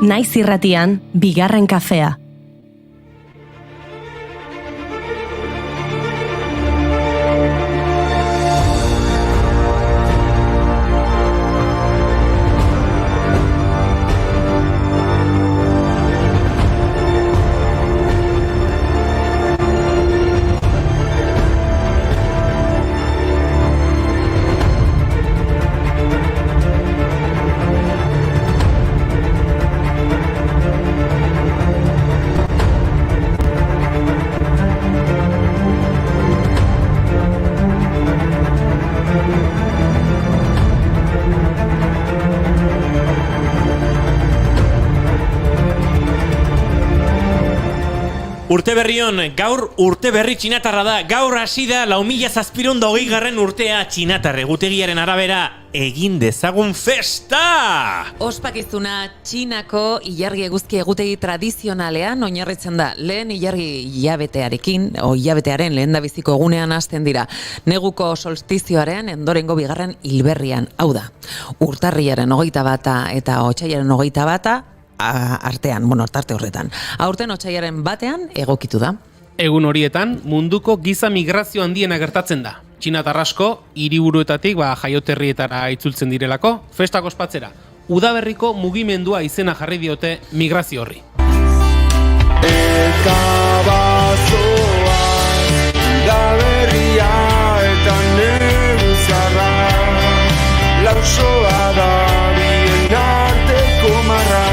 Naiz irratian, bigarren kafea. Urte berrion, gaur urte berri txinatarra da, gaur hasi da 4720 urtea txinatar egutegiaren arabera egin dezagun festa! Ospakizuna Txinako ilargi eguzki egutegi tradizionalean oinarritzen da. Lehen ilargi hilabetearen lehendabiziko egunean hasten dira. Neguko solstizioaren endorengo bigarren hilberrian. Hau da, urtarrilaren 21 eta otsailaren 21 artean, tarte horretan. Aurten otsailaren batean egokitu da. Egun horietan, munduko giza migrazio handiena gertatzen da. Txinatar asko, hiriburuetatik jaioterrietara itzultzen direlako, festak ospatzera. Udaberriko mugimendua izena jarri diote migrazio horri. Eta bazoa, udaberria eta negu zarra, lausoa da bien arteko marra,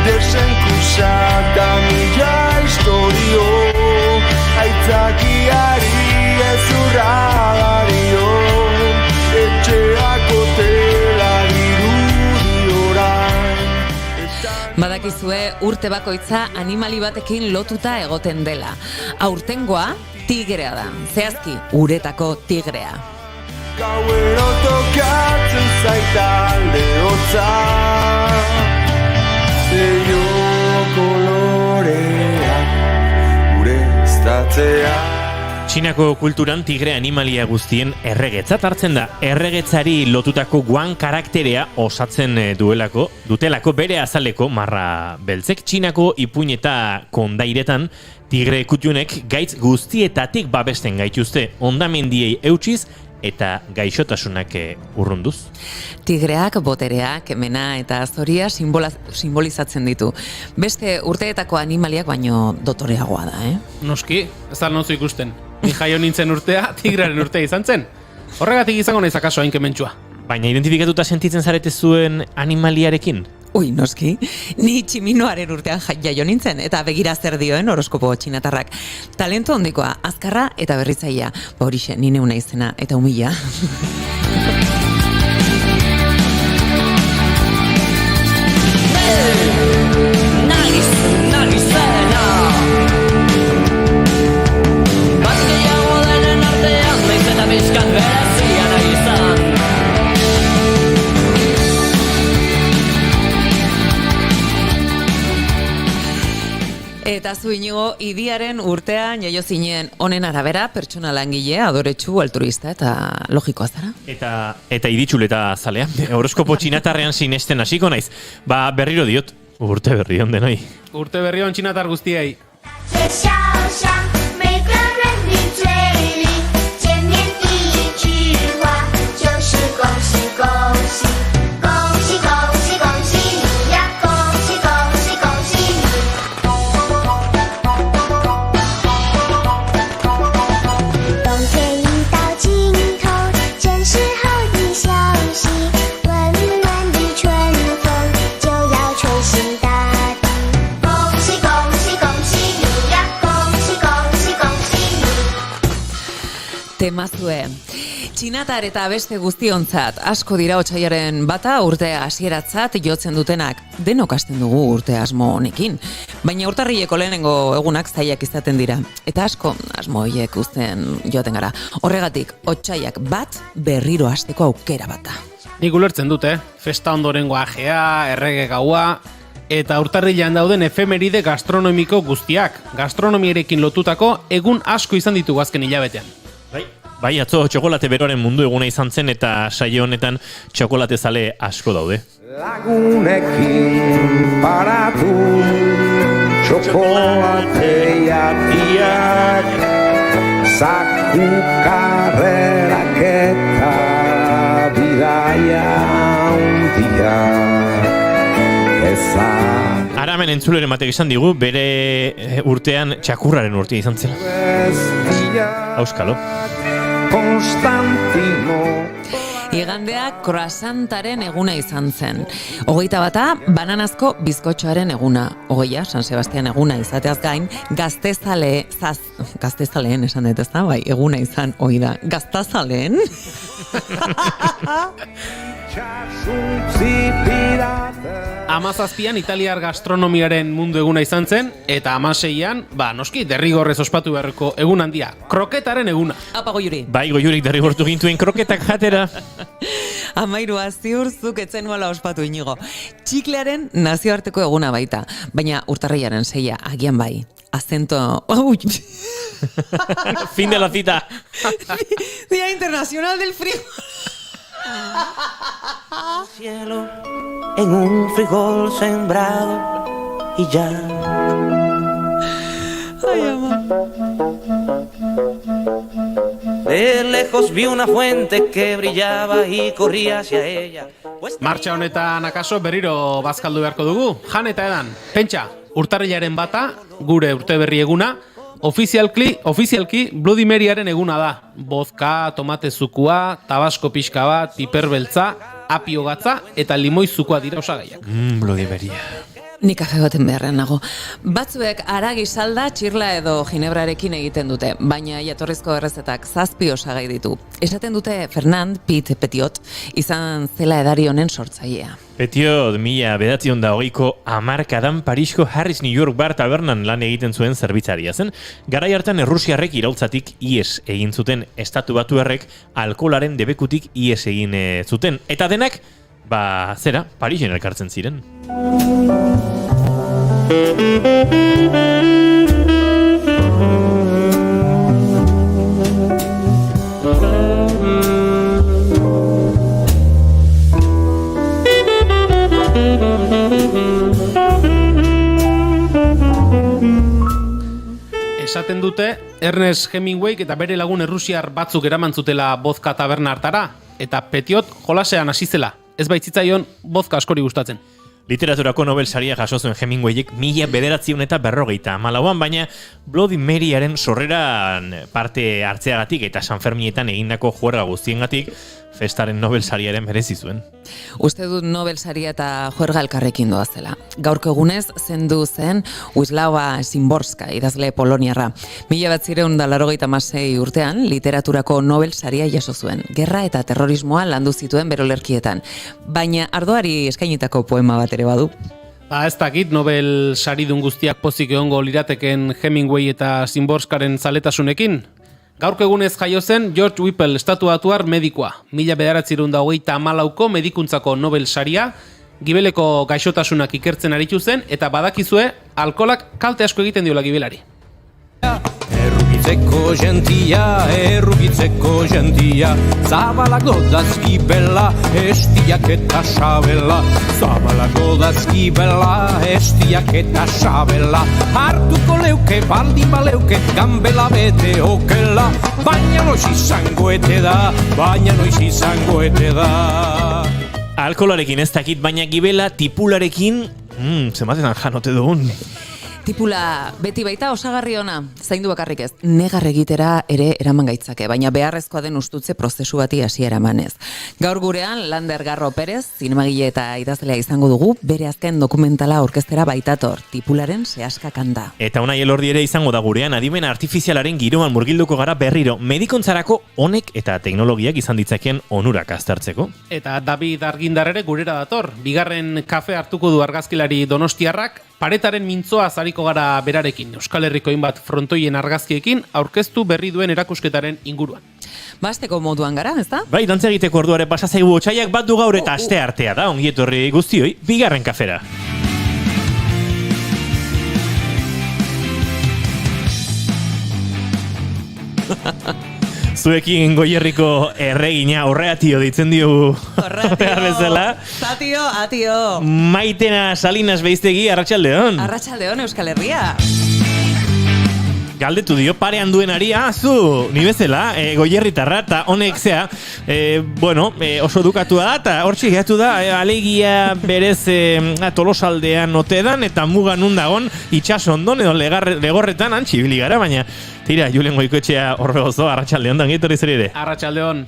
desenkusak da mila historio, aitzakiari ezurra dario, etxeak hotela dirudi orain. Badakizue urte bakoitza animali batekin lotuta egoten dela. Aurtengoa tigrea da, zehazki uretako tigrea. Gauero tokatzen zaitalde hotza, zeio kolorea gure estatzea. Txinako kulturan tigre animalia guztien erregetzat hartzen da. Erregetzari lotutako guan karakterea osatzen dutelako bere azaleko marra beltzek. Txinako ipuin eta kondairetan tigre kutiunek gaitz guztietatik babesten gaituzte, hondamendiei eutsiz eta gaixotasunak urrunduz. Tigreak, botereak, kemena eta zoria simbolizatzen ditu. Beste urteetako animaliak baino dotoreagoa da, Noski, ez da nozu ikusten. Ni jaio nintzen urtea, tigrearen urtea izan zen. Horregatik izango naiz akaso hain kementsua. Baina identifikatuta sentitzen zarete zuen animaliarekin? Ui, noski, ni tximinoaren urtean jaio nintzen, eta begira zer dioen horoskopo txinatarrak. Talento handikoa, azkarra eta berritzailea. Horixe, ni neuna izena eta umila. Eta zu Inigo, idiaren urtean jaio zinen honen arabera, pertsona langile, adoretsu, altruista eta logikoa zara. Eta iditxuleta zalea. Horoskopo txinatarrean sinesten hasiko naiz. Berriro diot, urte berri on denoi. Urte berri on txinatar guztiei. Temazue. Txinatar eta beste guztiontzat asko dira otsailaren bata urte hasieratzat jotzen dutenak. Denok hasten dugu urte asmo honekin. Baina urtarrileko lehenengo egunak zailak izaten dira. Eta asko asmo horiek uzten joaten gara. Horregatik, otsailak bat berriro hasteko aukera bata. Nik ulertzen dute, festa ondorengo ajea, errege gaua, eta urtarrilean dauden efemeride gastronomiko guztiak. Gastronomiarekin lotutako egun asko izan ditugu azken hilabetean. Bai, atzo txokolate beroaren mundu eguna izan zen eta saio honetan txokolate zale asko daude. Lagunekin paratu txokolateatiak zaku karrerak eta bidaia hundiak ezak Aramen entzuleren batek esan digu, bere urtean txakurraren urtea izan zela. Auskalo. Konstantino Igandea croissantaren eguna izan zen. 21 bananazko bizkotxoaren eguna. 20 San Sebastian eguna izateaz gain, gaztezaleen esan dut, ezta? Bai, eguna izan ohi da. Gaztazaleen? Amazazpian italiar gastronomiaren mundu eguna izan zen, eta 16an, noski, derrigorrez ospatu beharreko egun handia, kroketaren eguna. Apa, Goiuri. Bai, Goiurik derrigortu gintuen kroketak jatera. 13 ziurzuk etzen nuela ospatu inigo. Txiklearen nazioarteko eguna baita, baina urtarrilaren 6 agian bai. Acento... Fin de la cita. Día Internacional del Frío. Cielo en un frijol sembrado y ya. Ay, amor. De lejos vi una fuente que brillaba y corría hacia ella. Martxa honetan akaso berriro bazkaldu beharko dugu. Jan eta edan, pentsa, urtarrilaren 1 gure urteberri eguna, ofizialki Bloody Maryaren eguna da. Bozka, tomate zukua, tabasko pixka bat, piper beltza, apio gatza eta limoi zukua dira osagaiak. Bloody Mary. Ni kafe baten beharren nago. Batzuek haragi salda, txirla edo ginebrarekin egiten dute, baina jatorrizko errezetak 7 osagai ditu. Esaten dute Fernand Petiot izan zela edari honen sortzailea. Petiot 1920ko hamarkadan Parisko Harris New York Bar tabernan lan egiten zuen zerbitzaria zen. Garai hartan Errusiarrek iraultzatik ihes egin zuten, Estatu Batuarrek alkoholaren debekutik ihes egin zuten. Eta denak, Parisen elkartzen ziren. Esaten dute, Ernest Hemingway eta bere lagun errusiar batzuk eraman zutela bozka taberna hartara, eta Petiot jolasean hasi zela. Ez baitzitzaion bozka askori gustatzen. Literaturako Nobel saria jaso zuen Hemingwayek 1994an, baina Bloody Maryaren sorreran parte hartzeagatik eta San Ferminetan egindako juerga guztiengatik festaren Nobel sariaren merezi zuen. Uste dut Nobel saria eta juerga elkarrekin doazela. Gaurko egunez zendu zen Wisława Szymborska, idazle poloniarra. 1986 urtean literaturako Nobel saria jaso zuen. Gerra eta terrorismoa landu zituen bere olerkietan, baina ardoari eskainitako poema bat ere badu. Ez dakit Nobel saridun guztiak pozik egongo lirateken Hemingway eta Szymborskaren zaletasunekin. Gaurko egunez jaio zen George Whipple estatuatuar medikoa. 1934ko medikuntzako Nobel saria, gibeleko gaixotasunak ikertzen aritu zen, eta badakizue, alkolak kalte asko egiten diola gibelari. Errugitzeko jentia, zabalago dazki bela, estiak eta sabela. Zabalago dazki bela, estiak eta sabela. Hartuko leuke, baldin baleuke, ganbela bete okela. Baina noiz izango ete da, Alkoholarekin ez dakit, baina gibela tipularekin, zenbatetan janote dugun. Tipula beti baita osagarri ona, zaindu bakarrik ez, negar egitera ere eraman gaitzake, baina beharrezkoa den ustutze prozesu bati hasiera emanez. Gaur gurean Lander Garro Perez, zinemagile eta idazlea izango dugu, bere azken dokumentala aurkeztera baitator, tipularen sehaska kanda. Eta Unai Elordi ere izango da gurean, adimen artifizialaren giroan murgilduko gara berriro, medikontzarako honek eta teknologiak izan ditzakeen onurak aztertzeko. Eta David Argindar ere gurera dator, bigarren kafe hartuko du argazkilari donostiarrak, paretaren mintzoa zariko gara berarekin, Euskal Herriko hainbat frontoien argazkiekin aurkeztu berri duen erakusketaren inguruan. Basteko moduan gara, ezta? Bai, dantza egiteko orduare pasazaigu otsaiak bat du gaur eta aste artea da, ongi etorri guztioi, bigarren kafera. zuekin Goierriko erregina horreatio ditzen diogu. Horrear bezala. Zatio, atio. Maitena Salinas Beiztegi, arratsaldeon. Arratsaldeon Euskal Herria. Galdetu dio parean duenari, zu, ni bezala, Goierritarra, eta honek zea, oso edukatua da, eta hortxe gehatu da, alegia berez Tolosaldean otedan, eta muga nundagon itxasondon edo legorretan antxibili gara, baina tira, Julen Goikoetxea horre gozo, arratsaldeon, dangitorri zer ere. Arratsaldeon.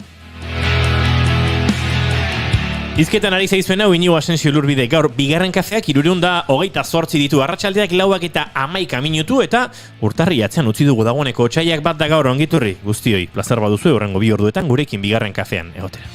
Izketan ari zaizuen hau Inigo Asensio Lurbide gaur bigarren kafeak 328 ditu arratsaldeak 4:11 minutu eta urtarri atzean utzi dugu dagoeneko otsaiak bat da gaur ongiturri guztioi plazer baduzu horrengo 2 orduetan gurekin bigarren kafean egotera.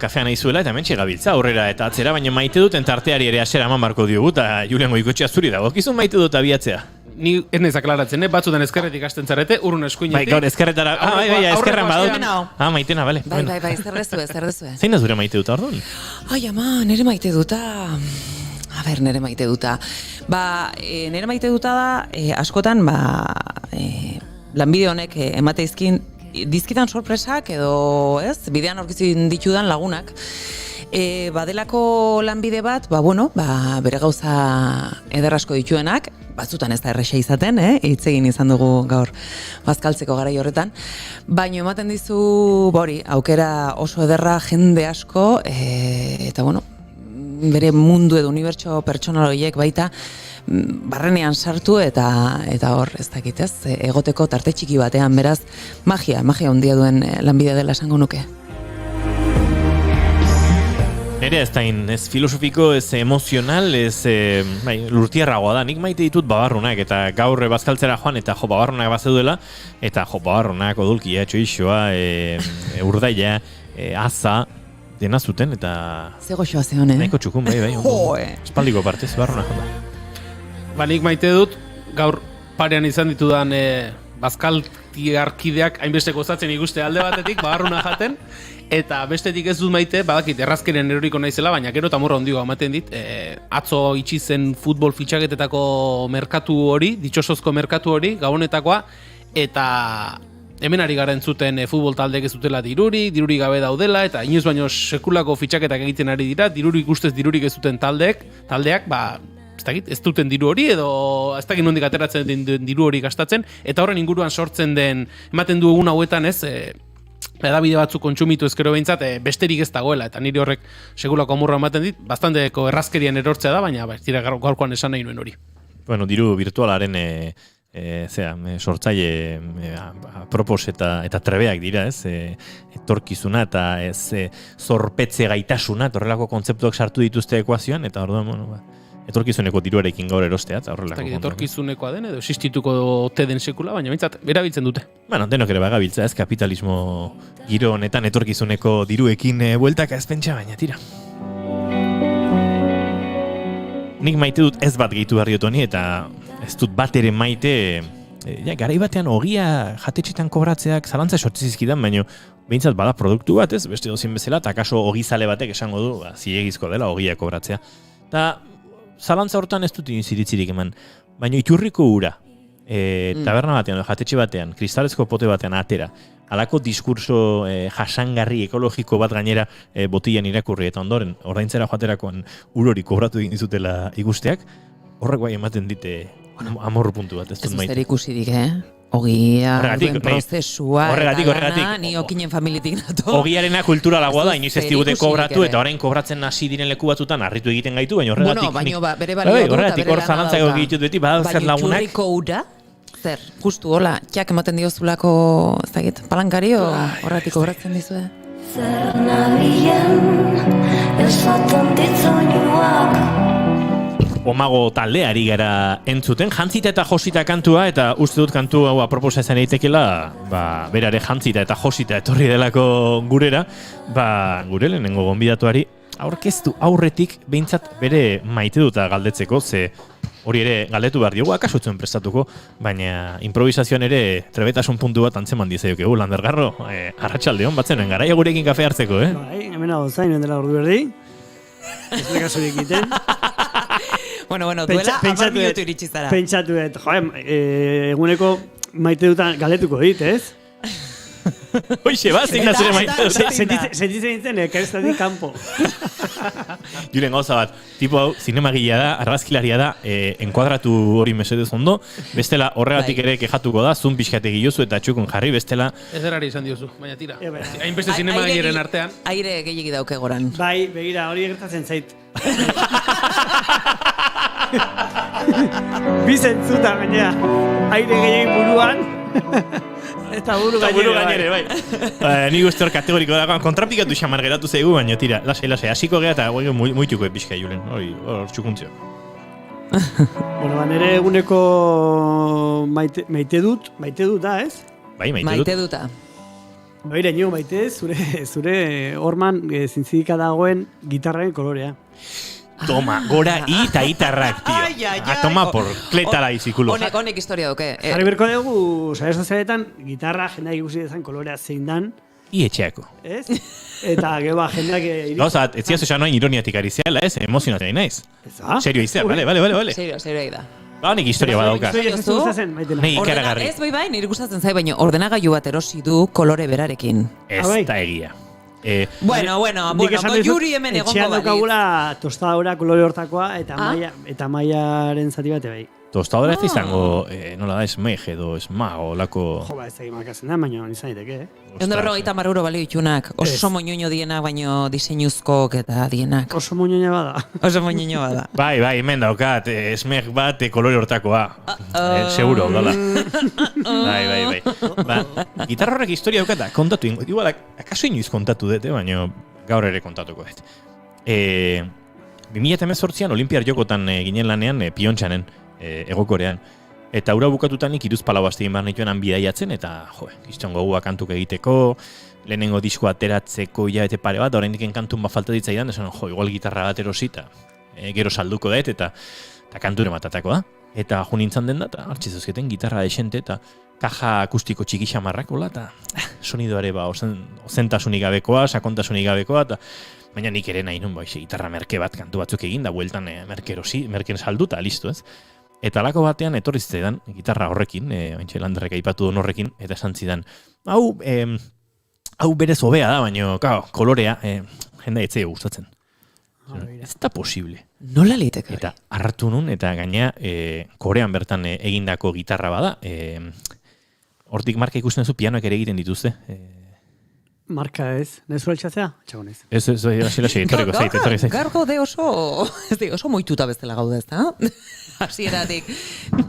Kafean aizuela eta mentxe gabiltza aurrera eta atzera, baina maite duten tarteari ere asera eman barko diogu eta Julen Goikoetxea zuri dago. Kizun maite dut abiatzea? Ni ez naiz aklaratzen, batzutan eskerretik hasten zarete, urrun eskuinetik. Gaur eskerretara, eskerran badut. Maitena, bale. Bai, zer dezue. Zein da zure maite dut ordun? Ai, ama, nere maite duta... nere maite duta. Nere maite duta da, askotan, lanbide honek emateizkin dizkitan sorpresak edo, bidean aurkitzen ditudan lagunak. Badelako lanbide bat, bere gauza ederrasko dituenak, batzutan ez da erresa izaten, hitz egin izan dugu gaur bazkaltzeko garai horretan, baina ematen dizu, aukera oso ederra jende asko, eta bere mundu edo unibertso pertsonal horiek baita, barrenean sartu eta hor ez dakit egoteko tarte txiki batean, beraz magia handia duen lanbidea dela esango nuke. Nere ez ez filosofiko, ez emozional, ez lurtierragoa da. Nik maite ditut babarrunak eta gaur bazkaltzera joan eta babarrunak bazeudela eta babarrunak, odolkia, txoixoa, urdaila, aza, dena zuten eta... Zego xoa zeon, Nahiko txukun, bai. Espaldiko partez, babarrunak jonda. Nik maite dut, gaur parean izan ditudan bazkaltiarkideak hainbeste gozatzen ikuste alde batetik, babarruna jaten, eta bestetik ez dut maite, badakit errazkeren eroriko naizela, baina gero tamorra ondioa ematen dit, atzo itxi zen futbol fitxaketetako merkatu hori, ditxosozko merkatu hori, gabonetakoa, eta hemen ari gara entzuten futbol taldeek ez dutela diruri gabe daudela, eta inoiz baino sekulako fitxaketak egiten ari dira, dirurik ustez dirurik ez duten taldeak, ez duten diru hori edo ez dakit nondik ateratzen den diru hori gastatzen, eta horren inguruan sortzen den, ematen du egun hauetan edabide batzuk kontsumitu ezkero behintzat, besterik ez dagoela, eta niri horrek segulako amurra ematen dit, bastanteko errazkerian erortzea da, baina ez dira gaurkoan esan nahi nuen hori. Bueno, diru virtualaren sortzaile apropos eta trebeak dira, ez? Etorkizuna eta zorpetze gaitasuna, horrelako kontzeptuak sartu dituzte ekuazioan, eta orduan, bueno, etorkizuneko diruarekin gaur erostea, eta horrelako. Etorkizunekoa den edo existituko ote den sekula, baina behintzat, erabiltzen dute. Bueno, denok ere bagabiltza, ez? Kapitalismo giro honetan etorkizuneko diruekin bueltaka ez pentsa, baina tira. Nik maite dut ez bat gehitu behar diotoni, eta ez dut bat ere maite, garai batean ogia jatetxetan kobratzeak zalantza sortzizizkidan, baina behintzat bada produktu bat, ez? Beste dozien bezala, eta kaso ogizale batek esango du, zilegizko dela ogia kobratzea. Eta zalantza hortan ez dut iniziritzirik eman, baina iturriko ura, taberna batean, jatetxe batean, kristalezko pote batean atera, halako diskurso jasangarri ekologiko bat gainera botilan irakurri eta ondoren ordaintzera joaterakoan urori kobratu egin dizutela ikusteak, horrek bai ematen dite amor puntu bat, ez dut maite. Ez ikusirik, Ogia, duen prozesua, horregatik. Ni okinen familitik nato. Ogiarena kulturalagoa da, inoiz ez digute kobratu, eta orain kobratzen hasi diren leku batzutan harritu egiten gaitu, baina horregatik... Bueno, baina bere balio dut, horregatik hor zalantzak egitut beti, badazkat lagunak... Baina iturriko ura, zer, justu hola, txak ematen diozulako, ez dakit, palankari horregatik kobratzen dizue? Zer nabilen, esaten ditzoinuak. Omago taldeari gara entzuten, jantzita eta josita kantua, eta uste dut kantu hau aproposa izan eitekela, berare jantzita eta josita etorri delako gurera, gure lehenengo gonbidatuari aurkeztu aurretik behintzat bere maite duta galdetzeko, ze hori ere galdetu behar diogu, akaso etzuen prestatuko, baina improvisazioan ere trebetasun puntu bat antzeman dizaiokegu, Lander Garro, arratsaldeon batzen, garaia gurekin kafe hartzeko, Bai, hemen hau zain, dela ordu berdi, ez lekasurik egiten. Bueno, duela 10 minutu iritsi zara. Pentsatu dut, eguneko maite dutan galdetuko dit, ez? Hoixe, zein da zure maite dut. Sentitzen nintzen, ekarestatik kanpo. Julen gauza bat, tipo hau, zinemagilea da, argazkilaria da, enkuadratu hori mesedez ondo, bestela horregatik ere kejatuko da, zun pixkate giozu eta txukun jarri, bestela... Ez erari izan diozu, baina tira. Hainbeste zinemagiaren artean. Aire gehiagi dauke goran. Bai, begira, hori gertatzen zait. Bizentzuta, baina, aire gehiagin buruan. Eta buru gainere, bai. Nik uste hor kategoriko da, kontrapikatu xamar geratu zaigu, baina tira, lasai, hasiko geha eta muituko epizka Julen, hor txukuntzio. Bueno, nire eguneko maite dut da, ez? Bai, maite duta. Baina, nio maite, zure horman zintzidika dagoen gitarraren kolorea. Toma, gora eta itarrak, tio. Toma por kletala izikulo. Honek historia duke. Jarri berko dugu, sare sozialetan, gitarra jendeak ikusi dezan kolorea zein dan. Etxeako. Ez? Eta geba jendeak... Gauza, ez ziazu esan noain ironiatik ari zehala, ez? Emozionatzen naiz. Serio izea, bale. Serio da. Nik historia badauka. Nei ikaragarri. Ez bai, nire gustatzen zai, baina ordenagailu bat erosi du kolore berarekin. Ez da egia. Bueno, Yuri hemen egongo etxean daukagula tostadora kolore hortakoa eta maiaren zati bate bai. Tostadora ez izango, nola da, esmej edo esmago, lako... Jo, ez egin markazen da, baina izan diteke, Eunda €150 balio itunak, oso moñoño dienak, baino diseinuzkok eta dienak. Oso moñoño bada. Bai, hemen daukat, esmej bat kolore hortakoa. Seguro, dala. Bai. Gitarra horrek historia daukata, kontatu ingo. Igual, akaso inoiz kontatu dute, baina gaur ere kontatuko dut. 2018an Olimpiar Jokotan ginen lanean Piontxanen, Egokorean. Eta ura bukatutanik 3 palau aste egin behar nituen bidaiatzen, eta kiston gogua kantuk egiteko, lehenengo disko ateratzeko hilabete pare bat, oraindik kantun bat falta ditzaidan, esan, igual gitarra bat erosita, gero salduko dut, eta kanture matatako da. Eta jo nintzen den da, eta hartxezuzketen gitarra desente, eta kaja akustiko txiki xamarrakola, eta sonidoare ozentasunik gabekoa, sakontasunik gabekoa, eta baina nik ere nahi nun, gitarra merke bat kantu batzuk egin, da bueltan merken salduta, listo, ez? Eta alako batean etorri zitzaidan gitarra horrekin, baintxe Landerrek aipatu duen horrekin, eta esan zidan, hau berez hobea da, baina kolorea jendea etzea gustatzen. Ez da posible. Nola liteke? Eta hartu nun, eta gaina Korean bertan egindako gitarra bada. Hortik marka ikusten zu pianoak ere egiten dituzte. Marka ez. Nezu altxatzea? Txagonez. Ez, etorriko zait. Gaur gaude oso moituta bezala gaude, ez da? Hasieratik.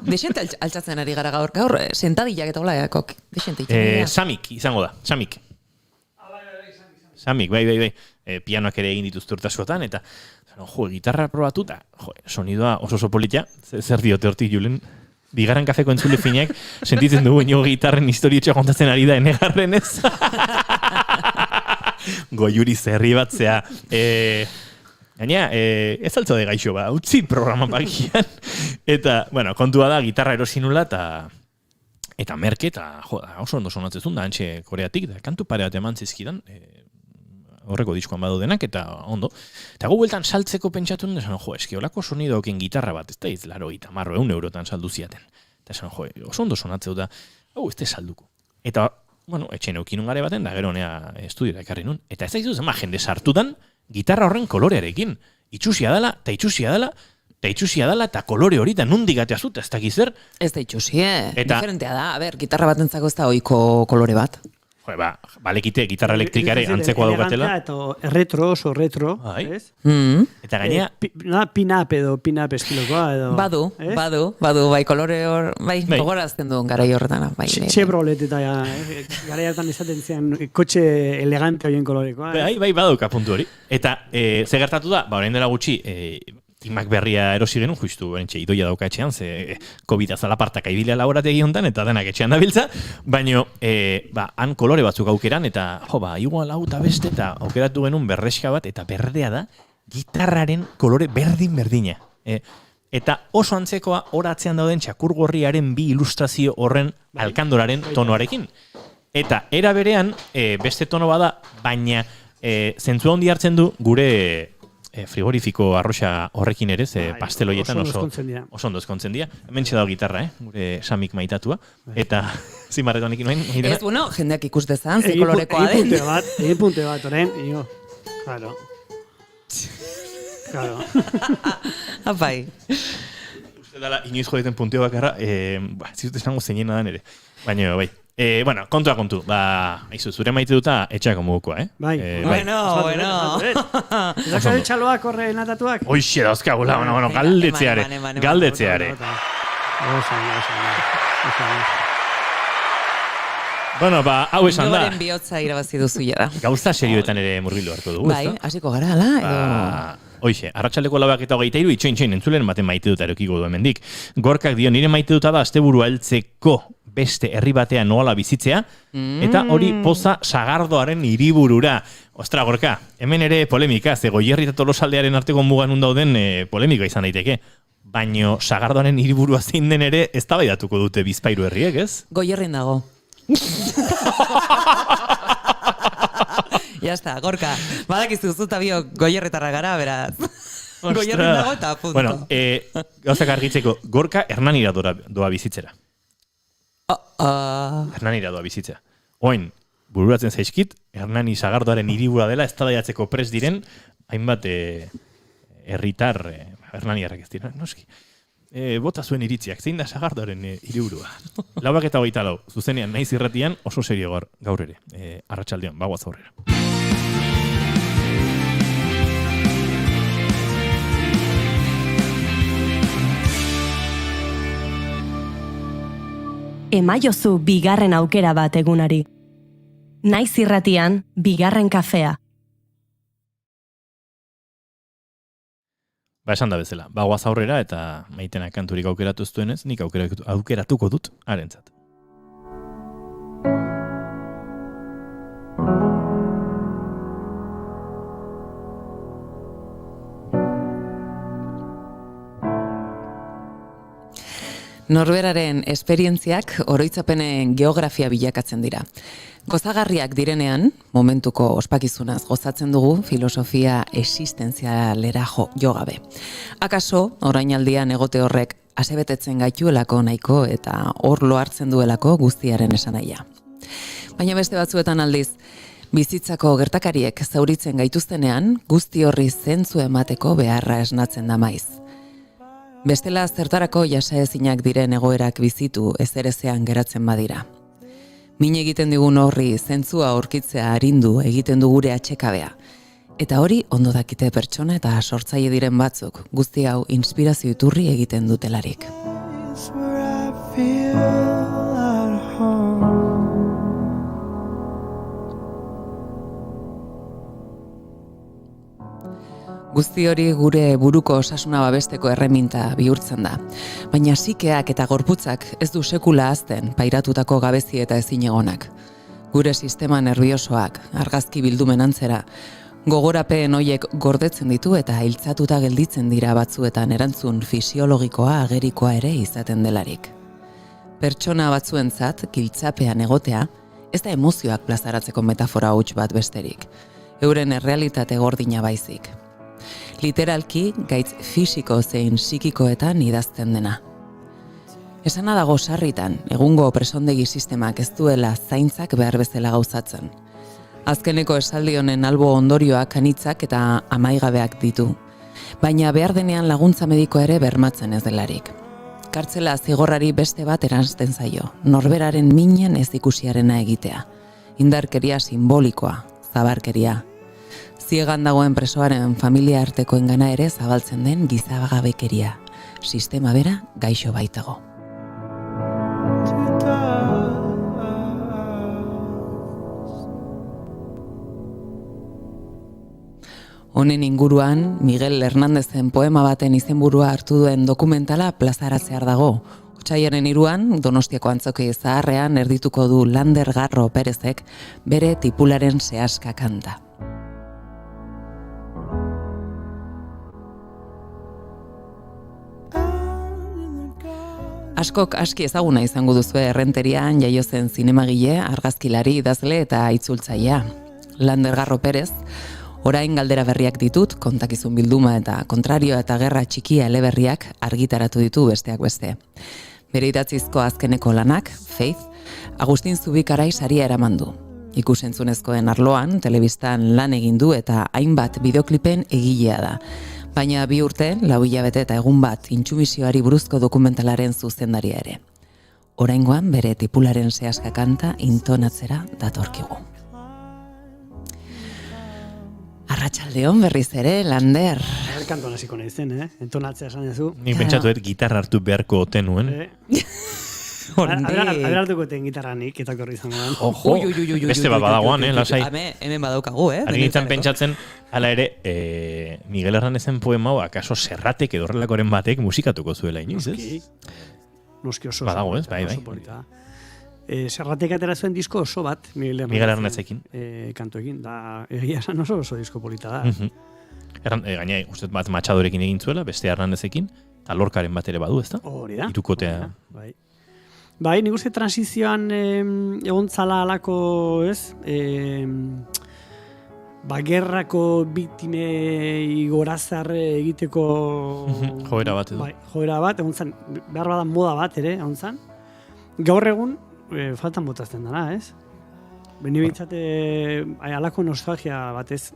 Desente altxatzen ari gara gaur sentadillak eta olaekok. Desente Samik izango da, Samik. Samik, bai. Pianoak ere egin dituzte urte askotan, eta gitarra probatuta, sonidoa oso politia, zer diote hortik Julen? Bigarren kafeko entzule finak, sentitzen dugu ino gitarren historiotxoa kontatzen ari da enegarren ez. Goiuri zerri batzea. Gaina, ez altzo de gaixo ba, utzi programa bagian. Eta, bueno, kontua da, gitarra erosinula eta merke, eta oso ondo sonatzezun da, antxe koreatik, da kantu pare bat eman zizkidan, horreko diskoan badaudenak, eta ondo. Eta bueltan saltzeko pentsatun, esan, eski olako sonidoken gitarra bat, ez da izlaro eta marro, €1 saldu ziaten. Eta esan, oso ondo sonatzeu da, ez da salduko. Eta, bueno, etxen eukinun gare baten, da gero nea estudiora ekarri nun. Eta ez da izu zema jende sartudan, gitarra horren kolorearekin. Itxusia dela, eta kolore hori, eta nundik gatea zut, ez dakiz zer. Ez da itxusia, diferentea da. A ber, gitarra batentzako ez da ohiko kolore bat. Balekite, gitarra elektrikare antzekoa daukatela. Eta retro, oso retro. Ez? Eta gainea... Pin-up estilokoa edo... Badu, bai, kolore hor... Bai, gogorazten duen garai horretana. Chevrolet eta garai hartan izaten zian kotxe elegante horien kolorekoa. Bai, badauka puntu hori. Eta ze gertatu da, orain dela gutxi... Imak berria erosi genuen, justu, idoia dauka etxean, ze COVID azalapartaka ibilia laborategi hontan, eta denak etxean dabiltza, baino, han kolore batzuk aukeran, eta, igual hau eta beste, eta aukeratu genuen berreska bat, eta berdea da, gitarraren kolore berdina. Eta oso antzekoa, horatzean dauden txakurgorriaren bi ilustrazio horren alkandoraren tonoarekin. Eta, era berean, beste tono bada, baina, zentzua hondi hartzen du, gure... frigorifiko arroxa horrekin ere, pasteloietan oso ondo ezkontzen dira. Hemen txedau gitarra, gure Samik maitatua. Eta zimarretan ekin noen. Ez, bueno, jendeak ikus dezan, ze kolorekoa den. Egin punte bat, oren, iyo. Claro. Apai. Uste dala, inoiz jodeten punteo bakarra, zizut esango zeinena dan ere. Baina, bai. Bueno, kontua kontu. Aizu, zure maite duta etxako mugukoa, Bai. Bueno. Ezakar txaloak horre natatuak? Hoixe dauzkagula, galdetzeare. Bueno, hau esan da. Munduaren bihotza irabazi duzu jara. Gauza serioetan ere murgildu hartu dugu, bai, hasiko gara, ala? Hoixe, arratsaldeko 2:23, itxoin, entzulen ematen maite dut erokiko du hemendik. Gorkak dio, nire maite duta da asteburua heltzeko beste herri batean noala bizitzea, eta hori poza Sagardoaren hiriburura. Ostra, Gorka, hemen ere polemika, ze Goierri eta Tolosaldearen arteko mugan dauden polemika izan daiteke. Baino Sagardoaren hiriburua zein den ere eztabaidatuko dute Bizpahiru herriek, ez? Goierrin dago. Ya está, Gorka. Badakizu zuta bio Goierretarra gara, beraz. Goierrin dago eta punto. Bueno, gauzak argitzeko, Gorka Hernanira doa bizitzera. Hernanira doa bizitzera. Oin, bururatzen zaizkit, Hernani Sagardoaren hiribura dela, eztabaidatzeko prest diren, hainbat herritar Hernaniarrak ez dira, noski. Bota zuen iritziak, zein da Sagardoaren hiriburua. 2:24, zuzenean naiz irratian, oso serio gaur ere. Arratsaldean, bagoaz aurrera. Emaiozu bigarren aukera bat egunari. Naiz irratian, bigarren kafea. Esan da bezala, bagoaz aurrera eta maitenak kanturik aukeratu ez duenez, nik aukeratuko dut harentzat. Norberaren esperientziak oroitzapenen geografia bilakatzen dira. Gozagarriak direnean, momentuko ospakizunaz gozatzen dugu filosofia existenzialera jo gabe. Akaso, orainaldian egote horrek asebetetzen gaituelako nahiko eta hor lo hartzen duelako guztiaren esanahia. Baina beste batzuetan aldiz, bizitzako gertakariek zauritzen gaituztenean, guzti horri zentzu emateko beharra esnatzen da maiz. Bestela zertarako jasaezinak diren egoerak bizitu ezerezean geratzen badira. Min egiten digun horri zentzua aurkitzea arindu egiten du gure atxekabea. Eta hori ondo dakite pertsona eta sortzaile diren batzuk, guzti hau inspirazio iturri egiten dutelarik. Guzti hori gure buruko osasuna babesteko erreminta bihurtzen da. Baina psikeak eta gorputzak ez du sekula hazten pairatutako gabezi eta ezinegonak. Gure sistema nerviosoak, argazki bildumen antzera, gogorapen hoiek gordetzen ditu eta hiltzatuta gelditzen dira batzuetan erantzun fisiologikoa agerikoa ere izaten delarik. Pertsona batzuentzat giltzapean egotea ez da emozioak plazaratzeko metafora huts bat besterik, euren errealitate gordina baizik. Literalki gaitz fisiko zein psikikoetan idazten dena. Esana dago sarritan, egungo presondegi sistemak ez duela zaintzak behar bezala gauzatzen. Azkeneko esaldi honen albo ondorioak anitzak eta amaigabeak ditu, baina behar denean laguntza medikoa ere bermatzen ez delarik. Kartzela zigorrari beste bat eransten zaio, norberaren minen ez ikusiarena egitea. Indarkeria simbolikoa, zabarkeria. Ziegan dagoen presoaren familia artekoengana ere zabaltzen den gizagabekeria. Sistema bera gaixo baitago. Honen inguruan, Miguel Hernandezen poema baten izenburua hartu duen dokumentala plazaratzear dago. Otsailaren 3 Donostiako Antzoki Zaharrean erdituko du Lander Garro Perezek bere tipularen sehaska kanta. Askok aski ezaguna izango duzue Errenterian jaio zen zinemagile, argazkilari, idazle eta itzultzailea. Lander Garro Perez, orain galdera berriak ditut, kontakizun bilduma eta kontrario eta gerra txikia eleberriak argitaratu ditu besteak beste. Bere idatzizko azkeneko lanak, Faith, Agustin Zubikarai saria eraman du. Ikusentzunezkoen arloan, telebistan lan egin du eta hainbat bideoklipen egilea da. Baina 2 urte, 4 hilabete eta egun bat intsumisioari buruzko dokumentalaren zuzendaria ere. Oraingoan bere tipularen sehaska kanta intonatzera datorkigu. Arratsaldeon berriz ere, Lander. Kantuan hasiko naizen, entonatzea esan duzu. Nik pentsatu gitarra hartu beharko ote nuen. Aberartuko eten gitarra nik, eta korri izango da. Ojo, beste bat badagoan, lasai. Hemen badaukagu, Argi nintzen pentsatzen, hala ere, Miguel Hernandezen poema, akaso Serratek edo horrelakoren batek musikatuko zuela inoiz, ez? Noski oso. Badago, ez? Bai. Serratek atera zuen disko oso bat, Miguel Hernandezekin. Kantuekin, da egia esan oso disko polita da. Gaina, uste bat Matxadorekin egin zuela, beste Hernandezekin, eta Lorkaren bat ere badu, ez da? Hori da. Irukotea. Bai, nik uste transizioan egon zala alako, ez? Gerrako biktimei gorazarre egiteko... Joera bat edo. Bai, joera bat, egon zen, behar badan moda bat ere, egon zen. Gaur egun, faltan botazten dara, ez? Beni bintzate, alako nostalgia batez,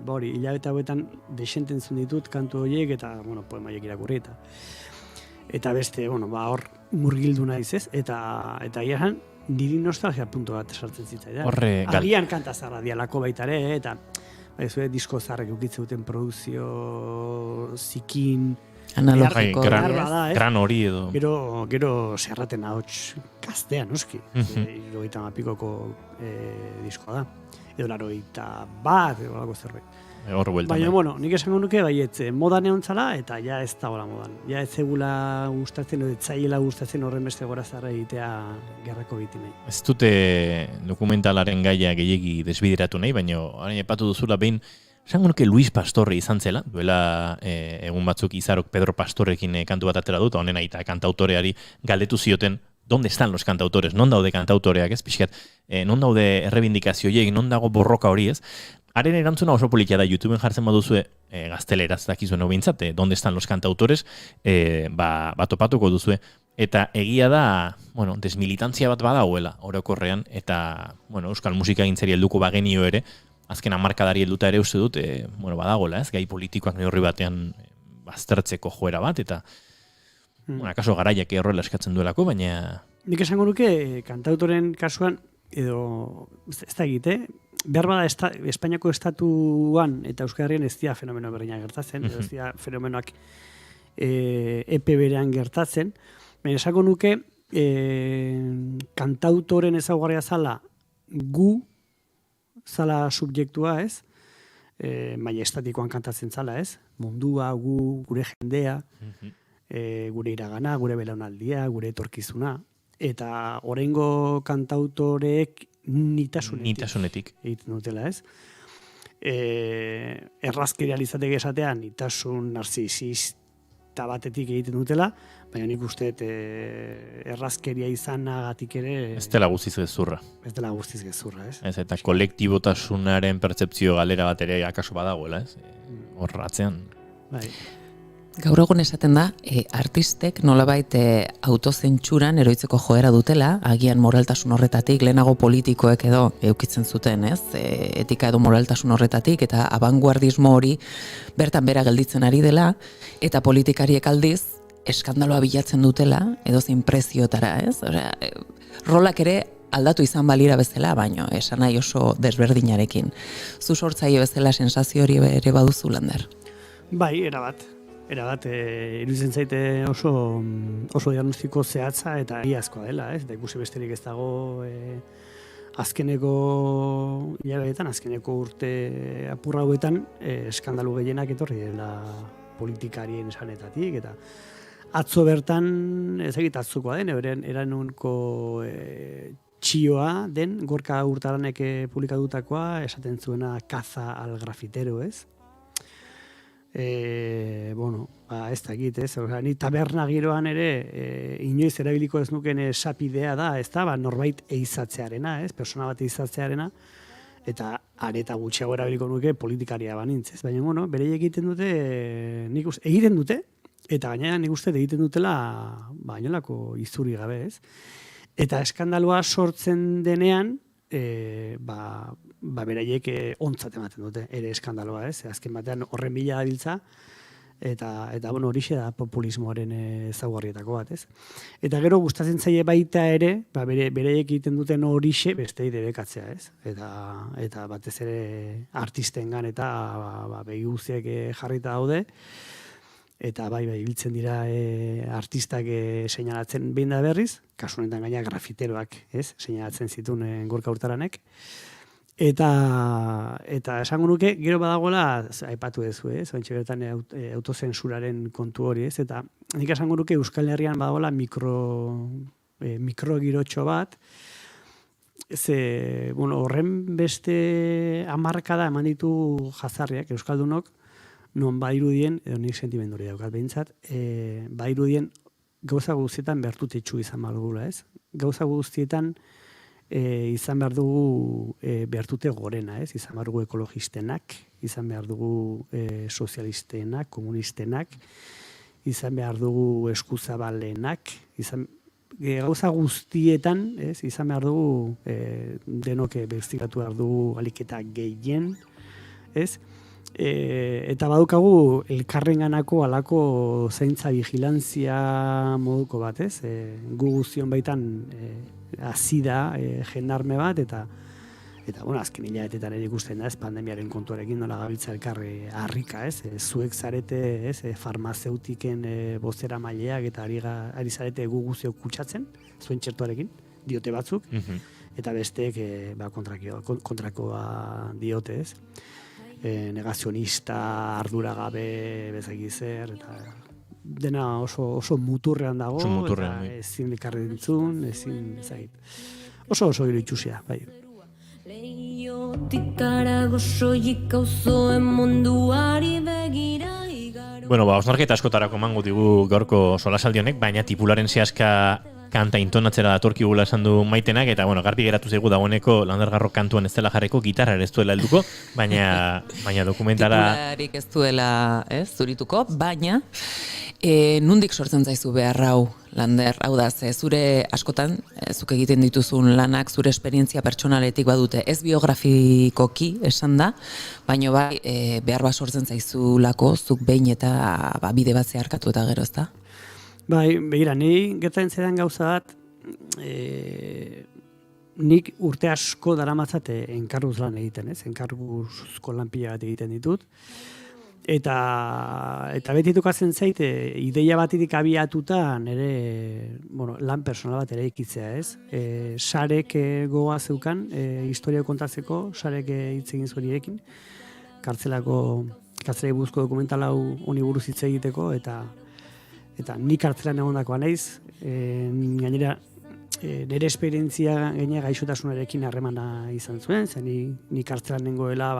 hori, hilabete hauetan desenten zuen ditut kantu horiek eta, poema horiek irakurri eta beste, hor murgildu naiz ez, eta iaran niri nostalgia puntu bat sartzen zitzaidan. Agian kanta zarra dialako baitare, eta disko zarrek ukitzen duten produzio zikin, analogiko, gran hori edo. Gero Serraten ahots gaztea, noski. 70 diskoa da. Edo 81, edo lako zerbait. Baina, nik esango nuke baiet, modan egon zala, eta ja ez da gola modan. Ja ez zegula gustatzen, edo etzaiela gustatzen horren beste gorazarra egitea gerrako bitimei. Ez dute dokumentalaren gaia gehiegi desbideratu nahi, baina orain epatu duzula behin, esango nuke Luis Pastorre izan zela, duela egun batzuk Izarok Pedro Pastorrekin kantu bat atera dut, honen aita kantautoreari galdetu zioten, ¿dónde están los cantautores? Non daude kantautoreak, ez pixkat? Non daude errebindikazioiek, non dago borroka hori, ez? Haren erantzuna oso politia da, YouTubeen jartzen baduzue gazteleraz dakizuen hau bintzat, ¿dónde están los cantautores? Topatuko duzue. Eta egia da, desmilitantzia bat badagoela orokorrean, eta, euskal musika gintzeri helduko bagenio ere, azken hamarkadari helduta ere uste dut, badagoela, ez? Gai politikoak neurri batean baztertzeko joera bat, eta akaso garaiak horrela eskatzen duelako, baina... Nik esango nuke, kantautoren kasuan, edo ez da egite, behar bada Espainiako estatuan eta Euskal Herrian ez dira fenomeno berdinak gertatzen, edo ez dira fenomenoak epe berean gertatzen. Baina esako nuke, kantautoren ezaugarria zala gu zala subjektua, ez? Baina estatikoan kantatzen zala, ez? Mundua, gu, gure jendea, gure iragana, gure belaunaldia, gure etorkizuna. Eta oraingo kantautoreek nitasunetik egiten dutela, ez? Errazkeria izateke esatean nitasun narzisista batetik egiten dutela, baina nik uste errazkeria izanagatik ere... Ez dela guztiz gezurra. Ez dela guztiz gezurra, ez? Ez, eta kolektibotasunaren pertzepzio galera bat ere akaso badagoela, ez? Hor atzean. Bai. Gaur egun esaten da, artistek nolabait autozentsuran eroitzeko joera dutela, agian moraltasun horretatik, lehenago politikoek edo eukitzen zuten, ez? Etika edo moraltasun horretatik, eta abanguardismo hori bertan bera gelditzen ari dela, eta politikariek aldiz, eskandaloa bilatzen dutela, edo zein preziotara, ez? Osea, rolak ere aldatu izan balira bezala, baino, esan nahi oso desberdinarekin. Zu sortzaile bezala sensazio hori ere baduzu, Lander? Bai, erabat, iruditzen zaite oso diagnostiko zehatza eta iazkoa dela, ez? Da ikusi besterik ez dago azkeneko hilabetetan, azkeneko urte apurra hauetan eskandalu gehienak etorri dela politikarien esanetatik, eta atzo bertan, ezagit atzukoa den, eranunko txioa den, Gorka Hurtaranek publikatutakoa, esaten zuena caza al grafitero, ez? Ez da egit, ez? Ni taberna giroan ere inoiz erabiliko ez nuken esapidea da, ez da, norbait eizatzearena, ez? Persona bat eizatzearena, eta areta gutxiago erabiliko nuke politikaria banintz, ez? Baina, bereiek egiten dute, egiten dute, eta gainera nik uste egiten dutela, inolako izuri gabe, ez? Eta eskandalua sortzen denean, beraiek ontzat ematen dute, ere eskandaloa, ez? Azken batean horren bila dabiltza, eta horixe da populismoaren ezaugarrietako bat, ez? Eta gero gustatzen zaie baita ere, beraiek egiten duten horixe bestei debekatzea, ez? Eta batez ere artistengan eta begi guztiak jarrita daude, eta bai biltzen dira artistak seinalatzen behin da berriz, kasu honetan gaina grafiteroak, ez? Seinalatzen zituen Gorka Hurtaranek. Eta esango nuke, gero badagoela, aipatu duzu, zontxe bertan autozensuraren kontu hori, ez? Eta nik esango nuke Euskal Herrian badagoela mikrogirotxo bat, horren beste hamarkada eman ditu jazarriak, euskaldunok, non bairudien, edo nik sentimendu hori daukat behintzat, bairudien gauza guztietan bertutetxu izan behar dugula, ez? Gauza guztietan izan behar dugu behartute gorena, ez? Izan behar dugu ekologistenak, izan behar dugu sozialistenak, komunistenak, izan behar dugu eskuzabalenak, gauza guztietan, ez? Izan behar dugu denok bestikatu behar dugu aliketa gehien, ez? Eta badukagu elkarrenganako alako zaintza vigilantzia moduko bat, ez? Gu guztion baitan azida jendarme bat, eta azken hilabetetan ere ikusten da, ez, pandemiaren kontuarekin nola gabiltza elkarri harrika, ez? Zuek zarete, ez, farmazeutiken bozera maileak eta ari zarete gu guztiok kutsatzen, zuen txertuarekin, diote batzuk, eta besteek kontrakoa diote, ez? Negazionista, arduragabe, bezaki zer, eta dena oso muturrean dago, eta ezin elkarri dintzun, ezin zait. Oso gero itxusia, bai. Bueno, osnarketa askotarako emango digu gaurko solasaldi honek, baina tipularen zehazka kanta intonatzera datorkigula esan du Maitenak, eta garbi geratu zaigu dagoeneko Lander Garro kantuan ez dela jarreko, gitarra ez duela helduko, baina dokumentara... Tipularik ez duela zurituko, baina nundik sortzen zaizu behar hau, Lander, hau da, zure askotan, zuk egiten dituzun lanak, zure esperientzia pertsonaletik badute, ez biografikoki esan da, baina bai, behar bat sortzen zaizulako, zuk behin eta bide bat zeharkatu eta gero, ez da? Bai, begira, ni gertatzen zaidan gauza bat, nik urte asko daramatzate enkarguz lan egiten, ez? Enkarguzko lan pila bat egiten ditut. Eta beti tokatzen zait, ideia batitik abiatuta nire lan personal bat ere ikitzea, ez? Sarek gogoa zeukan, historia kontatzeko, sarek hitz egin zuekin, kartzelari buruzko dokumental hau honi buruz hitz egiteko, eta nik kartzelan egondakoa naiz, gainera nire esperientzia gainera gaixotasunarekin harremana izan zuen, zen ni kartzelan nengoela,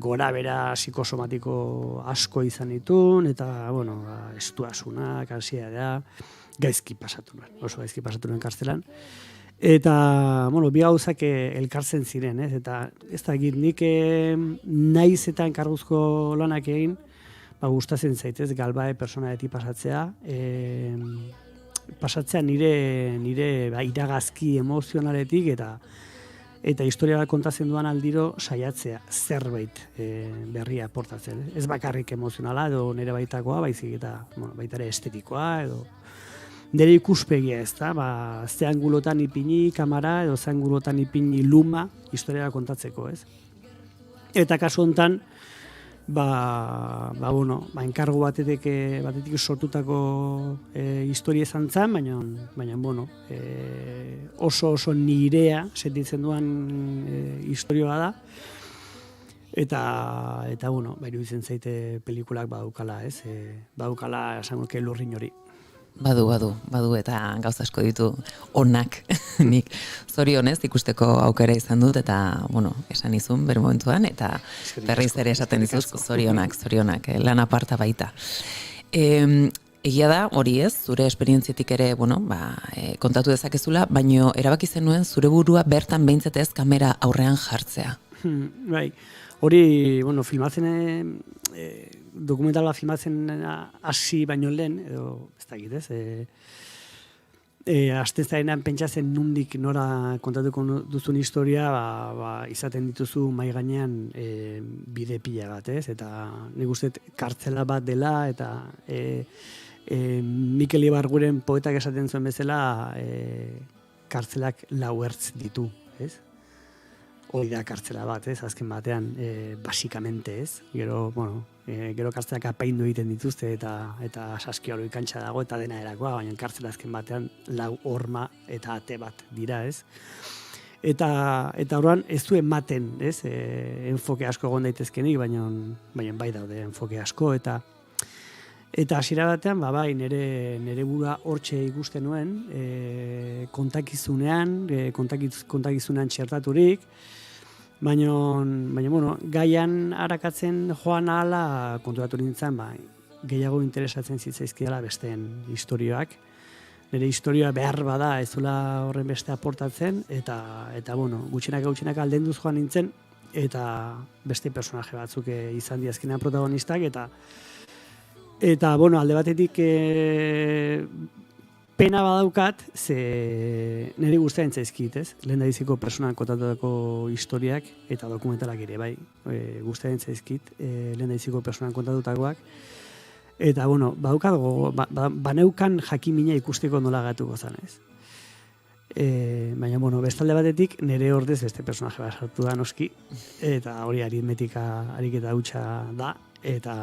gora bera psikosomatiko asko izan ditun, eta, estuasunak, ansiedadea, gaizki pasatu nuen, oso gaizki pasatu nuen kartzelan. Eta, bi gauzak elkartzen ziren, ez? Eta ez da egin, nik naiz eta enkarguzko lanak egin, gustatzen zaitez, galbae personaletik pasatzea, nire iragazki emozionaletik eta historia bat kontatzen duan aldiro saiatzea zerbait berria aportatzen. Ez bakarrik emozionala edo nire baitakoa, baizik eta baita ere estetikoa edo nire ikuspegia, ez da, ze angulotan ipini kamera edo ze angulotan ipini luma historia bat kontatzeko, ez? Eta kasu honetan, enkargu batetik sortutako historia izan zen, baina oso nirea sentitzen duan historioa da. Eta iruditzen zaite pelikulak badukala, ez? Badukala esango lurrin hori. Badu, eta gauza asko ditu onak nik zorionez ikusteko aukera izan dut, eta, esan izun bere momentuan, eta berriz ere esaten dizuz, zorionak, lan aparta baita. Egia da, hori ez, zure esperientzietik ere, kontatu dezakezula, baino erabaki zenuen zure burua bertan behintzatez kamera aurrean jartzea. Bai, hori, filmatzen, dokumentala filmatzen hasi baino lehen, edo ez dakit, ez? Asten zarenean pentsatzen nundik nora kontatuko duzun historia, izaten dituzu mai gainean bide pila bat, ez? Eta nik uste kartzela bat dela, eta Mikel Ibarguren poetak esaten zuen bezala, kartzelak 4 ertz ditu, ez? Hori da kartzela bat, ez? Azken batean, basikamente, ez? Gero kartzelak apaindu egiten dituzte eta saskiaro ikantxa dago eta dena erakoa, baina kartzela azken batean 4 horma eta ate bat dira, ez? Eta orduan ez du ematen, ez? Enfoke asko egon daitezkenik, baina bai daude enfoke asko, eta hasiera batean, nire burua hortxe ikusten nuen, kontakizunean txertaturik, baina, gaian harakatzen joan ahala konturatu nintzen, gehiago interesatzen zitzaizkidala besteen historioak. Nire historioa behar bada ez zula horren beste aportatzen, eta gutxinaka aldenduz joan nintzen, eta beste personaje batzuk izan diazkenean protagonistak, eta alde batetik pena badaukat, ze niri gustatzen zaizkit, ez? Lehendabiziko personan kontatutako historiak eta dokumentalak ere, bai, gustatzen zaizkit, lehendabiziko personan kontatutakoak. Eta, badaukat, baneukan jakimina ikusteko nola gatuko zan, ez? Baina, bestalde batetik, nire ordez beste personaje bat sartu da noski, eta hori aritmetika ariketa hutsa da, eta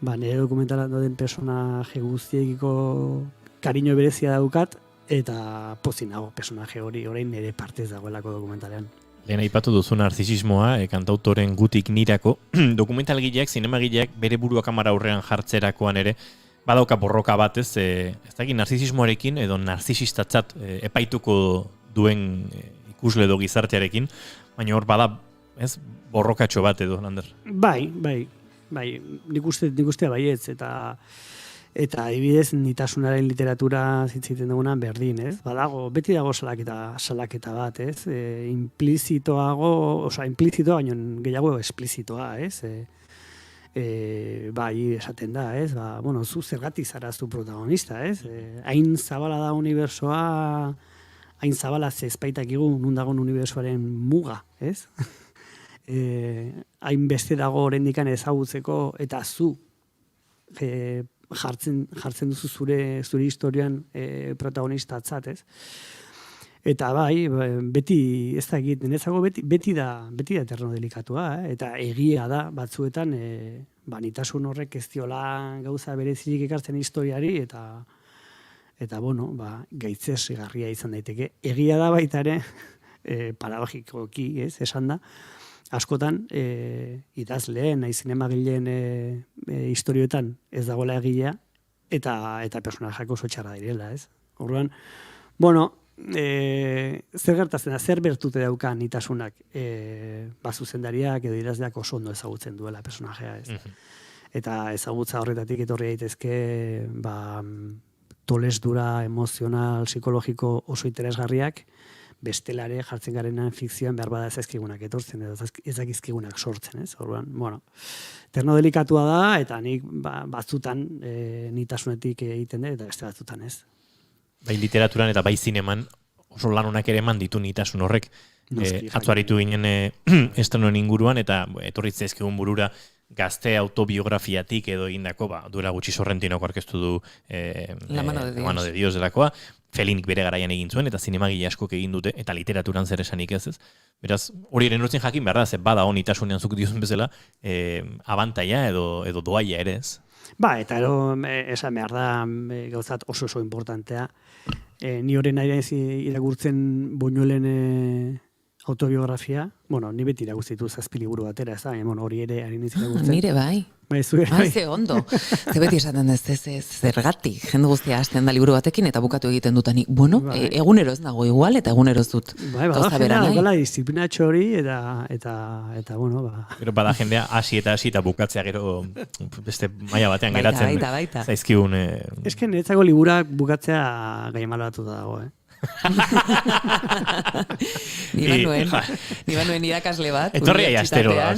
nire dokumentala doden personaje guztiekiko kariño berezia daukat, eta pozik nago personaje hori orain nire partez dagoelako dokumentalean. Lehen aipatu duzu narzisismoa, kantautoren gutik nirako, dokumentalgileak, zinemagileak bere burua kamera aurrean jartzerakoan ere, badauka borroka bat, ez dakit narzisismoarekin edo narzisistatzat epaituko duen ikusle edo gizartearekin, baina hor bada, ez, borrokatxo bat edo, Lander? Bai, nik uste baietz, eta adibidez nitasunaren literatura zitzaiten dugunan berdin, ez? Beti dago salaketa bat, ez? Implizitoago, baina gehiago esplizitoa, ez? Bai, esaten da, ez? Zu zergatik zara zu protagonista, ez? Hain zabala da unibersoa, hain zabala zezpaitakigu nun dagoen unibersoaren muga, ez? Hain beste dago oraindikan ezagutzeko, eta zu jartzen duzu zure historian protagonistatzat, ez? Eta bai, beti, ez da egiten, nezago beti da terreno delikatua, eta egia da batzuetan, nitasun horrek ez diola gauza berezirik ekartzen historiari, eta bueno, gaitzesgarria izan daiteke. Egia da baita ere, paradogikoki, esan da, askotan, idazleen, nahi zinemagileen historioetan ez dagoela egilea, eta personajak oso txarra direla, ez? Orduan, bueno, zer gertatzen da, zer bertute daukan itasunak zuzendariak edo idazleak oso ondo ezagutzen duela personajea, ez? Eta ezagutza horretatik etorri daitezke tolesdura emozional, psikologiko oso interesgarriak, bestelare jartzen garenan fikzioan behar bada ez ezkigunak etortzen, edo ez dakizkigunak sortzen, ez? Orduan, bueno, terno delikatua da, eta nik batzutan nitasunetik egiten dut, eta beste batzutan ez. Bai literaturan eta bai zineman oso lan honak ere eman ditu nitasun horrek. Atzuaritu ginen estrenoen inguruan, eta etorritze ezkegun burura gazte autobiografiatik edo egindako, duela gutxi Sorrentinoko aurkeztu du La mano de Dios delakoa, Felinik bere garaian egin zuen, eta zinemagile askok egin dute, eta literaturan zer esanik ez. Beraz, hori eren urtzen jakin behar da, ze bada honitasunean zuk diozun bezala, abantaia edo doaia ere ez. Eta esan behar da gauzat oso importantea. Ni horren aire irakurtzen Buñuelen autobiografia, ni beti irakurtzitu 7 liburu batera, ez da, hori ere harin ez irakurtzen. Nire bai. Ze ondo. Ze beti esaten ez zergatik, jende guztia hasten da liburu batekin eta bukatu egiten dutani. Egunero ez nago igual eta egunero ez dut gauza bera nahi. Bada disiplina txori eta bueno, Pero bada jendea hasi eta bukatzea gero beste maila batean geratzen. Baita. Zaizkigun... Ez que niretzako liburak bukatzea gaimalatu dago, Ni banuen irakasle bat. Etorri aia astero da.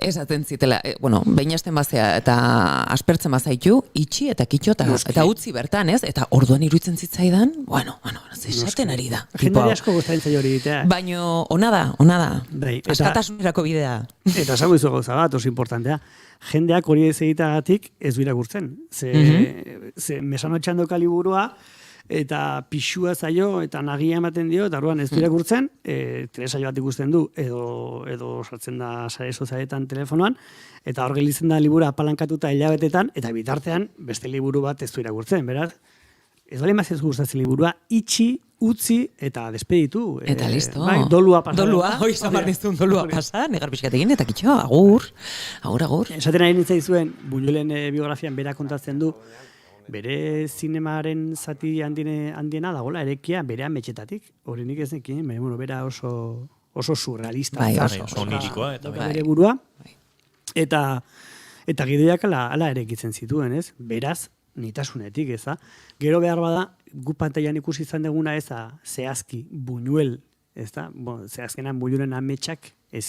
Esaten zitela, behin hasten bazea eta aspertzen bazaitu, itxi eta kitxota, eta utzi bertan, ez? Eta orduan iruditzen zitzaidan, esaten ari da. Jendari asko gustatzen zaio hori egitea. Baina ona da. Askatasunerako bidea. Eta esango izu gauza bat, oso importantea. Jendeak hori ez egiteagatik ez du irakurtzen. Ze mesanotxan doka liburua, eta pixua zaio, eta nagia ematen dio, eta orduan ez du irakurtzen, telesaio bat ikusten du, edo sartzen da sare sozialetan telefonoan, eta hor gelditzen da libura apalankatuta hilabetetan, eta bitartean beste liburu bat ez du irakurtzen, beraz? Ez bale mazez gustatzen liburua, itxi, utzi, eta despeditu. Eta listo. Dolua pasa. Hoi zamar niztun dolua pasa, negar pixkatekin, eta kitxo, agur. Esaten ari nintzen zuen, Buñuelen biografian bera kontatzen du, bere zinemaren zati handiena dagoela erekia bere ametxetatik. Hori nik ez nekin, bera oso surrealista. Oso onirikoa. Bere burua. Eta gidoiak ala erekitzen zituen, ez? Beraz, nitasunetik, ez da? Gero behar bada, gu pantailan ikusi izan deguna ez da, zehazki, Buñuel, ez da? Zehazkenan Buñuelen ametxak ez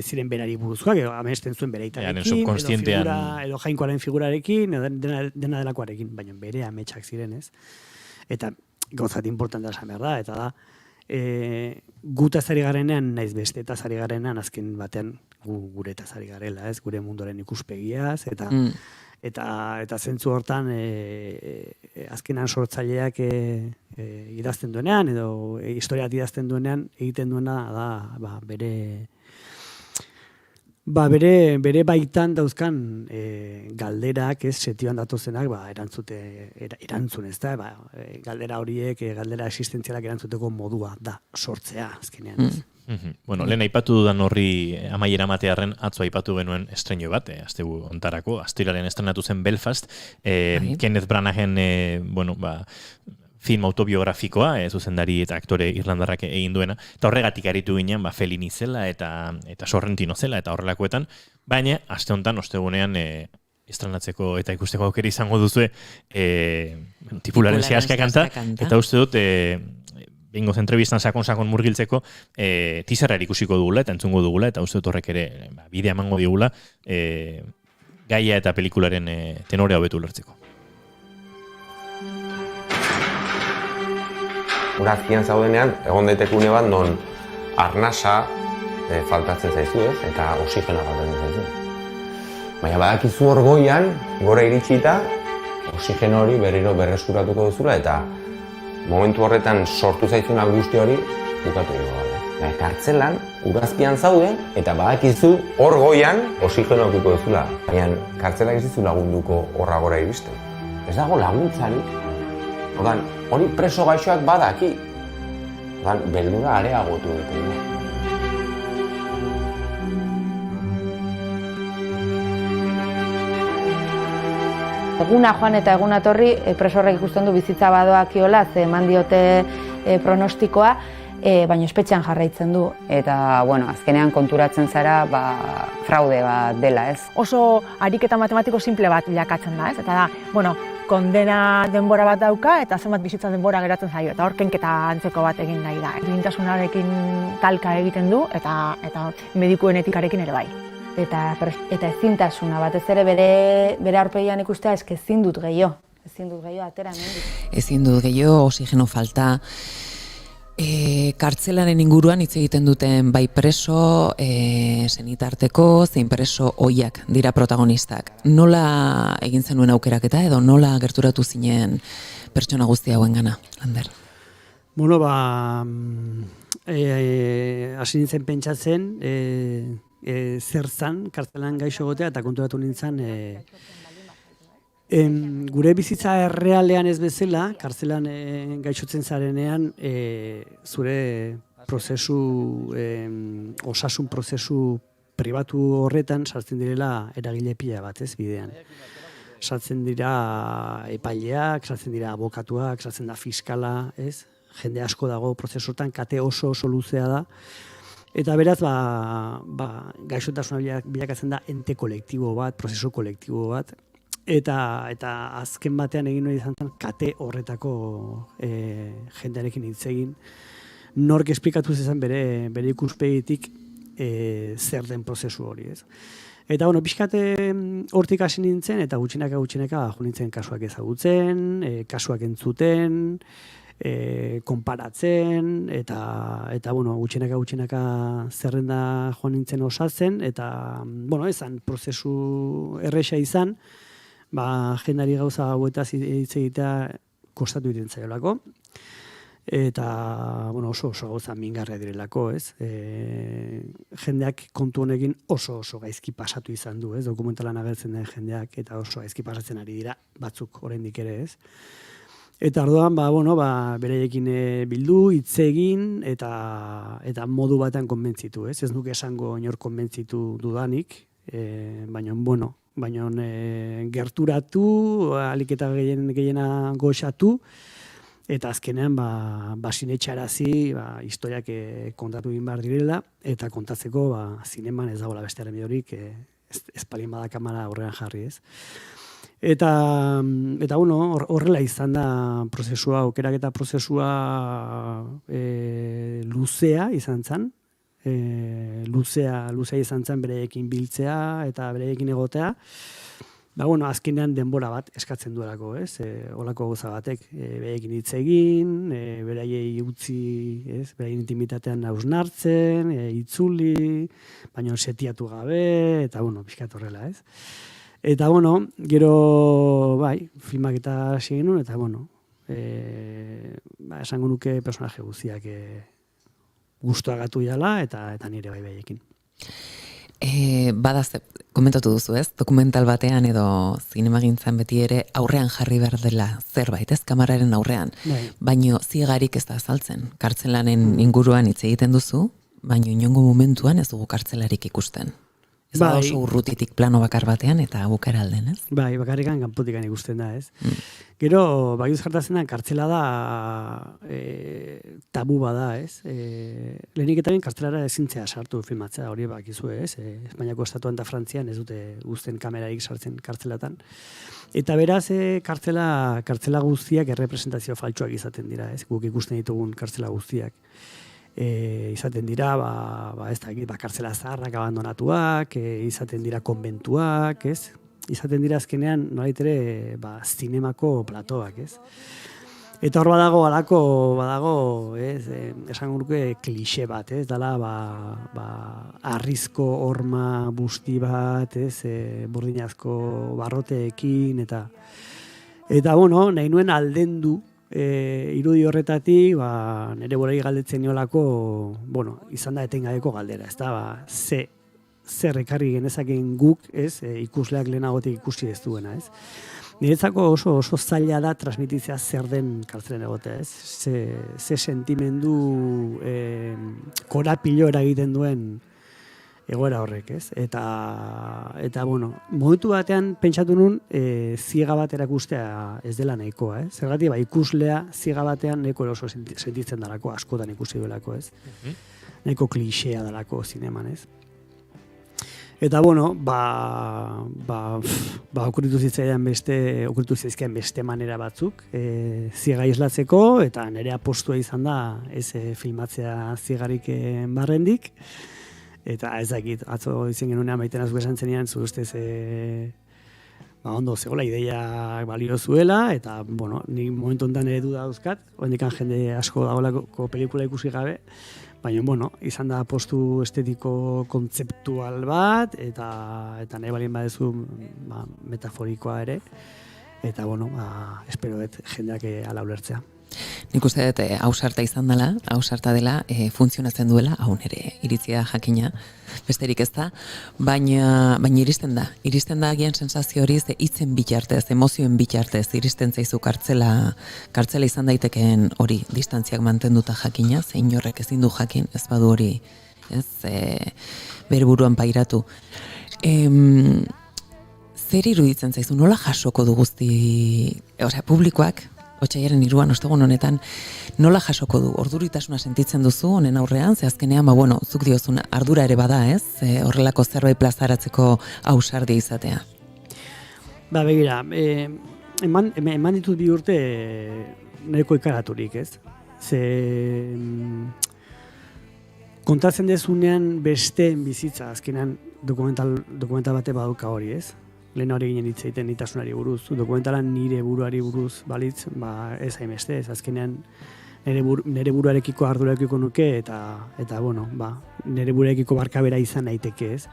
ziren berari buruzkoak, amesten zuen bere itarekin, edo jainkoaren figurarekin, edo dena delakoarekin, baina bere ametsak ziren, ez? Eta gauzat importantea esan behar da, eta da, gutaz ari garenean, naiz beste eta ari garenean, azken batean gure eta ari garela, ez? Gure mundoren ikuspegiaz, eta zentzu hortan, azkenan sortzaileak idazten duenean, edo historiat idazten duenean, egiten duena da, bere baitan dauzkan galderak, ez, setioan datozenak, erantzun ez da, galdera horiek, galdera existentzialak erantzuteko modua da, sortzea, azkenean. Lehen aipatu dudan horri amaiera matearren, atzo aipatu genuen estreno bat, asteburu hontarako, astiraren estrenatu zen Belfast, Kenneth Branagen, film autobiografikoa, zuzendari eta aktore irlandarrak egin duena, eta horregatik aritu ginen, Fellini zela eta Sorrentino zela eta horrelakoetan, baina aste honetan, ostegunean estrenatzeko eta ikusteko aukera izango duzue tipularen zehazka kanta, eta uste dut bingoz entrevistan sakon murgiltzeko teaserra ikusiko dugula eta entzungo dugula, eta uste dut horrek ere bidea emango digula gaia eta pelikularen tenorea hobetu ulertzeko. Urazkian zaudenean, egon daitekune bat non arnasa faltatzen zaizu, ez? Eta oxigena faltatzen zaizu. Baina badakizu hor goian, gora iritsita, oxigeno hori berriro berreskuratuko duzula eta momentu horretan sortu zaizun angustia hori bukatu egingo da. Kartzelan, urazpian zaude eta badakizu hor goian oxigeno edukiko duzula. Baina kartzelak ez dizu lagunduko horra gora iristen. Ez dago laguntzarik. Hori preso gaixoak badaki. Beldura areagotu egiten da. Eguna joan eta eguna torri, preso horrek ikusten du bizitza badoakiola, ze eman diote pronostikoa, baina espetxean jarraitzen du. Eta, azkenean konturatzen zara, fraude bat dela, ez? Oso ariketa matematiko simple bat bilakatzen da, ez? Eta da, kondena denbora bat dauka eta zenbat bizitza denbora geratzen zaio. Eta hor kenketa antzeko bat egin nahi da. Duintasunarekin talka egiten du eta medikuen etikarekin ere bai. Eta ezintasuna batez ere bere aurpegian ikustea ezin dut gehiago. Ezin dut gehiago atera hemendik. Ezin dut gehiago, oxigeno falta. Kartzelaren inguruan hitz egiten duten bai preso, senitarteko, zein preso ohiak dira protagonistak. Nola egin zenuen aukeraketa edo nola gerturatu zinen pertsona guzti hauengana, Lander? Hasi nintzen pentsatzen, zer zan kartzelan gaixo egotea eta konturatu nintzen gure bizitza errealean ez bezala, kartzelan gaixotzen zarenean, zure prozesu, osasun prozesu pribatu horretan sartzen direla eragile pila bat, ez, bidean. Sartzen dira epaileak, sartzen dira abokatuak, sartzen da fiskala, ez? Jende asko dago prozesuetan, kate oso luzea da. Eta beraz, gaixotasuna bilakatzen da ente kolektibo bat, prozesu kolektibo bat. Eta azken batean egin hori izan zen kate horretako jendearekin hitz egin. Nork esplikatu zezan bere ikuspegitik zer den prozesu hori, ez. Eta, pixkate hortik hasi nintzen, eta gutxinaka jo nintzen kasuak ezagutzen, kasuak entzuten, konparatzen, eta gutxinaka zerrenda joan nintzen osatzen, eta, ezan prozesu erresa izan, jendari gauza hauetaz hitz egitea kostatu egiten zaiolako. Eta, oso gauza mingarria direlako, ez? Jendeak kontu honekin oso gaizki pasatu izan du, ez? Dokumentalan agertzen den jendeak eta oso gaizki pasatzen ari dira, batzuk oraindik ere, ez? Eta orduan, beraiekin bildu, hitz egin eta modu batean konbentzitu, ez? Ez nuke esango inor konbentzitu dudanik, baina gerturatu, ahalik eta gehiena goxatu, eta azkenean sinetxarazi historiak kontatu egin behar direla, eta kontatzeko zineman ez dagoela bestearen bidorik, ez palin bada kamera aurrean jarri, ez. Eta horrela izan da prozesua, aukeraketa prozesua luzea izan zen, luzea izan zen bereekin biltzea eta bereekin egotea, azkenean denbora bat eskatzen duelako, ez? Olako gauza batek, bereekin hitz egin, beraiei utzi, ez? Beraien intimitatean hausnartzen, itzuli, baina setiatu gabe, eta pixkat horrela, ez? Eta gero, filmak eta hasi genuen, eta esango nuke personaje guztiak gustuagatu jala eta nire baiekin. Komentatu duzu, ez? Dokumental batean edo zinemagintzan beti ere aurrean jarri behar dela zerbait, ez? Kamararen aurrean. Baino ziegarik ez da azaltzen. Kartzelanen inguruan hitz egiten duzu, baino inongo momentuan ez dugu kartzelarik ikusten. Ez da oso urrutitik plano bakar batean eta bukara alden, ez? Bakarrikan kanpotikan ikusten da, ez? Gero, bakiz jartatzen da, kartzela da tabu bada, ez? Lehenik eta kartzelara ezintzea sartu filmatzea, hori bakizu, ez? Espainiako estatuan eta Frantzian ez dute guzten kamerarik sartzen kartzelatan. Eta beraz, kartzela guztiak errepresentazio faltsuak izaten dira, ez? Guk ikusten ditugun kartzela guztiak. Izaten dira, kartzela zaharrak abandonatuak, izaten dira konbentuak, ez? Izaten dira azkenean, nolait ere, zinemako platoak, ez? Eta hor badago, esan guruke klixe bat, dala, arrizko horma busti bat, burdinazko barroteekin, eta bueno, nahi nuen aldendu irudi horretatik, nire borei galdetzen niolako, bueno, izan da etengabeko galdera, ez da, zer ekarri genezaken guk, ikusleak lehenagotik ikusi ez duena, ez? Niretzako oso zaila da transmititzea zer den kartzelen egotea, ez? Ze sentimendu korapilo eragiten duen egoera horrek, ez? Eta bueno, momentu batean pentsatu nun ziega bat erakustea ez dela nahikoa, ez? Zergatik, ikuslea ziega batean nahiko eroso sentitzen dalako, askotan ikusi duelako, ez? Nahiko klixea dalako zineman, ez? Eta bueno, okuritu zizkaien beste manera batzuk ziega islatzeko, eta nire apostua izan da ez filmatzea ziegarik barrendik, eta ez dakit, atzo izen genunean baiten azuk esan zenian, zu ustez ondo zegoela ideia balio zuela, eta bueno, nik momentu honetan ere duda dauzkat, horrendikan jende asko dagoelako pelikula ikusi gabe, baina, bueno, izan da postu estetiko kontzeptual bat, eta nahi balien badezu metaforikoa ere, eta, bueno, espero dut jendeak ala ulertzea. Nik uste dut ausarta izan dela, ausarta dela, funtzionatzen duela, hau nere iritzia jakina, besterik ez da, baina iristen da agian sensazio hori hitzen bitartez, emozioen bitartez, iristen zaizu kartzela izan daitekeen hori, distantziak mantenduta jakina, zein horrek ezin du jakin, ez badu hori, ez, bere buruan pairatu. Zer iruditzen zaizu, nola jasoko du guzti, publikoak, Otsailaren 3an ostegun honetan nola jasoko du? Orduritasuna sentitzen duzu honen aurrean, ze azkenean, bueno, zuk diozun ardura ere bada, ez? Horrelako zerbait plazaratzeko ausardia izatea. Begira, eman ditut 2 urte nahiko ikaraturik, ez? Ze kontatzen dezunean besteen bizitza, azkenean dokumental bate baduka hori, ez? Lehen hori ginen hitz egiten nitasunari buruz, dokumentalan nire buruari buruz balitz, ez hainbeste, ez azkenean nire buruarekiko ardurarekiko nuke, eta bueno, nire buruarekiko barkabera izan naiteke, ez.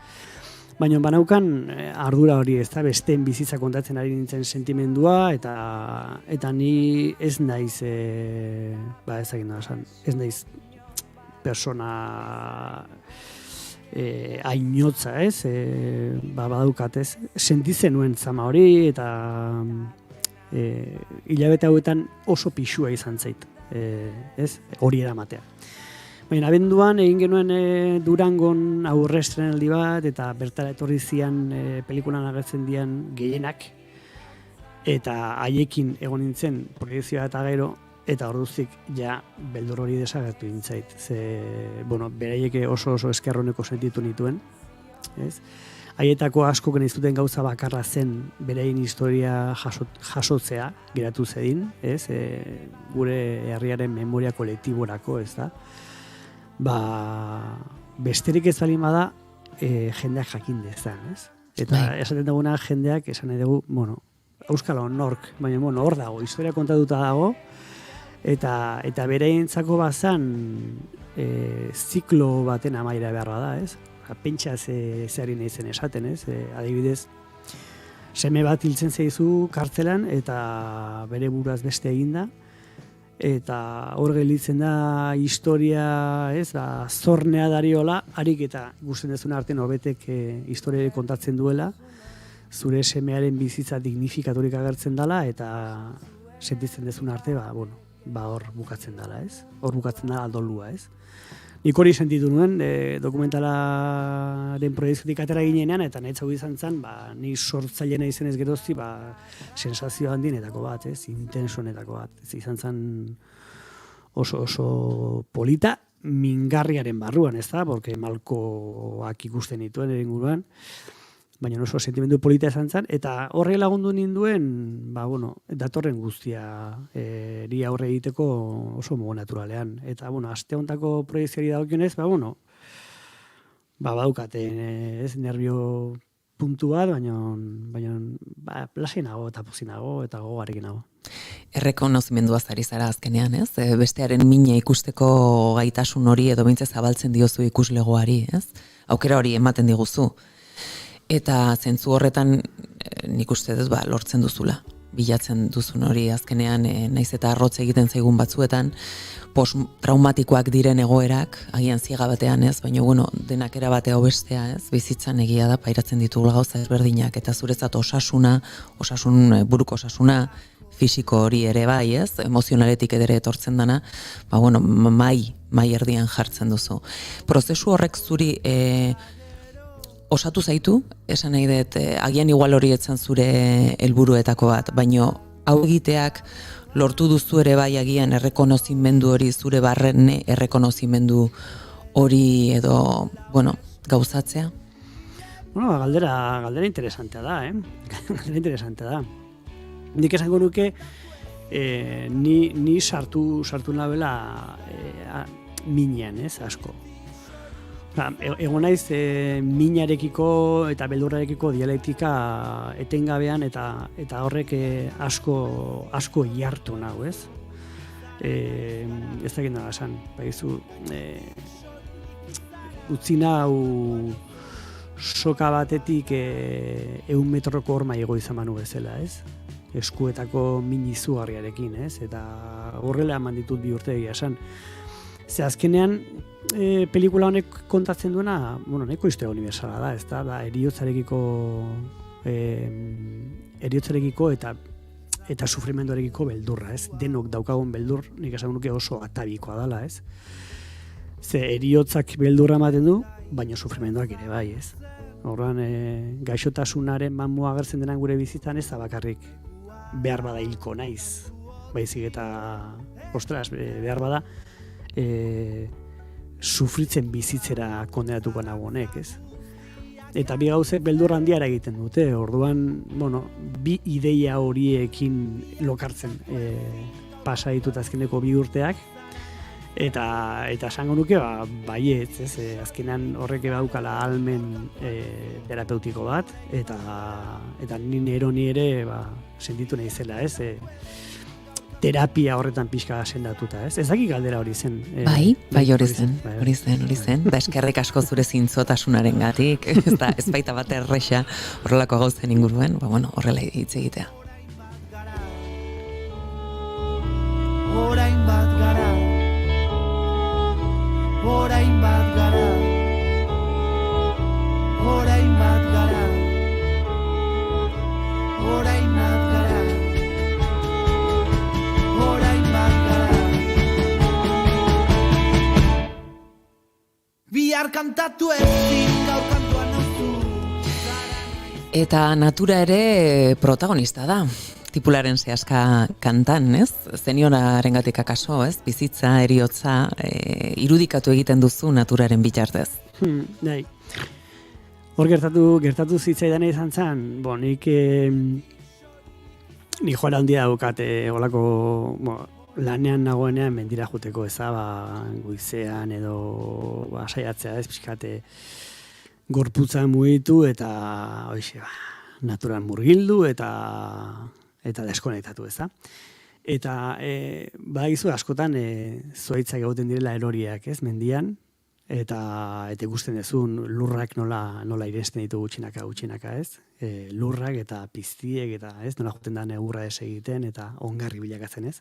Baina banaukan ardura hori, ez da, besteen bizitza kontatzen ari nintzen sentimendua, eta ni ez naiz, ez naiz persona ainotza, ez, badaukat, ez, sentitzen nuen zama hori, eta hilabete hauetan oso pixua izan zait, ez, hori eramatea. Baina abenduan egin genuen Durangon aurrestrenaldi bat, eta bertara etorri zian pelikulan agertzen dian gehienak, eta haiekin egon nintzen proiekzioa eta gero, eta orduzik ja beldur hori desagertu nintzait. Ze, bueno, beraiek oso eskerroneko sentitu nituen, ez? Haietako asko geniztuten gauza bakarra zen beraien historia jasotzea, geratu zedin, ez? Gure herriaren memoria kolektiborako, ez da? Besterik ez balin bada, jendeak jakin dezan, ez? Eta esaten duguna jendeak esan nahi dugu, bueno, euskal nork, baina bueno, hor dago, historia kontatuta dago, eta beraientzako bazan ziklo baten amaira beharra da, ez? Pentsa zeari nahi zen esaten, ez? Adibidez, seme bat hiltzen zaizu kartzelan eta bere buruaz beste eginda, eta hor gelditzen da historia, ez? Zornea dariola, harik eta gusten dezuna arte norbetek historia kontatzen duela, zure semearen bizitza dignifikaturik agertzen dela, eta sentitzen dezuna arte, bueno, hor bukatzen dela, ez? Hor bukatzen dela aldolua, ez? Nik hori sentitu nuen, dokumentalaren proiektutik atera ginenean, eta nahitzau izan zen, ni sortzailena izenez gerozti, sensazio handinetako bat, ez? Intensonetako bat. Ez izan zen oso polita, mingarriaren barruan, ez da? Porque malkoak ikusten dituen erenguruan, baina oso sentimendu polita izan zen, eta horre lagundu ninduen, datorren guztia eri aurre egiteko oso modu naturalean. Eta, aste hontako proiekziari dagokionez, badaukaten, ez, nervio puntu bat, baina lasai nago eta pozik nago eta gogarekin nago. Errekonozimendua zari zara azkenean, ez? Bestearen mina ikusteko gaitasun hori edo behintzat zabaltzen diozu ikuslegoari, ez? Aukera hori ematen diguzu. Eta zentzu horretan nik uste dut lortzen duzula. Bilatzen duzun hori azkenean naiz eta arrotz egiten zaigun batzuetan post-traumatikoak diren egoerak, agian ziega batean ez, baina denak era batea bestea ez, bizitzan egia da pairatzen ditugula gauza ezberdinak eta zuretzat buruko osasuna, fisiko hori ere bai ez, emozionaletik edere etortzen dana, mai erdian jartzen duzu. Prozesu horrek zuri osatu zaitu, esan nahi dut, agian igual hori etzan zure helburuetako bat, baina hau egiteak lortu duzu ere bai agian errekonozimendu hori, zure barrene errekonozimendu hori edo, gauzatzea? Galdera interesantea da, Galdera interesantea da. Nik esango nuke, ni sartu nabela minean, ez, asko. Egon naiz minarekiko eta beldurrarekiko dialektika etengabean eta horrek asko jartu nahu, ez? Ez dakit nahi esan, utzi nahu soka batetik 100 metroko horma igo izan manu bezala, ez? Eskuetako min izugarriarekin, ez? Eta horrela eman ditut 2 urte egia esan. Ze azkenean, pelikula honek kontatzen duena, nahiko historia universala da, ez da, eriotzarekiko eta sufrimenduarekiko beldurra, ez? Denok daukagun beldur, nik esan nuke oso atabikoa dela, ez? Ze eriotzak beldurra ematen du, baina sufrimenduak ere bai, ez? Horren, gaixotasunaren mamua agertzen denan gure bizitzan ez da bakarrik behar bada hilko naiz, baizik eta, behar bada, sufritzen bizitzera kondenatuko nago honek, ez? Eta bi gauzek beldur handiara egiten dute, orduan, bi ideia horiekin lokartzen pasa ditut azkeneko 2 urteak, eta esango nuke, baietz, ez? Azkenean horrek daukala ahalmen terapeutiko bat, eta nini ere sentitu nahi zela, ez? Terapia horretan pixka sendatuta, ez? Ez dakik galdera hori zen. Bai, hori zen. Da eskerrik asko zure zintzotasunaren gatik, ez baita bat erresa horrelako gauzen inguruen, horrela hitz egitea. Orain bat gara, orain bat gara, orain bat gara, orain bat gara. Bihar kantatu ezin gaur kantua nauzu. Eta natura ere protagonista da. Tipularen zehazka kantan, ez? Zenionarengatik akaso, ez? Bizitza, eriotza, irudikatu egiten duzu naturaren bitartez. Nahi. Hor gertatu zitzaidan izan zen, nik joara handia daukate olako, lanean nagoenean mendira juteko goizean edo saiatzea ez pixkate gorputza mugitu eta naturan murgildu eta deskonektatu, ez da? Eta badakizu askotan zuaitzak egoten direla eroriak, ez, mendian, eta ikusten dezun lurrak nola irensten ditugu gutxinaka, ez? Lurrak eta piztiek eta ez, nola joten da negurra ez egiten eta ongarri bilakatzen, ez?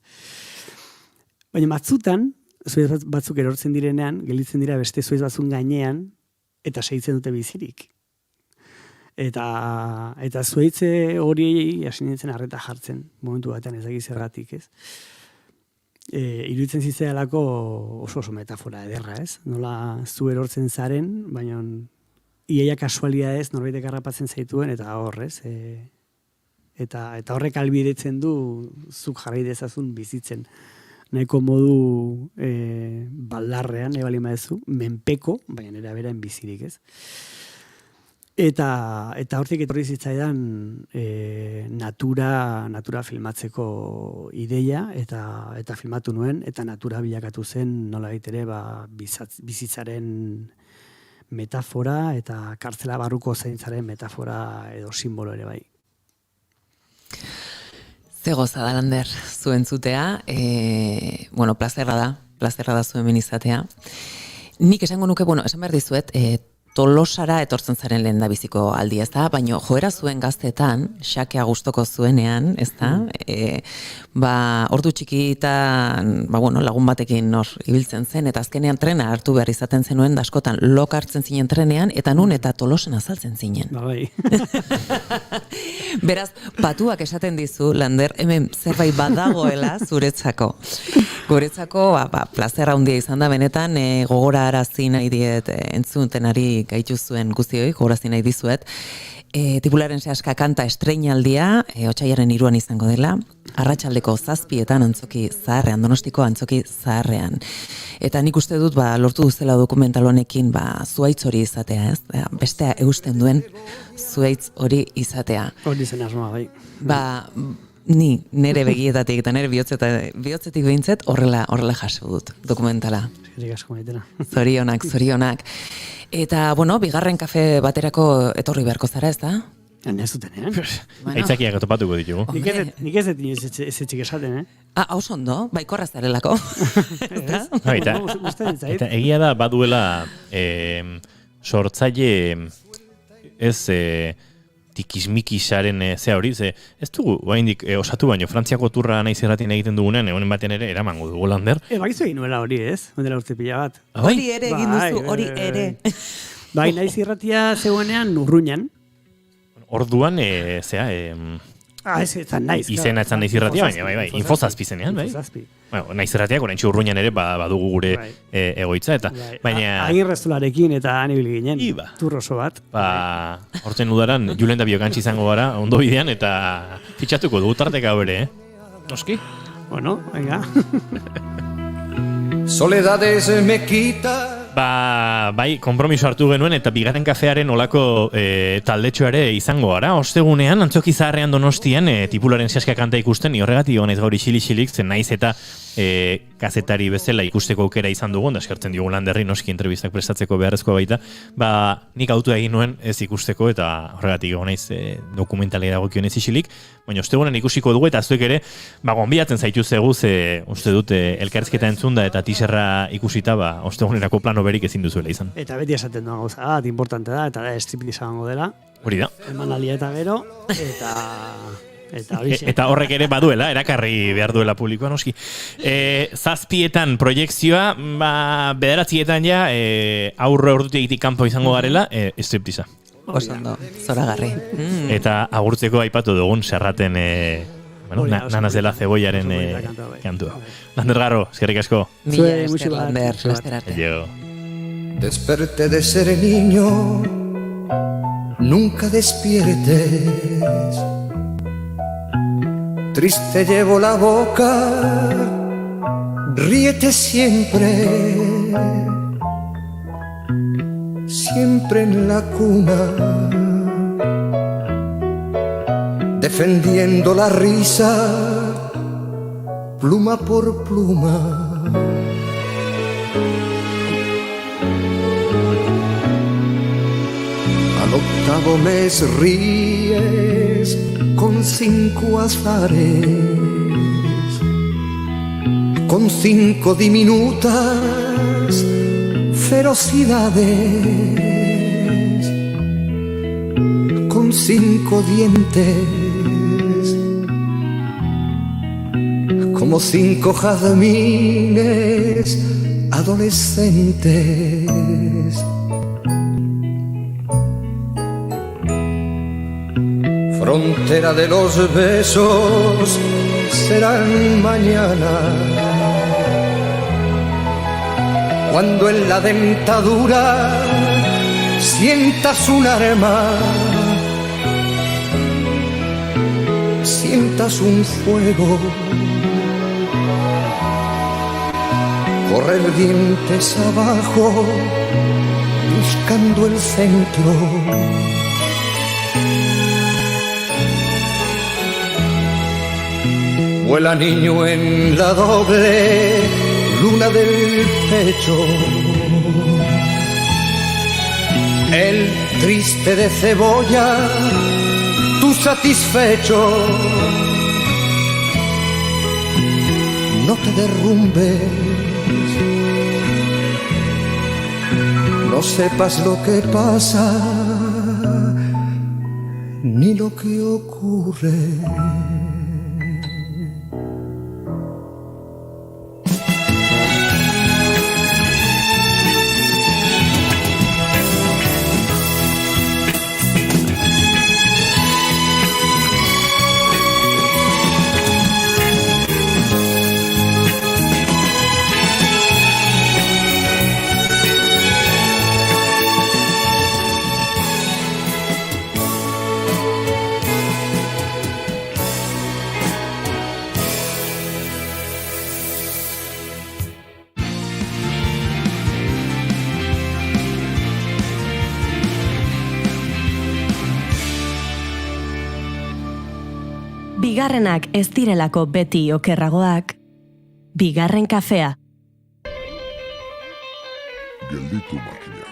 Baina batzutan, zuaitz batzuk erortzen direnean, gelditzen dira beste zuaitz batzun gainean eta segitzen dute bizirik. Eta zuaitze hori hasi nintzen arreta jartzen, momentu batean ez dakiz zergatik, ez? Iruditzen zitzaialako oso metafora ederra, ez? Nola zu erortzen zaren, baina iaia kasualidadez norbaitek harrapatzen zaituen eta horrez. Eta horrek ahalbidetzen du zuk jarrai dezazun bizitzen. Nahiko modu baldarrean, ebali maezu, menpeko, baina nera beraen bizirik, ez? Eta hortik etorri zitzaidan natura filmatzeko ideia eta filmatu nuen, eta natura bilakatu zen nolabait ere bizitzaren metafora eta kartzela barruko zaintzaren metafora edo simbolo ere bai. Ze goza da, Lander, zuen zutea, plazerra da zuen izatea. Nik esango nuke, esan behar dizuet, Tolosara etortzen zaren lehen da biziko aldia, ez da? Baina joera zuen gaztetan, xakea gustoko zuenean, ez da? Ordu txikitan, lagun batekin ibiltzen zen, eta azkenean trena hartu behar izaten zenuen, da askotan lok hartzen zinen trenean, eta nun eta Tolosan azaltzen zinen. Bai. Beraz, patuak esaten dizu, Lander, hemen zerbait badagoela zuretzako. Guretzako, plazerra handia izan da, benetan, gogora arazi nahi diet entzuntenari gaitu zuen guztioi, gogorazi nahi dizuet. Tipularen sehaska kanta estreinaldia, otsailaren 3 izango dela, arratsaldeko 7 antzoki zaharrean, Donostiko antzoki zaharrean. Eta nik uste dut, lortu duzela dokumental honekin, zuaitz hori izatea, ez? Bestea eusten duen zuaitz hori izatea. Hori zen asmoa, bai. Ni nere begietatik eta nere bihotzetik behintzet horrela jaso dut dokumentala. Eskerrik asko Maitena. Zorionak. Eta, bigarren kafe baterako etorri beharko zara, ez da? Ez duten, Aitzakiak topatuko ditugu. Nik ez dut ez etxik esaten, Haus ondo, baikorra zarelako. Eta egia da, baduela sortzaile ez tikismikisaren zea hori, ez dugu, oraindik osatu baino, Frantziako turra naiz erratien egiten dugunean, egonen batean ere, eramango dugu, Lander. Bakizu egin nuela hori, ez? Ondela urte pila bat. Hori ere egin duzu, hori ere. Bai, naiz irratia zegoenean Urruñan. Orduan, izena etzan naiz irratia, baina, bai, infozazpi zenean, bai? Naiz irratiak, orain Urruñan ere, badugu gure egoitza, eta, baina... Agirreztolarekin eta anibil ginen, turroso bat. Hortzen udaran, Julen da biokantzi izango gara, ondo bidean, eta fitxatuko dugu tarteka bere, Noski? Bueno, venga. Soledades me quita... Bai, konpromiso hartu genuen eta bigarren kafearen olako taldetxo ere izango gara. Ostegunean, antzoki zaharrean Donostian, tipularen sehaska kanta ikusten, horregatik honez gaur isilik, zen naiz eta kazetari bezala ikusteko aukera izan dugun, da eskertzen diogun Landerri noski entrevistak prestatzeko beharrezkoa baita, nik autua egin nuen ez ikusteko eta horregatik honez dokumentalera dagokionez isilik, baina ostegunean ikusiko dugu eta zuek ere, gonbidatzen zaitu zeguz, uste dut elkarrizketa entzunda eta tiserra ikusita, ostegunerako plano berik ezin duzuela izan. Eta beti esaten duan gauza, importante da, eta striptease izango dela. Hori da. Emanaldia eta gero, eta horrek ere baduela, erakarri behar duela publikoa noski. 7 proiekzioa, 9 ja, aurre ordutegitik kanpo izango garela, stripteasea. Osondo, zoragarri. Eta agurtzeko aipatu dugun serraten Nanas de la Cebollaren kantua. Lander Garro, eskerrik asko. Mila esker, Lander, laster arte. Desperté de ser niño, nunca despiertes. Triste llevo la boca, ríete siempre, siempre en la cuna, defendiendo la risa, pluma por pluma. Al 8º mes ríes con 5 azares, con 5 diminutas ferocidades, con 5 dientes, como 5 jazmines adolescentes. Frontera de los besos serán mañana, cuando en la dentadura sientas un arma, sientas un fuego, correr dientes abajo buscando el centro. Vuela niño en la doble luna del pecho, el triste de cebolla, tú satisfecho. No te derrumbes, no sepas lo que pasa, ni lo que ocurre. Bigarrenak ez direlako beti okerragoak, bigarren kafea. Gelditu makinak.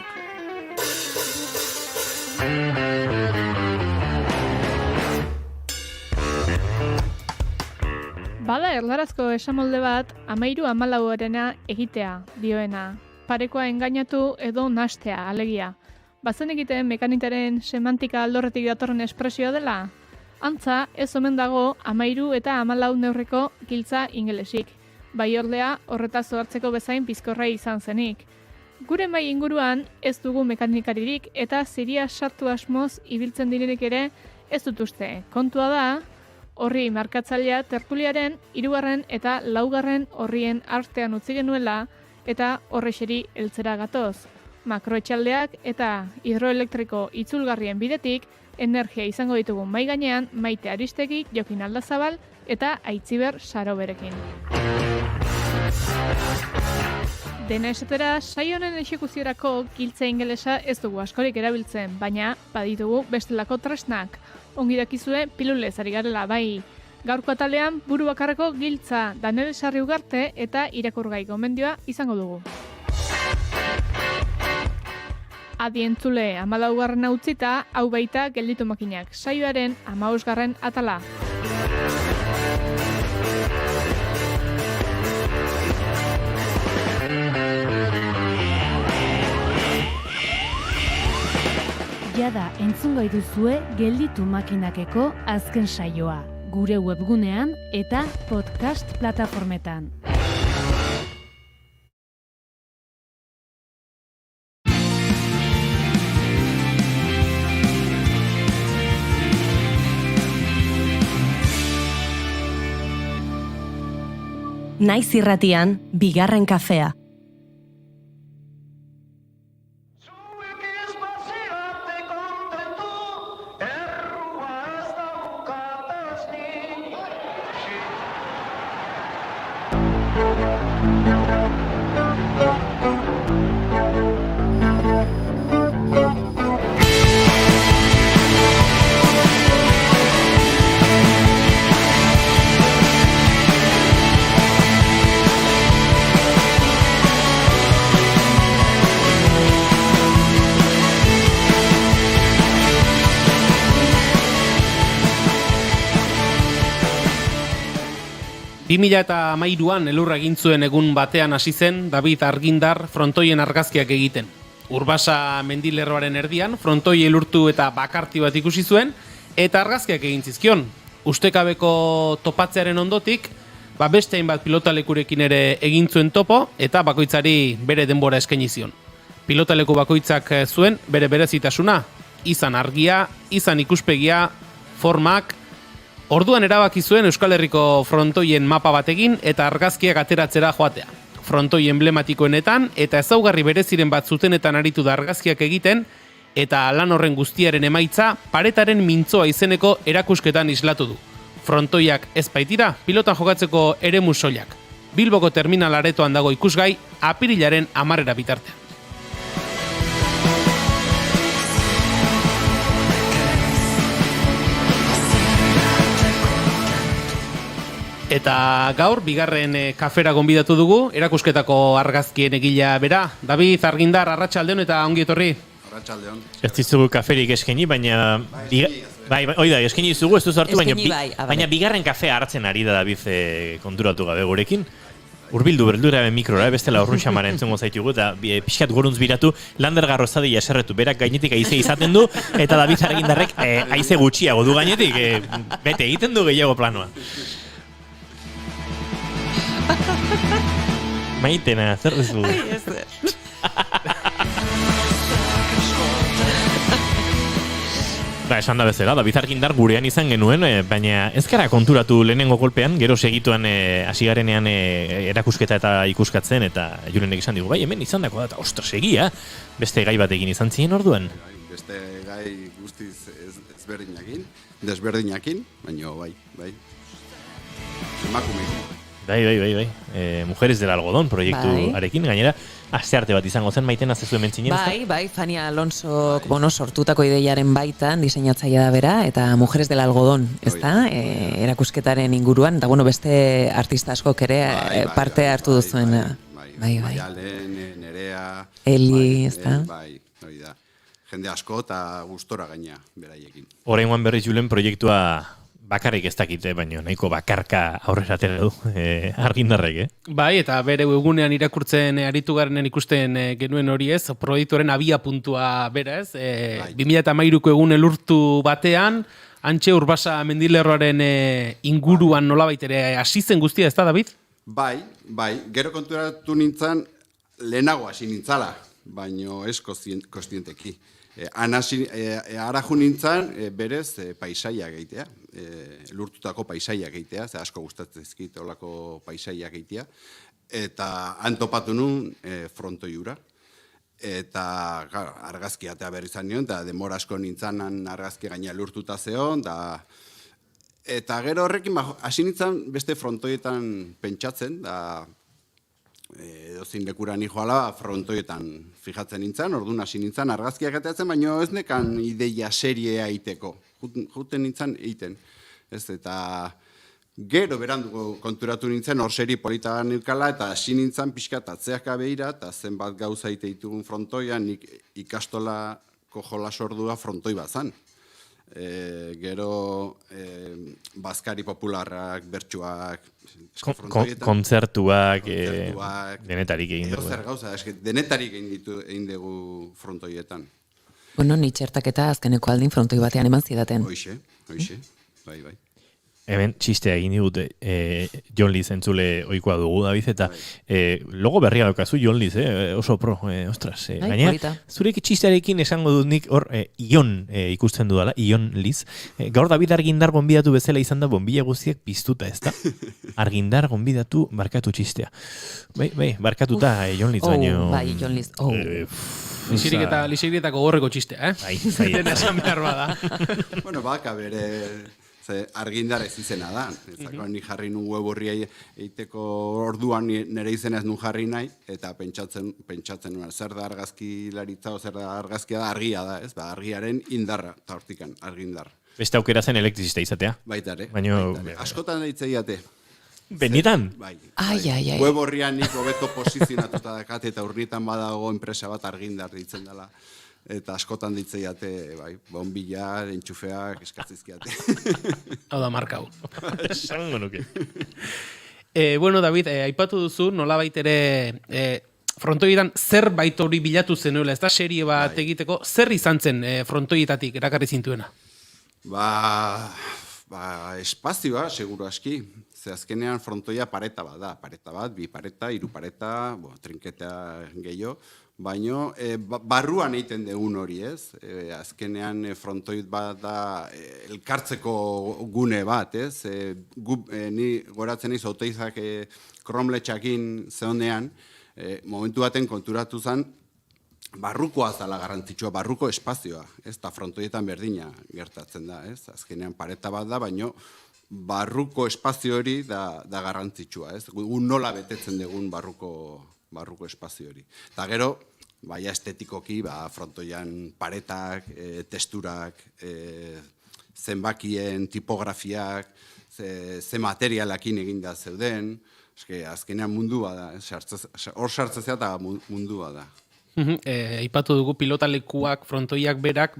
Bada erlarazko esamolde bat 13-14 egitea dioena. Parekoa engainatu edo nastea alegia. Bazen egiten mekanitaren semantika aldorretik datorren espresioa dela? Antza, ez omen dago 13 eta 14 neurreko giltza ingelesik. Bai ordea, horretaz ohartzeko bezain bizkorra izan zenik. Gure mai inguruan ez dugu mekanikaririk eta ziria sartu asmoz ibiltzen direnik ere ez dut uste. Kontua da, horri markatzailea tertuliaren 3. eta 4. horrien artean utzi genuela eta horrexeri heltzera gatoz. Makroetxaldeak eta hidroelektriko itzulgarrien bidetik energia izango ditugu mai gainean Maite Aristegi, Jokin Aldazabal eta Aitziber Saroberekin. Dena esatera, saio honen exekuziorako giltza ingelesa ez dugu askorik erabiltzen, baina baditugu bestelako tresnak. Ongi dakizue pilulez ari garela bai. Gaurko atalean buru bakarreko giltza Danele Sarri Ugarte eta irakurgai gomendioa izango dugu. Adientzule 14. utzita, hau baita gelditu makinak, saioaren 15. atala. Jada entzungai duzue gelditu makinakeko azken saioa, gure webgunean eta podcast plataformetan. Naiz irratian, bigarren kafea. Eta 2013an elurra egin zuen egun batean hasi zen David Argindar frontoien argazkiak egiten. Urbasa mendilerroaren erdian frontoi elurtu eta bakarti bat ikusi zuen eta argazkiak egin zizkion. Ustekabeko topatzearen ondotik, beste hainbat pilotalekurekin ere egin zuen topo eta bakoitzari bere denbora eskaini zion. Pilotaleku bakoitzak zuen bere berezitasuna, izan argia, izan ikuspegia, formak. Orduan erabaki zuen Euskal Herriko frontoien mapa bat egin eta argazkiak ateratzera joatea. Frontoi emblematikoenetan eta ezaugarri bereziren bat zutenetan aritu da argazkiak egiten eta lan horren guztiaren emaitza paretaren mintzoa izeneko erakusketan islatu du. Frontoiak ez baitira pilotan jokatzeko eremu soilak. Bilboko terminal aretoan dago ikusgai apirilaren 10 bitartean. Eta gaur, bigarren kafera gonbidatu dugu, erakusketako argazkien egilea bera. David Argindar, arratsaldeon eta ongi etorri. Arratsaldeon. Ez dizugu kaferik eskaini, baina... Bai, oida, eskaini dizugu, ez duzu hartu, baina bigarren kafea hartzen ari da David konturatu gabe gurekin. Urbildu beldura mikrora, bestela urrun xamara entzungo zaitugu, eta pixkat goruntz biratu, Lander Garrozadi jaserretu, berak gainetik aize izaten du, eta David Argindarrek aize gutxiago du gainetik, bete egiten du gehiago planoa. Maitena, zer duzu? Esan da bezala, David Argindar gurean izan genuen, baina ez gara konturatu lehenengo golpean, gero segituan hasigarenean erakusketa eta ikuskatzen, eta Julenek izan digu, bai, hemen izan dako da, eta ostras, egia, beste gai batekin izan ziren orduan. Beste gai guztiz desberdinakin, baina bai. Emakumeekin. Bai. Mujeres del Algodón proiektu arekin, gainera, astearte bat izango zen, Maiten azezu hemen zinen. Bai, Fania Alonso sortutako ideiaren baitan diseinatzailea da bera, eta Mujeres del Algodón, ez da, erakusketaren inguruan, eta beste artista askok ere parte hartu duzuen. Bai. Maialen, Nerea, Eli, ez da. Bai, da. Jende asko eta gustora gaina beraiekin. Oraingoan berriz Julen proiektua bakarrik ez dakite, baina nahiko bakarka aurrera atera du Argindarrek, Bai, eta bere webgunean irakurtzen aritu garenen ikusten genuen hori ez, proiektuaren abia puntua bera ez, 2013ko egun elurtu batean, Antxe Urbasa mendilerroaren inguruan nolabait ere hasi zen guztia, ez da, David? Bai, gero konturatu nintzen lehenago hasi nintzala, baino ez kostienteki. Araju nintzen berez paisaiak egitea, lurtutako paisaiak egitea, ze asko gustatzen ezkit olako paisaiak egitea, eta antopatu nun frontoiura. Eta argazki atea berri izan nion, eta demora asko nintzen argazki gaina lurtuta zeon, eta gero horrekin hasi nintzen beste frontoietan pentsatzen, edozin lekuran joala frontoietan fijatzen nintzen, orduan hasi nintzen argazkiak ateatzen, baina ez nekan ideia seriea eiteko. Juten nintzen eiten. Eta gero beranduko konturatu nintzen hor seri polita neukala, eta hasi nintzen pixkat atzeaka behira, eta zenbat gauza eite ditugun frontoian, nik ikastolako jolasordua frontoi bat zan. Gero bazkari popularrak, bertsuak, kontzertuak, denetarik egin dugu. Zer gauza, denetarik egin dugu frontoietan. Ni txertaketa azkeneko aldin frontoi batean eman zidaten. Hoixe, bai. Hemen txistea egin digute Jon Liz entzule ohikoa dugu, David, eta logo berria daukazu Jon Liz, oso pro, ostras. Gainera, zurek txistearekin esango dut nik hor Ion ikusten dudala, Ion Liz. Gaur David Argindar gonbidatu bezala izan da bonbila guztiak piztuta, ez da? Argindar gonbidatu barkatu txistea. Bai, barkatuta Jon Liz, baino... Bai, Jon Liz, Lixirik eta gogorreko txistea, Dena esan behar bada. Bueno, baka bere... Argindar ez izena da. Ni jarri nun web horria egiteko orduan nire izena ez nun jarri nahi, eta pentsatzen nuen, zer da argazkilaritza o zer da argazkia da, argia da, ez? Argiaren indarra, eta hortikan, argindar. Beste aukera zen elektrizista izatea. Baitare. Askotan ditze diate. Benitan? Bai. Ai. Web horrian nik hobeto posizionatuta dakat, eta urnietan badago enpresa bat argindar ditzen dela. Eta askotan ditzeiate, bombilla, entxufeak, eskatzizkiate. Hau da, markau. Esango nuke. Bueno, David, aipatu duzu, nolabait ere frontoietan zerbait hori bilatu zenuela, ez da serie bat egiteko, zer izan zen frontoietatik erakarri zintuena? Espazioa, seguru aski. Ze azkenean frontoia pareta bat da. Pareta bat, bi pareta, hiru pareta, trinketa gehiago. Baina barruan egiten dugun hori ez, azkenean frontoit bat da elkartzeko gune bat ez, ni goratzen naiz Oteizak kromletxakin zehonean, momentu baten konturatu zen, barrukoa zala garrantzitsua, barruko espazioa, ez da frontoietan berdina gertatzen da ez, azkenean pareta bat da, baina barruko espazio hori da garrantzitsua ez, nola betetzen dugun barruko espazio hori. Eta gero, estetikoki, frontoian paretak, testurak, zenbakien tipografiak, ze materialakin eginda zeuden, azkenean mundua da, hor sartzezea eta mundua da. Aipatu dugu pilotalekuak, frontoiak berak,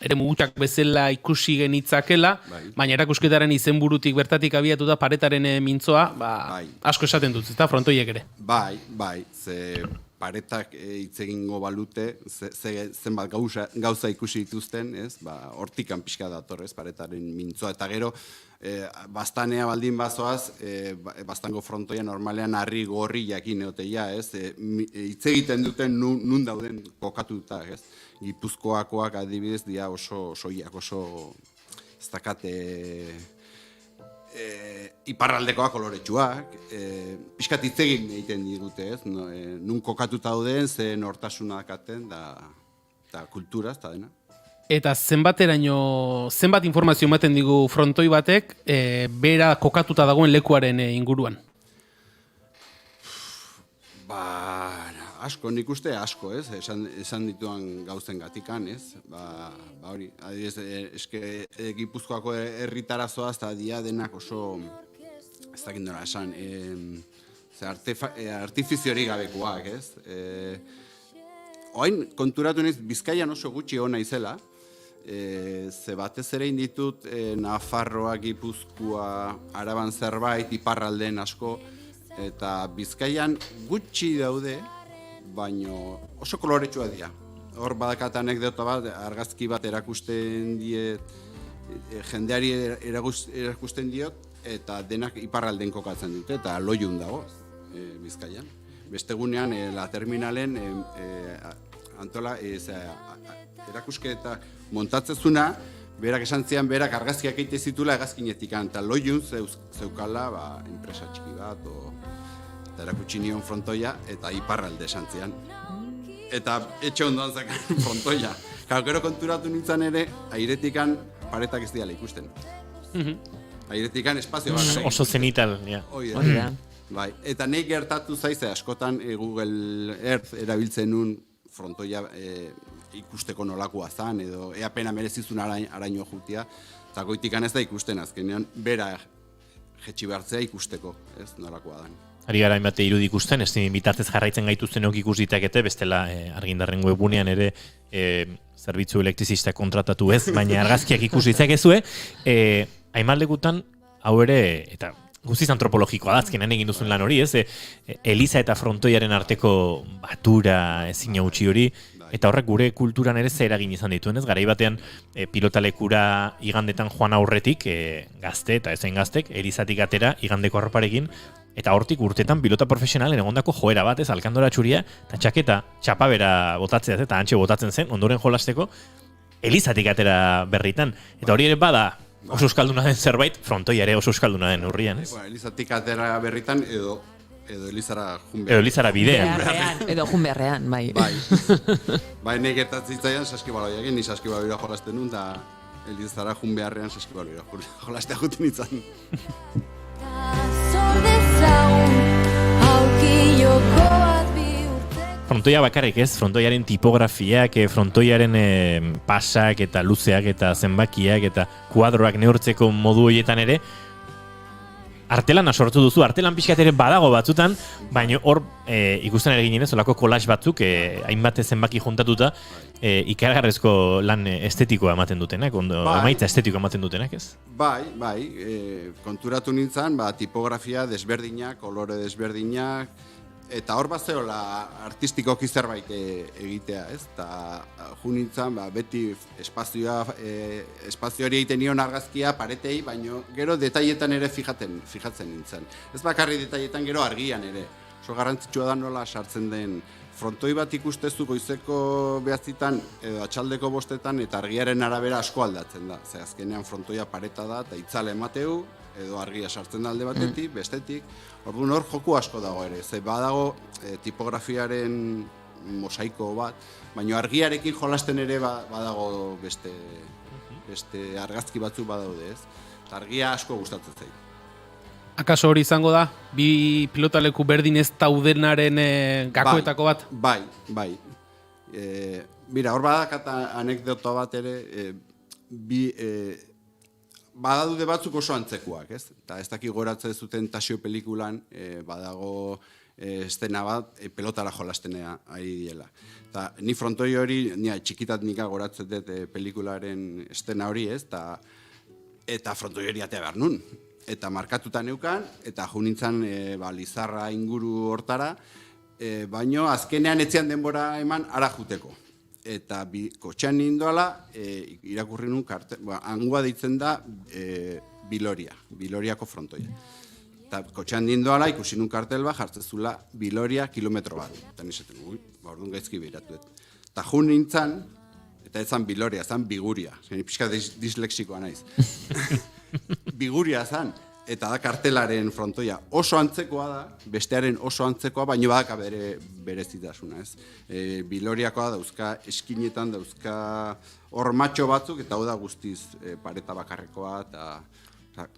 ere mugutxak bezala ikusi genitzakela, baina erakusketaren izenburutik bertatik abiatu da paretaren mintzoa, asko esaten dut, eta frontoiek ere. Bai, ze paretak hitz egingo balute, zenbat gauza ikusi dituzten, ez? Hortikan pixka dator, ez? Paretaren mintzoa, eta gero, bastanea baldin bazoaz, bastango frontoia normalean harri gorri jakin eoteia, ez? Hitz egiten duten nun dauden kokatuta, ez? Gipuzkoakoak adibidez dira oso soiak, oso ez dakate iparraldekoak koloretsuak, pixkat hitz egiten digute, ez? Nun kokatuta dauden, ze nortasuna dakaten, da kultura, ez da dena. Eta zenbat informazio ematen digu frontoi batek, bera kokatuta dagoen lekuaren inguruan? Asko, nik uste asko, ez? Esan dituan gauzen gatikan, ez? Hori, adibidez, eske Gipuzkoako herritarazoaz eta dia denak oso, ez dakit nola esan, artifiziori gabekoak, ez? Oain, konturatu naiz, Bizkaian oso gutxi hona izela, ze batez ere inditut Nafarroa, Gipuzkoa, Araban zerbait, iparralden asko, eta Bizkaian gutxi daude, baino oso koloretsua dira. Hor badakat anekdota bat, argazki bat erakusten diet, jendeari erakusten diot, eta denak iparralden kokatzen dute, eta loiun dago Bizkaian. Beste gunean, la terminalen antola, erakusketa montatzezuna, berak esan zian, berak argazkiak eite zitula egazkinetik, eta loiun zeukala enpresa txiki bat, eta erakutsi nion frontoia, eta iparralde esan zian. Eta etxe ondoan zakan frontoia. Gero konturatu nintzen ere, airetikan paretak ez diala ikusten. Airetikan espazio bat. Oso zenital, ja. Hoi da. Bai, eta nahi gertatu zaize askotan Google Earth erabiltzen nun frontoia ikusteko nolakoa zan, edo pena merezizun araño jutia, eta goitikan ez da ikusten azkenean, bera jetxi behartzea ikusteko, ez nolakoa dan. Ari gara hainbate irudi ikusten, ez bitartez jarraitzen gaituztenok ikus ditakete, bestela argindarren webunean ere zerbitzu elektrizista kontratatu ez, baina argazkiak ikus ditzakezue, hainbaldekutan hau ere, eta guztiz antropologikoa da, azkenean egin duzun lan hori, ez? Eliza eta frontoiaren arteko batura ezin hautsi hori, eta horrek gure kulturan ere zer eragin izan dituen, ez? Garai batean pilotalekura igandetan joan aurretik, gazte eta ezein gaztek, elizatik atera igandeko arroparekin, eta hortik urtetan pilota profesionalen egondako joera bat, ez? Alkandora txuria, eta txaketa, txapabera botatzea, eta antxe botatzen zen, ondoren jolasteko, elizatik atera berritan. Eta hori ere bada, oso euskalduna den zerbait, frontoia ere oso euskalduna den urrian, ez? Elizatik atera berritan, edo Elizara junbearrean. Edo Elizara bidean. Edo junbearrean, bai. Bai, nek gertatzitzaien saskibaloia egin, ni saskibaloia jolasten nun, da Elizara junbearrean saskibaloia jolastea juten izan. Frontoia bakarrik ez, frontoiaren tipografiak, frontoiaren pasak eta luzeak eta zenbakiak eta kuadroak neurtzeko modu horietan ere, artelana sortu duzu, artelan pixkat ere badago batzutan, baina hor ikusten ere ginen ez, olako collage batzuk, hainbat zenbaki juntatuta, ikargarrezko lan estetikoa ematen dutenak, emaitza estetikoa ematen dutenak ez? Bai, konturatu nintzen, tipografia desberdinak, kolore desberdinak, eta hor bat zehola artistikoki zerbait egitea, ez? Eta ju nintzen, beti espazioari egiten nion argazkia paretei, baina gero detailetan ere fijatzen nintzen. Ez bakarri detailetan gero argian ere. Oso garrantzitsua da nola sartzen den frontoi bat ikustezu goizeko behatzitan edo atxaldeko bostetan eta argiaren arabera asko aldatzen da. Ze azkenean frontoia pareta da eta itzale emateu, edo argia sartzen da alde batetik, bestetik. Orduan hor joku asko dago ere, ze badago tipografiaren mosaiko bat, baina argiarekin jolasten ere badago beste argazki batzuk badaude, ez? Eta argia asko gustatzen zait. Akaso hori izango da, bi pilotaleku berdin ez daudenaren gakoetako bat? Bai. Mira, hor badakat anekdota bat ere, badaude batzuk oso antzekoak, ez? Eta ez daki goratzen zuten Tasio pelikulan, badago estena bat, pelotara jolastenea ari diela. Eta ni frontoi hori, txikitat nika goratzen dut pelikularen estena hori, ez? Eta frontoi hori atea behar nun. Eta markatuta neukan, eta jo nintzen Lizarra inguru hortara, baino azkenean etzean denbora eman ara juteko. Eta kotxean nindoala, irakurri nun hangua deitzen da Biloriako frontoia. Eta kotxean nindoala, ikusi nun kartel bat, jartzen zula Biloria kilometro bat. Eta nizaten, orduan gaizki behiratu. Eta jo nintzen, eta ez zan Biloria, zan Biguria. Pixka disleksikoa naiz. Biguria zan. Eta da kartelaren frontoia oso antzekoa da, bestearen oso antzekoa, baino badaka berezitasuna, ez? Biloriakoa dauzka, eskinetan dauzka hormatxo batzuk, eta hau da guztiz pareta bakarrekoa, eta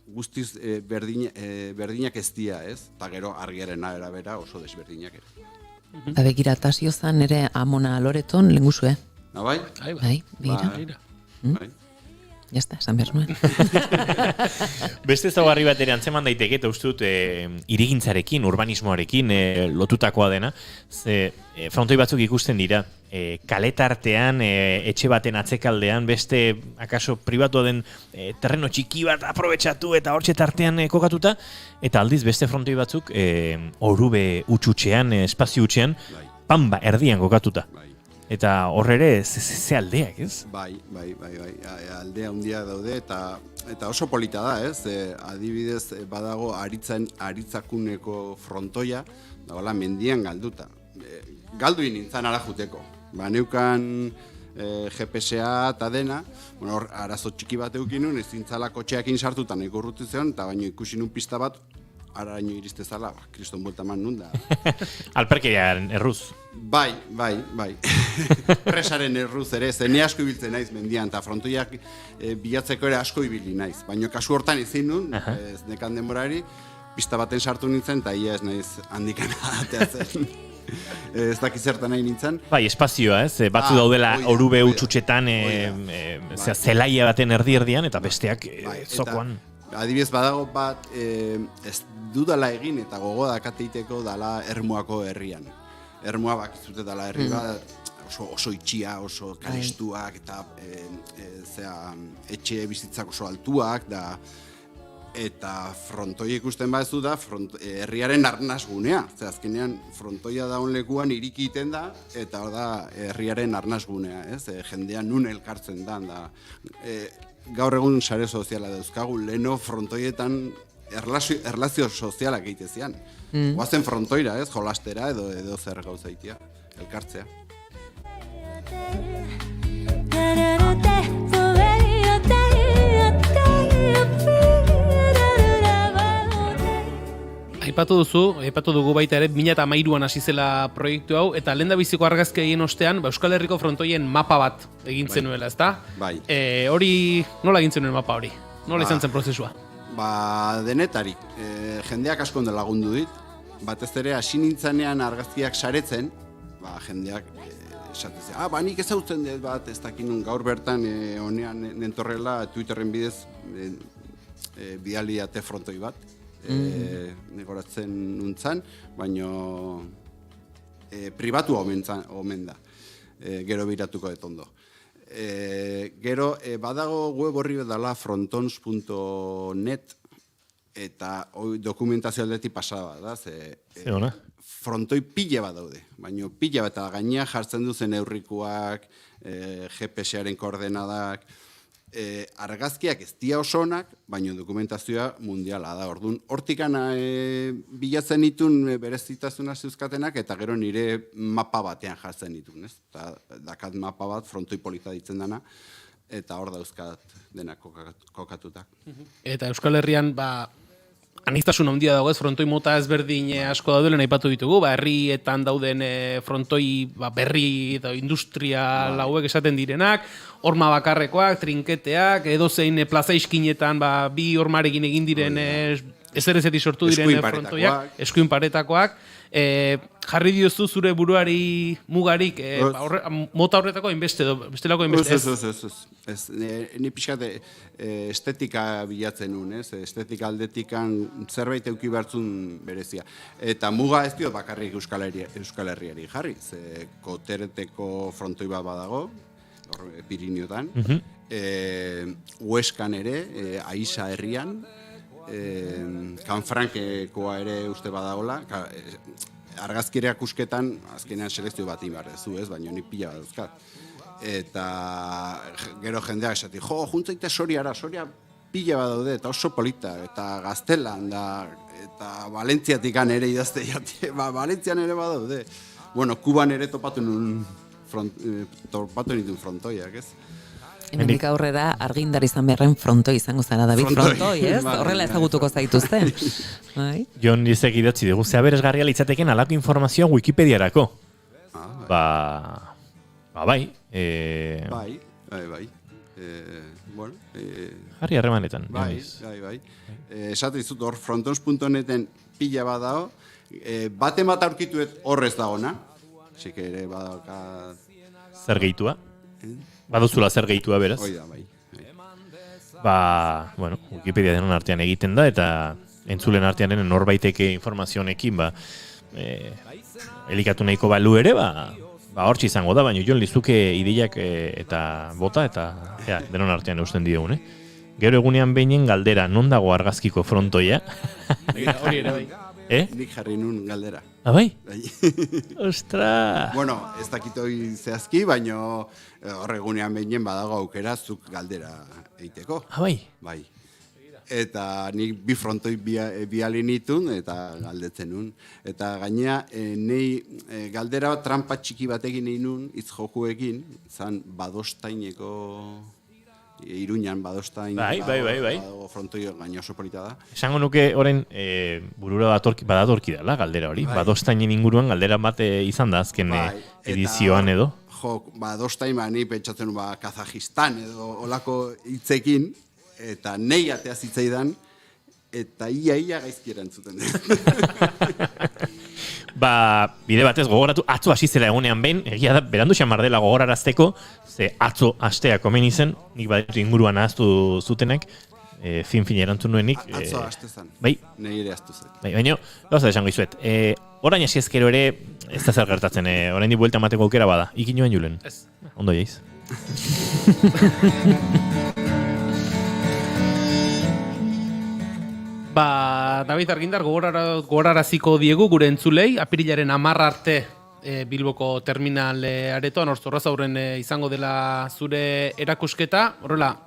guztiz berdinak ez dira, ez? Eta gero argiaren arabera oso desberdinak ere. Eta begira, Tasio zan ere Amona Loreton lenguzue. Bai? Bai, begira. Bai. Ya está, esan behar nuen. Beste ezaugarri bat ere antzeman daiteke, eta uste dut hirigintzarekin, urbanismoarekin lotutakoa dena, ze frontoi batzuk ikusten dira, kaletartean, etxe baten atzekaldean, beste, akaso, pribatua den terreno txiki bat aprobetxatu eta hortxe tartean kokatuta, eta aldiz beste frontoi batzuk orube utxutxean, espazio utxean, pamba, erdian kokatuta. Eta horre ere, ze aldeak, ez? Bai, aldea handia daude, eta oso polita da, ez? Adibidez, badago aritzakuneko frontoia, dagoela mendian galduta. Galdu nintzen ara juteko. Neukan GPS-a eta dena, hor arazo txiki bat eukinun, ez zintzala kotxeakin sartutan nahiko urrutu zion, eta baino ikusi nun pista bat, araño iriste zala, kriston buelta man nun da. Alperkeiaren erruz. Bai. Presaren erruz ere, zene asko ibiltzen naiz mendian, eta frontoiak bilatzeko ere asko ibili naiz. Baina kasu hortan ezin nun, ez nekan denborari, pista baten sartu nintzen, eta ia ez naiz handikan ateatzen. Ez dakizertan nahi nintzen. Bai, espazioa, ez? Batzu daudela orube utxutxetan, zelaia baten erdi-erdian, eta besteak zokoan. Adibidez badago bat, ez dudala egin eta gogo dakateiteko dala Ermuako herrian. Ermua bakizute dala herri bat, oso itxia, oso karestuak, eta etxe bizitzak oso altuak, eta frontoia ikusten badezu da, herriaren arnasgunea. Azkenean, frontoia daun lekuan iriki iten da, eta hor da herriaren arnasgunea, ez? Jendea nun elkartzen da. Gaur egun sare soziala dauzkagu, leno frontoietan erlazio sozialak egitezian. Oazen frontoira, ez, jolastera edo zer gauzaitia, elkartzea. Aipatu dugu baita ere 2013an hasi zela proiektu hau, eta lehendabiziko argazki egin ostean Euskal Herriko frontoien mapa bat egin zenuela, ezta? Bai. Hori, nola egin zenuen mapa hori? Nola izan zen prozesua? Denetarik, jendeak asko ondo lagundu dit, batez ere hasi nintzanean argazkiak saretzen, jendeak esatzen, nik ezautzen dut bat, ez dakinun gaur bertan honean nentorrela Twitterren bidez bidali ate frontoi bat. Negoratzen nuntzan, baino pribatu omen da, gero biratuko detondo. Gero, badago web horri dela frontons.net, eta dokumentazio aldeti pasada da, frontoi pila bat daude, baino pila bat, eta gainea jartzen duzen eurrikuak, GPS-aren koordenadak, argazkiak ez dia osonak, baina dokumentazioa mundiala da. Orduan, hortikan bilatzen ditun berezitasuna zeuzkatenak, eta gero nire mapa batean jartzen ditun, ez? Dakat mapa bat, frontoi polita ditzen dana, eta hor dauzkat denak kokatutak. Eta Euskal Herrian, aniztasun handia dago, ez, frontoi mota ezberdin asko daudelen aipatu ditugu, herrietan dauden frontoi berri edo industrial hauek esaten direnak, horma bakarrekoak, trinketeak, edozein plaza iskinetan bi hormarekin egin diren ezerezetik sortu diren frontoiak, eskuin paretakoak, jarri diozu zure buruari mugarik, mota horretako inbeste, bestelako inbeste ez. Ni pixkat estetika bilatzen nuen, ez? Estetika aldetikan zerbait euki behartzun berezia. Eta muga ez dio bakarrik Euskal Herriari jarri, ze Kotereteko frontoi bat badago, Piriniotan, Hueskan ere, Aisa herrian, Kanfrankekoa ere uste badagola, argazkireak usketan, azkenean selekzio bat inbarrezu, ez, baina ni pila bat dauzkat. Eta gero jendeak esati, juntzaite Soria pila bat daude, eta oso polita, eta Gaztelan, eta Valentziatikan ere idazte jati, Valentzian ere badaude. Bueno, Kuban ere topatu nituen frontoiak, ez? Hemendik aurrera argindar izan beharren frontoi izango zara, David, frontoi, ez? Horrela ezagutuko zaituzten. Jon Lizek idatzi dugu, zea beresgarria litzateken alako informazioa Wikipediarako. Bai. Bueno, jarri harremanetan. Bai. Esatu dizut, hor frontons.neten pila bat dago, baten bat aurkituet horrez dagona, así que ere badauka... Zer gehitua? Baduzula zer gehitua, beraz? Hoi da, bai. Bueno, Wikipedia denon artean egiten da, eta entzulen artean norbaiteke informazionekin, elikatu nahiko balu ere, hortxe izango da, baina Jon Lizuke ideiak eta bota, eta denon artean eusten diogun, Gero egunean behinen galdera, non dago argazkiko frontoia? Hori ere, bai. Nik jarri nun galdera. Bai? Ostra! Bueno, ez dakitoi zehazki, baina horregunean behinen badago aukera zuk galdera eiteko. Bai? Bai. Eta nik bi frontoi biali nitun eta galdetzen nun. Eta gainea, nei galdera trampa txiki batekin egin nun, hitz jokuekin, zan Badostaineko... Iruñan Badostain frontoi gaina oso polita da. Esango nuke orain burura badatorki dela galdera hori. Badostainen inguruan galdera bat izan da azken edizioan edo. Badostain ni pentsatzen Kazajistan edo olako hitzekin eta nei atea zitzaidan eta ia gaizki erantzuten dut. Bide batez gogoratu, atzo hasi zela egunean behin, egia da, berandu xamar dela gogorarazteko, ze atzo astea komen izen, nik badetu inguruan ahaztu zutenek, fin erantzun nuenik. Atzo aste zen, nahi ere ahaztu zen. Baina, gauza esango izuet, orain hasi ezkero ere, ez da zer gertatzen, orain di buelta emateko aukera bada, ikinoan Julen? Ez. Ondo jaiz. David Argindar, gogoraraziko diegu gure entzulei, apirilaren 10 arte Bilboko terminal aretoan, Zorroza aurren izango dela zure erakusketa, horrela,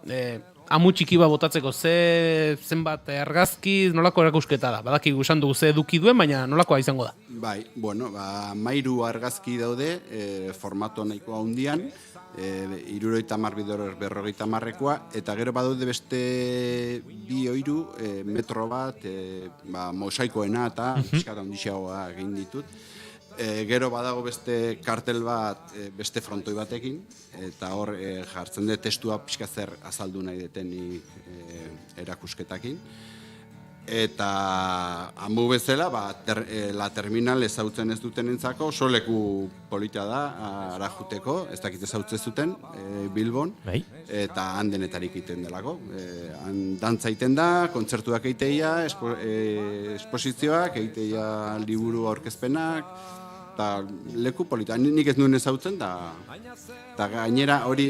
amu txiki bat botatzeko zenbat argazki, nolako erakusketa da? Badakigu esan dugu ze eduki duen, baina nolakoa izango da? Bai, bueno, 13 argazki daude, formato nahiko handian, 70 bidor 50-ekoa, eta gero badaude beste 2 metro bat, mosaikoena eta pixkat handixagoa egin ditut. Gero badago beste kartel bat, beste frontoi batekin, eta hor jartzen dut testua pixka zer azaldu nahi deten erakusketakin. Eta amu bezala, la terminal ezautzen ez duten entzako, oso leku polita da, Arajuteko, ez dakit ezautzen zuten, Bilbon, eta han denetarik egiten delako. Han dantza egiten da, kontzertuak eiteia, esposizioak, eiteia liburu aurkezpenak, eta leku polita. Nik ez nuen ezautzen, eta gainera hori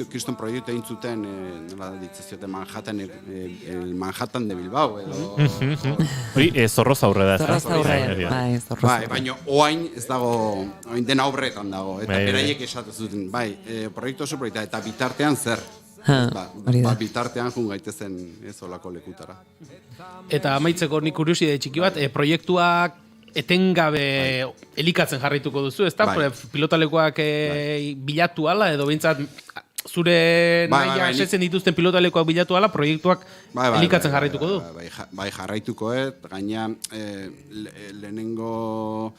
kriston proiektu egin zuten, nola ditzeziote, Manhattan de Bilbao. Hori Zorroza aurre da. Zorroza aurre, bai, baina oain ez dago, oain dena obretan dago, eta beraiek esatu zuten, proiektu oso proiektu, eta bitartean zer. Bitartean jun gaitezen ez olako lekutara. Eta amaitzeko nik kurioside txiki bat, proiektuak etengabe elikatzen jarraituko duzu, ezta? Pilotalekoak bilatu ala, edo behintzat zure naia asetzen dituzten pilotalekoak bilatu ala, proiektuak elikatzen jarraituko du? Bai, jarraituko, gaina lehenengo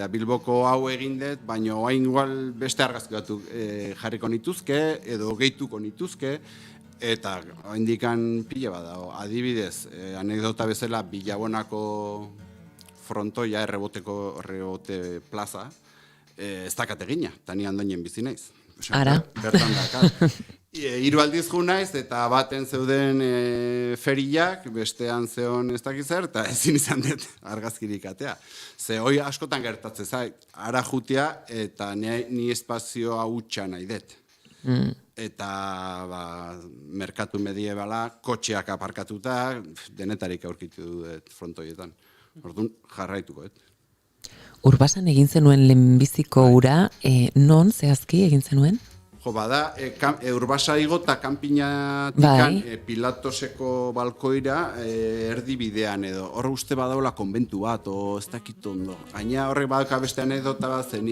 Bilboko hau egin dut, baina oain igual beste argazki batzuk jarriko nituzke, edo gehituko nituzke, Eta indikan pila badago. Adibidez, anekdota bezala Bilabonako frontoia errebote plaza, ez dakat egina, tani Andoinen bizi naiz. Ara. Bertan dakar. 3 aldiz jo naiz, eta baten zeuden feriak, bestean zeon ez dakiz zer, eta ezin izan dut argazkirik atea. Ze hoi askotan gertatzen zait, ara jutea, eta ni espazioa hutsa nahi dut. Eta merkatu mediebala, kotxeak aparkatuta, denetarik aurkitu dut frontoietan. Orduan jarraituko, Urbasan egin zenuen lehenbiziko ura, non zehazki egin zenuen? Jo, bada, Urbasa igo eta kanpinatik Pilatoseko balkoira erdibidean edo. Hor uste badaula konbentu bat, o ez dakit ondo. Gaina horrek badauka beste anekdota bat, zen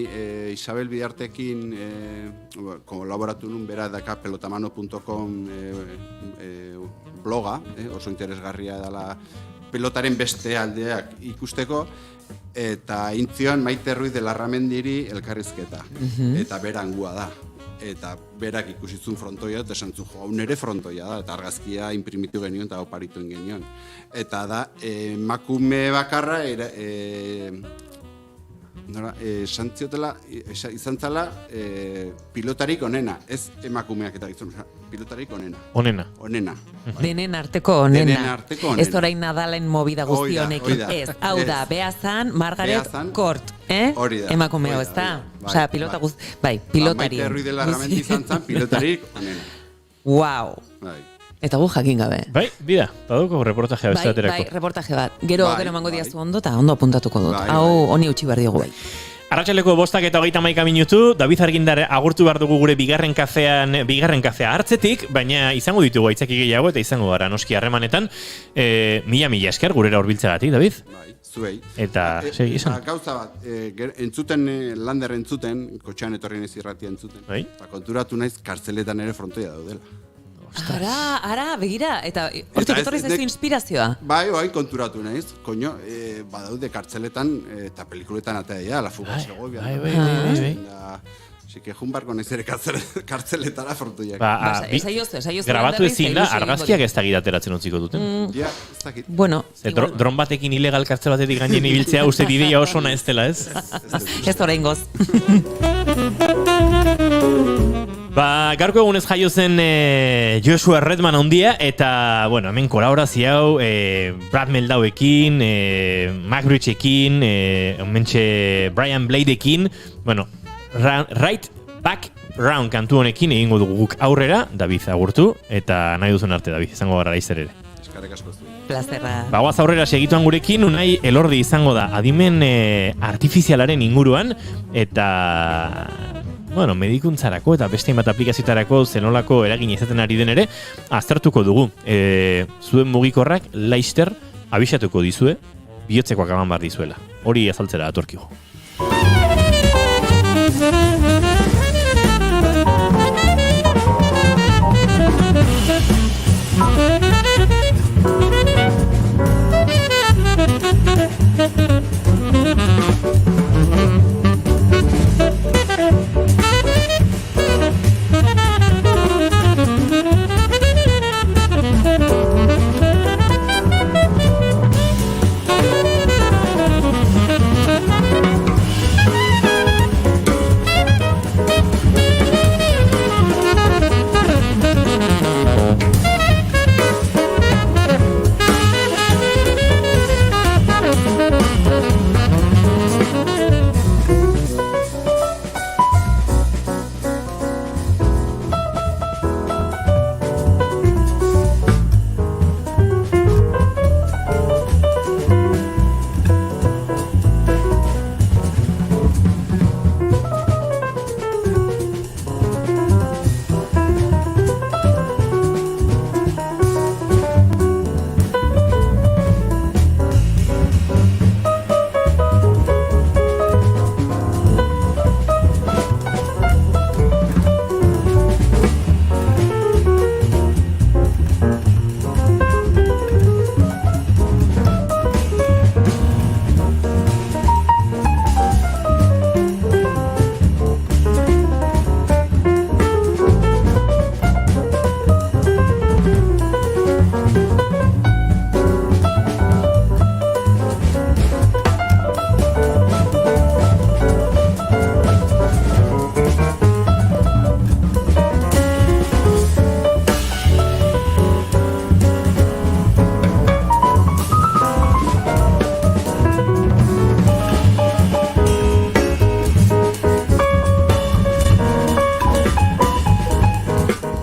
Isabel Bidartekin kolaboratu nun, bera daka pelotamano.com bloga, oso interesgarria dela pelotaren beste aldeak ikusteko, eta intzion Maite Ruiz de Larramendiri elkarrizketa, eta berangua da. Eta berak ikusitzun frontoia, eta esan zu, hau nere frontoia da, eta argazkia imprimitu genion, eta oparituen genion. Eta da, emakume bakarra, izan zala pilotarik onena, ez emakumeak eta gizon, pilotarik onena. Onena. Denen arteko onena. Denen arteko onena. Ez orain Nadalen movida guzti honekin. Ez, hau da, Beazan, Margaret Court, Hori da. Emakume hau, ez da? Osea, pilota guzti, bai, pilotari. Maite Ruiz de Larramendi izan zan, pilotarik onena. Wow. Eta gu jakin gabe. Bai, bida, baduko reportajea bestaterako. Bai, reportaje bat. Gero emango diazu ondo, eta ondo apuntatuko dut. Hau, honi utzi behar diogu bai. Arratsaleko 5:30 minutu, David Argindar agurtu behar dugu gure bigarren kafea hartzetik, baina izango ditugu aitzaki gehiago eta izango gara noski harremanetan. Mila esker gurera hurbiltzeagatik, David. Bai, zuei. Eta, segi, izan. Gauza bat, Lander entzuten, kotxean etorri naiz irratia entzuten, eta konturatu naiz kartzeletan ere frontoia daudela. Ara, begira, eta hortik etorri zaizu inspirazioa. Bai, konturatu naiz, koño, badaude kartzeletan eta pelikuletan atea, La Fuga Segovia. Bai. Así que jun barko naiz ere kartzeletara frontoiak. Grabatu ezin da, argazkiak ez dakit ateratzen utziko duten. Ja, ez dakit. Bueno, dron batekin ilegal kartzel batetik gainen ibiltzea, uste ideia oso ona ez dela, ez? Ez oraingoz. Gaurko egunez jaio zen Joshua Redman handia, eta, bueno, hemen kolaborazio hau Brad Meldauekin, Magrichekin, mentxe Brian Bladeekin, bueno, Right Back Round kantu honekin egingo dugu guk aurrera, David agurtu, eta nahi duzun arte, David, izango gara laizzer ere. Eskarrik asko zu. Plazerra. Bagoaz aurrera segituan gurekin, Unai Elordi izango da, adimen artifizialaren inguruan, eta... Bueno, medikuntzarako eta beste hainbat aplikazioetarako zenolako eragin izaten ari den ere, aztertuko dugu. Zuen mugikorrak laster abisatuko dizue, bihotzekoak aman bar dizuela. Hori azaltzera atorkigu.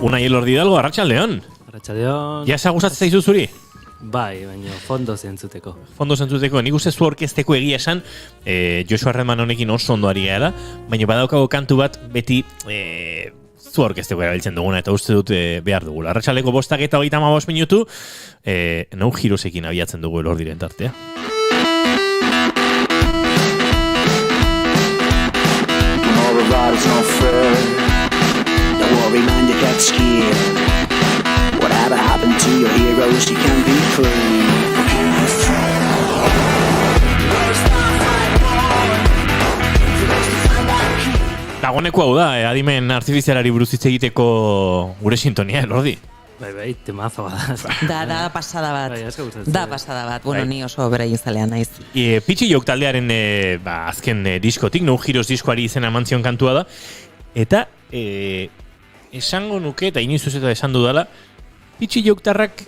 Unai Elordi Hidalgo, arratsaldeon. Arratsaldeon. Ja gustatzen zaizu zuri? Bai, baina fondo zentzuteko. Fondo zentzuteko, nik uste zu orkesteko egia esan, Joshua Redman honekin oso ondo ari gara, baina badaukago kantu bat beti zu orkesteko erabiltzen duguna, eta uste dut behar dugula. Arratsaleko 5:35 minutu, No Heroesekin abiatzen dugu Elordiren tartea. It's not fair. Don't worry, man, you get scared. Whatever happened to your heroes, you can be free. Dagoneko hau da, adimen artifizialari buruz hitz egiteko gure sintonia, Elordi. Bai, temazo bat. Da pasada bat. Bai, da pasada bat. Bueno, ni oso beraien zalean naiz. Pitxi Jok taldearen azken diskotik, No Heroes diskoari izena mantzion kantua da. Eta esango nuke, eta inoizuz eta esan dudala, Pitxi Jok tarrak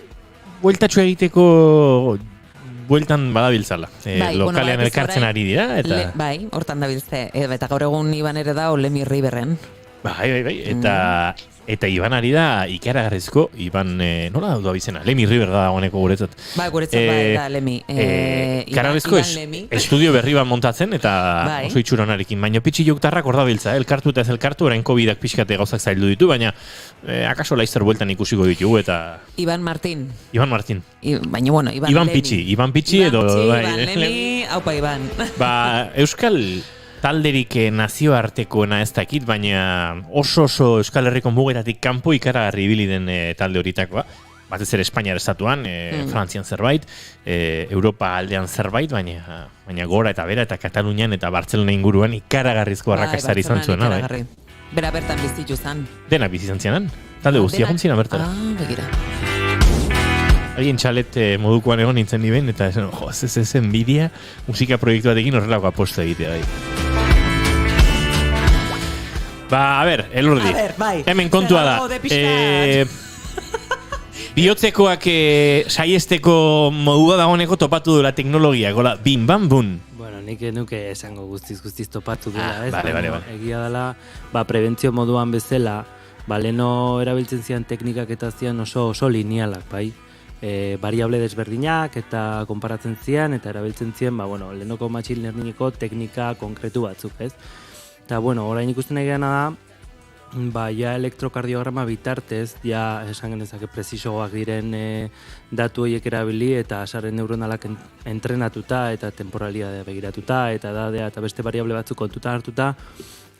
bueltatxo egiteko bueltan badabiltzala. Lokalean elkartzen ari dira. Bai, hortan dabiltze. Eta gaur egun Iban ere da Lemi Riverren. Bai. Eta Iban ari da ikaragarrizko, Iban, nola da bizena? Lemi River da honeko guretzat. Bai, guretzat da Lemi. Ikaragarrizko estudio berri bat montatzen, eta oso itxuronarekin. Baina Pitxi Jok tarrak hor da biltza, elkartu eta ez elkartu, orain COVID-ak pixkate gauzak zaildu ditu, baina akaso laizter bueltan ikusiko ditugu, eta... Iban Martin. Baina, bueno, Iban Pitxi edo... Iban Lemi, haupa Iban. Euskal... talderik nazioartekoena ez dakit, baina oso Euskal Herriko mugetatik kanpo ikaragarri ibili den talde horitakoa. Batez ere Espainiar estatuan, Frantzian zerbait, Europa aldean zerbait, baina gora eta bera eta Katalunian eta Bartzelona inguruan ikaragarrizko arrakastari izan zuena. Bera bertan bizitu zan. Dena bizi izan zianan. Talde guztia juntzina bertara. Begira. Haien txalet modukoan egon nintzen niben, eta ez enbidia musika proiektu batekin horrelako aposto egitea. A ber, Elordi, hemen kontua da. Bihotzekoak saiesteko modua dagoeneko topatu duela teknologia, gola, bim, bam, bun. Bueno, nik nuke esango guztiz topatu dela, ez? Vale. Egia dela, prebentzio moduan bezala, leno erabiltzen zian teknikak eta zian oso linealak, bai? Variable desberdinak eta konparatzen zian eta erabiltzen zian, lehenoko machine learningeko teknika konkretu batzuk, ez? Eta, orain ikusten egana da, ja elektrokardiograma bitartez, ja esan genezake presisoak diren datu horiek erabili eta saren neuronalak entrenatuta eta temporalidadea begiratuta eta edadea eta beste variable batzuk kontuta hartuta,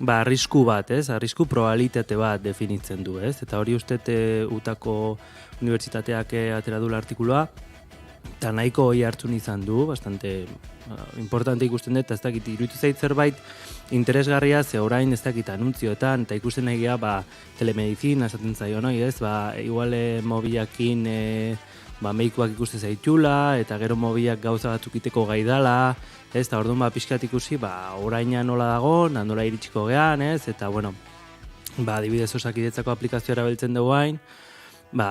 arrisku bat, ez? Arrisku probabilitate bat definitzen du, ez? Eta hori uste Utako unibertsitateak atera dula artikulua, eta nahiko hori hartzun izan du, bastante importante ikusten dut, ez dakit, iruditu zait zerbait interesgarria, ze orain ez dakit anuntzioetan, eta ikusten nahi geha, telemedizina esaten zaio, no? Ez, igual mobilakin meikuak ikusten zaitula, eta gero mobilak gauza batzuk iteko gai dala, ez, eta orduan pixkat ikusi, oraina nola dago, nola iritsiko gehan, ez, eta, adibidez Osakidetzako aplikazioa erabiltzen dugu hain,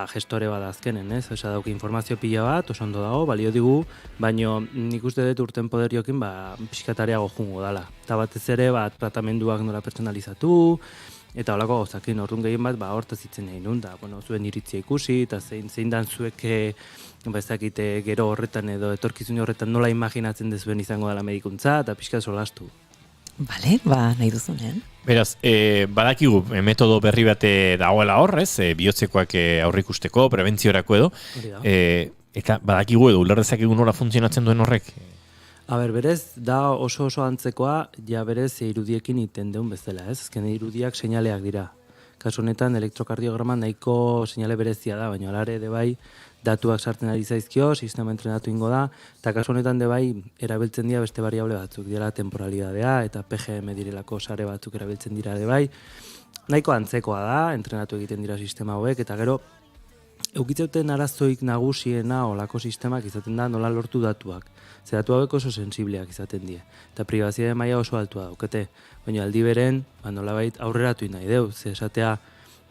gestore bat azkenen, ez? Osa dauki informazio pila bat, oso ondo dago, balio digu, baina nik uste dut urten poderiokin pixkatareago jungo dala. Eta batez ere, tratamenduak nola personalizatu, eta holako gauzakin, orduan gehien bat, hortaz itzen egin nun, da, zuen iritzia ikusi, eta zein dan zuek, ez dakite gero horretan edo etorkizun horretan nola imaginatzen dezuen izango dela medikuntza, eta pixka solastu. Bale, nahi duzunean. Beraz, badakigu metodo berri bate dagoela horrez, bihotzekoak aurrikusteko, prebentziorako edo, eta badakigu edo ulerrezak egun nola funtzionatzen duen horrek? Berez, da oso antzekoa, ja berez irudiekin iten deun bezala, ez? Ezken irudiak seinaleak dira. Kasu honetan, elektrokardiograma nahiko seinale berezia da, baina alare de bai, datuak sartzen ari zaizkio, sistema entrenatu ingo da, eta kasu honetan de bai, erabiltzen dira beste variable batzuk, dira temporalidadea, eta PGM direlako sare batzuk erabiltzen dira de bai. Nahiko antzekoa da, entrenatu egiten dira sistema hauek, eta gero, eukitzeuten arazoik nagusiena olako sistemak izaten da nola lortu datuak. Ze datu hauek oso sensibleak izaten die. Eta pribaziade maila oso altua daukete. Baina aldi beren, nolabait aurreratu nahi deu. Ze esatea,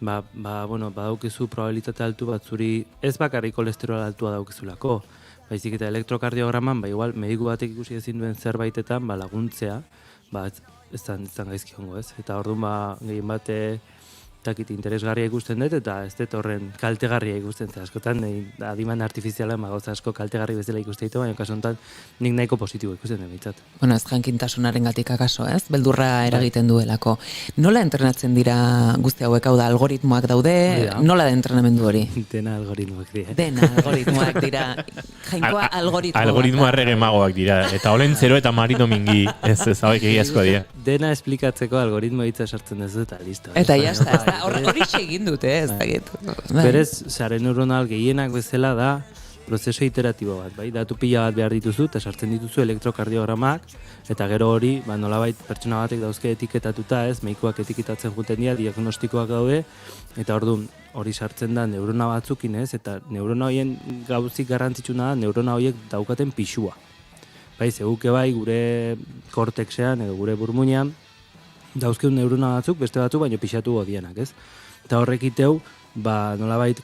badaukizu probabilitate altu bat zuri ez bakarrik kolesterol altua daukizulako. Baizik eta elektrokardiograman, igual mediku batek ikusi ezin duen zerbaitetan, laguntzea, ez zan gaizki hongo, ez? Eta orduan, gehien bate takit interesgarria ikusten dut, eta ez dut horren kaltegarria ikusten, ze askotan, adimen artifiziala gauza asko kaltegarri bezala ikusten ditu, baina kasu honetan nik nahiko positibo ikusten dut bintzat. Bueno, ez jankintasunaren gatik akaso, ez? Beldurra eragiten duelako. Nola entrenatzen dira guzti hauek, hau da, algoritmoak daude, nola da entrenamendu hori? Dena algoritmoak dira. Dena algoritmoak dira. Jainkoa algoritmoak. Algoritmoa errege magoak dira. Eta Olentzero eta Mari Domingi, ez hauek egiazkoa dira. Dena esplikatzeko algoritmo hitza sartzen ez dut, eta listo. Eta jazta, hori egin dute, ez dakit. Berez, sare neuronal gehienak bezala da prozeso iteratibo bat, bai? Datu pila bat behar dituzu, eta sartzen dituzu elektrokardiogramak, eta gero hori, nolabait pertsona batek dauzke etiketatuta, ez? Medikuak etiketatzen juten dira, diagnostikoak daude, eta orduan hori sartzen da neurona batzukin, ez? Eta neurona horien gauzik garrantzitsuna da, neurona horiek daukaten pixua. Bai, zeguke bai, gure kortexean edo gure burmuinean, dauzkeun neurona batzuk, beste batzuk, baino pixatu godienak, ez? Eta horrek iteu, nolabait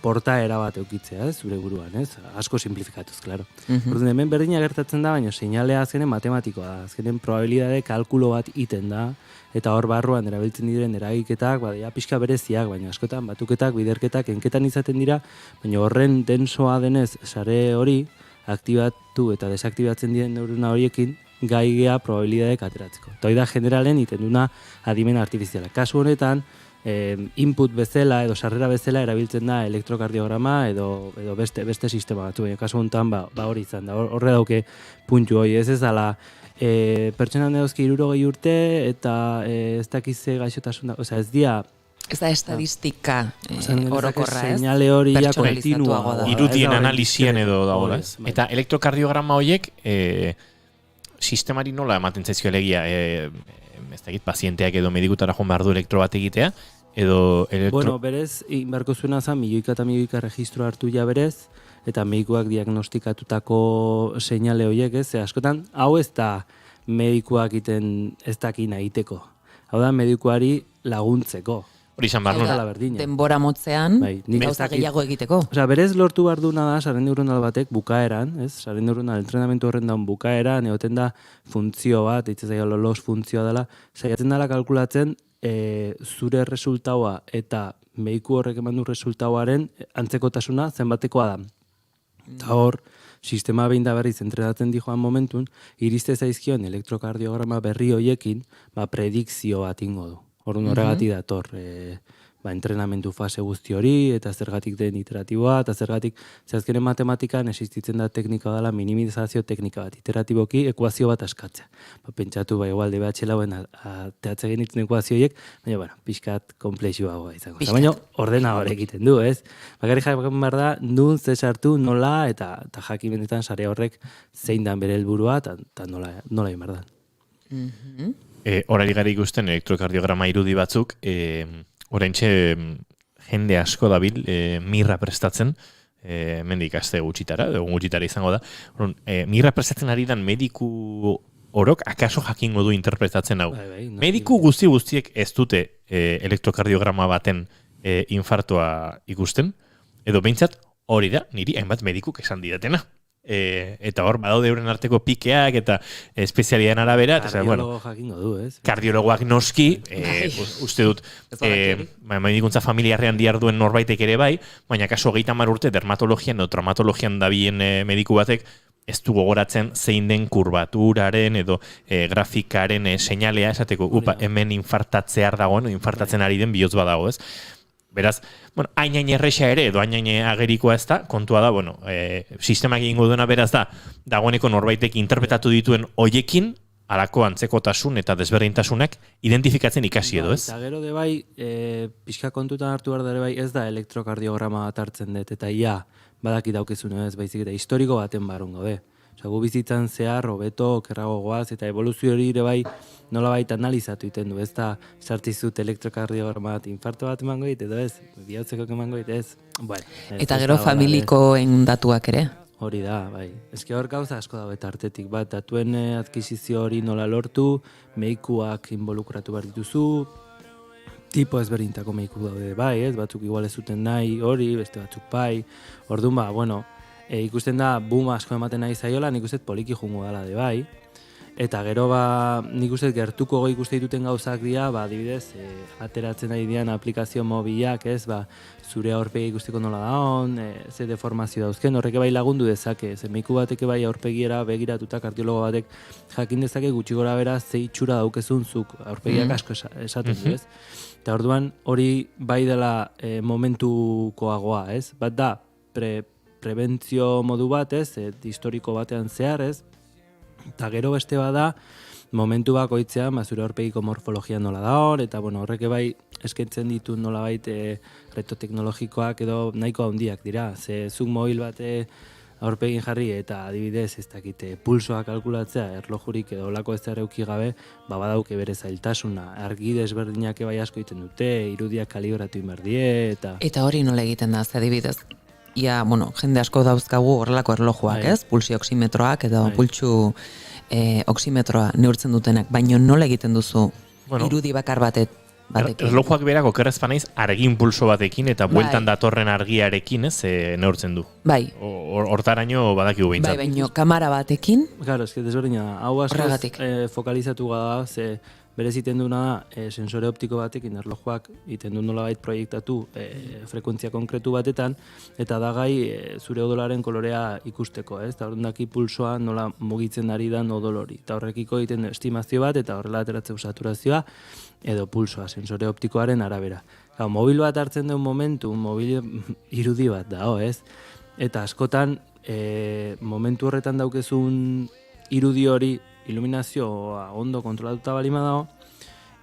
portaera bat eukitzea, ez? Zure buruan, ez? Asko simplifikatuz, klaro. Orduan, hemen berdina gertatzen da, baina seinalea azkenen matematikoa da. Azkenen probabilidade kalkulo bat iten da, eta hor barruan erabiltzen diren eragiketak, pixka bereziak, baina askotan batuketak, biderketak, enketan izaten dira, baina horren densoa denez, sare hori, aktibatu eta desaktibatzen diren neurona horiekin, gaigea probabilidadeek ateratzeko. Eta hori da generalen iten duna adimen artifiziala. Kasu honetan, input bezala edo sarrera bezala erabiltzen da elektrokardiograma edo beste sistema batzu. Baina kasu honetan hori izan da. Horre dauke puntu hori. Ez dala pertsonan edoski 60 urte eta ez dakize gaixotasun da. Osea, ez dia... Ez da estadistika orokorra, ez? Seinale hori ja kontinua da. Irudien analizien edo dago, ez? Eta elektrokardiograma horiek sistemari nola ematen zaizkio elegia, ez dakit, pazienteak edo medikutara joan behar du elektro bat egitea, edo Bueno, berez, inbarko zuena zen, milioika registro hartu ja berez, eta medikuak diagnostikatutako seinale horiek, ez? Askotan, hau ez da medikuak iten ez dakina egiteko. Hau da, medikuari laguntzeko. Hori izan behar denbora motzean, gauza gehiago egiteko. Osea, berez lortu behar duna da, sare neuronal batek bukaeran, ez? Sare neuronal entrenamentu horren daun bukaeran, egoten da funtzio bat, hitz zaila los funtzioa dela, saiatzen dela kalkulatzen zure resultaua eta mediku horrek eman du resultauaren antzekotasuna zenbatekoa da. Eta hor, sistema behin da berriz entrenatzen di joan momentun, iriste zaizkion elektrokardiograma berri hoiekin, predikzio bat ingo du. Orduan horregatik dator entrenamendu fase guzti hori, eta zergatik den iteratiboa, eta zergatik zehazkenen matematikan existitzen da teknika dela minimizazio teknika bat, iteratiboki ekuazio bat askatzea. Pentsatu igual DBH lauen teatze genitzen ekuazioiek, baina, pixkat komplexioagoa izango. Baina, ordena egiten du, ez? Bakarrik jakin behar da, nun zesartu, nola, eta jakin benetan sare horrek zein dan bere helburua, eta nola egin behar da. Horari gara ikusten elektrokardiograma irudi batzuk, oraintxe jende asko dabil mirra prestatzen, mendik aste gutxitara, edo gutxitara izango da. Mirra prestatzen ari dan mediku orok akaso jakingo du interpretatzen hau. Mediku guztiek ez dute elektrokardiograma baten infartoa ikusten, edo behintzat hori da, niri hainbat medikuk esan didatena. Eta hor, badaude euren arteko pikeak eta espezialian arabera. Kardiologo jakingo du, ez? Kardiologoak noski, uste dut, medikuntza familiarrean diarduen norbaitek ere bai, baina kaso 30 urte dermatologian edo traumatologian dabien mediku batek ez du gogoratzen zein den kurbaturaren edo grafikaren seinalea esateko, hemen infartatzear dagoen, infartatzen ari den bihotz badago, ez? Beraz, hain erresa ere, edo hain agerikoa ez da, kontua da, sistemak egingo duena beraz da, dagoeneko norbaitek interpretatu dituen hoiekin, alako antzekotasun eta desberdintasunak identifikatzen ikasi edo, ez? Eta gero de bai, pixka kontutan hartu behar da bai, ez da elektrokardiograma bat hartzen dut, eta badakit daukezun ez, baizik eta historiko baten barun gaude. Gu bizitzan zehar, hobeto, okerrago goaz, eta evoluzio hori ere bai nola baita analizatu iten du, ez da sartizut elektrokardiograma bat infarto bat emango dit, edo ez, bihotzeko emango dit, ez. Eta gero familikoen datuak ere. Hori da, bai. Ezke hor gauza asko dago eta artetik bat, datuen adkisizio hori nola lortu, medikuak involukratu behar dituzu, tipo ezberdintako mediku daude bai, ez, batzuk igual ez zuten nahi hori, beste batzuk bai, orduan ikusten da boom asko ematen nahi zaiola, nik uste poliki jungo dela de bai, Eta gero nik uste gertuko ikuste dituten gauzak dira, adibidez, ateratzen ari dian aplikazio mobilak, ez, zure aurpegi ikusteko nola daun, ze deformazio dauzken, horrek bai lagundu dezake, mediku batek bai aurpegiera begiratuta kardiologo batek jakin dezake gutxi gora bera ze itxura daukezun zuk, aurpegiak asko esaten du, ez? Eta orduan hori bai dela momentukoagoa, ez? Bat da, prebentzio modu bat, ez? Historiko batean zehar, ez? Eta gero beste bada, momentu bakoitzean, zure aurpegiko morfologia nola da hor, eta horrek bai eskaintzen ditu nolabait reto teknologikoak edo nahiko handiak dira. Ze zuk mobil bate aurpegin jarri eta adibidez ez dakite pulsoa kalkulatzea erlojurik edo olako ez ereuki gabe, badauke bere zailtasuna. Argi desberdinak bai asko egiten dute, irudiak kalibratu inberdie Eta hori nola egiten da, adibidez? Ia, jende asko dauzkagu horrelako erlojuak, ez? Pulsi oximetroak edo pultsu oximetroa neurtzen dutenak, baina nola egiten duzu irudi bakar batekin? Erlojuak berak okerrez panaiz argin pulso batekin eta bueltan datorren argiarekin, ez, neurtzen du. Bai. Hortaraino badakigu behintzat. Bai, baina kamara batekin? Claro, eske desberdina. Hau askoz fokalizatu da, ze berez iten duena da, sensore optiko batekin erlojuak iten du nolabait proiektatu frekuentzia konkretu batetan, eta da gai zure odolaren kolorea ikusteko, ez? Eta horrendaki pulsoa nola mugitzen ari da odol hori. Eta horrekiko egiten estimazio bat, eta horrela ateratzeu saturazioa, edo pulsoa, sensore optikoaren arabera. Mobil bat hartzen duen momentu, mobil irudi bat da, ez? Eta askotan, momentu horretan daukezun irudi hori, iluminazioa ondo kontrolatuta balima dago,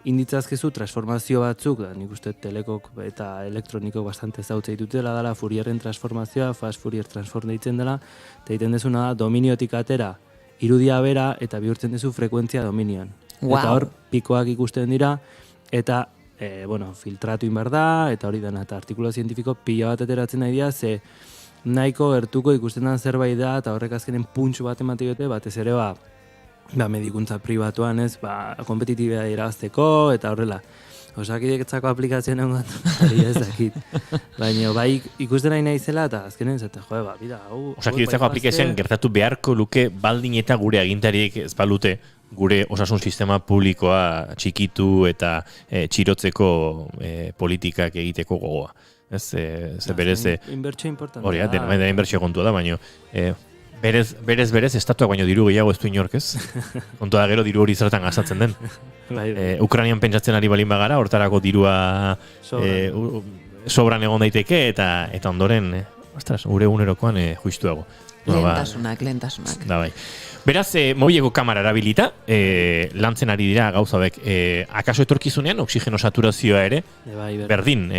inditzazkezu transformazio batzuk, nik uste telekok eta elektronikok bastante zautze ditutela dela, Fourierren transformazioa, fast Fourier transform deitzen dela, eta egiten dezuna da dominiotik atera irudia bera eta bihurtzen dezu frekuentzia dominioan. Wow. Eta hor, pikoak ikusten dira, eta filtratu inbar da, eta hori dena, eta artikulo zientifiko pila bat ateratzen nahi dira, ze nahiko gertuko ikusten den zerbait da, eta horrek azkenen puntxu bat ematiote, batez ere medikuntza pribatuan, ez, kompetitibea irabazteko, eta horrela. Osakidetzako aplikazioen egon ez dakit. Baina, bai ikusten nahi naizela, eta azkenen zate, bida, hau... Osakidetzako aplikazioen gertatu beharko luke baldin eta gure agintariek ez balute gure osasun sistema publikoa txikitu eta txirotzeko politikak egiteko gogoa. Ez, berez... Inbertsio importante. Hori, da inbertsio kontua da, baina... Berez, estatuak baino diru gehiago ez du inork, ez? Kontua da gero diru hori zertan gastatzen den. Ukrainian pentsatzen ari balin bagara, hortarako dirua sobran egon daiteke, eta ondoren, gure egunerokoan justuago. Lehentasunak. Da bai. Beraz, mobileko kamera erabilita, lantzen ari dira gauzabek, akaso etorkizunean oxigeno saturazioa ere, berdin.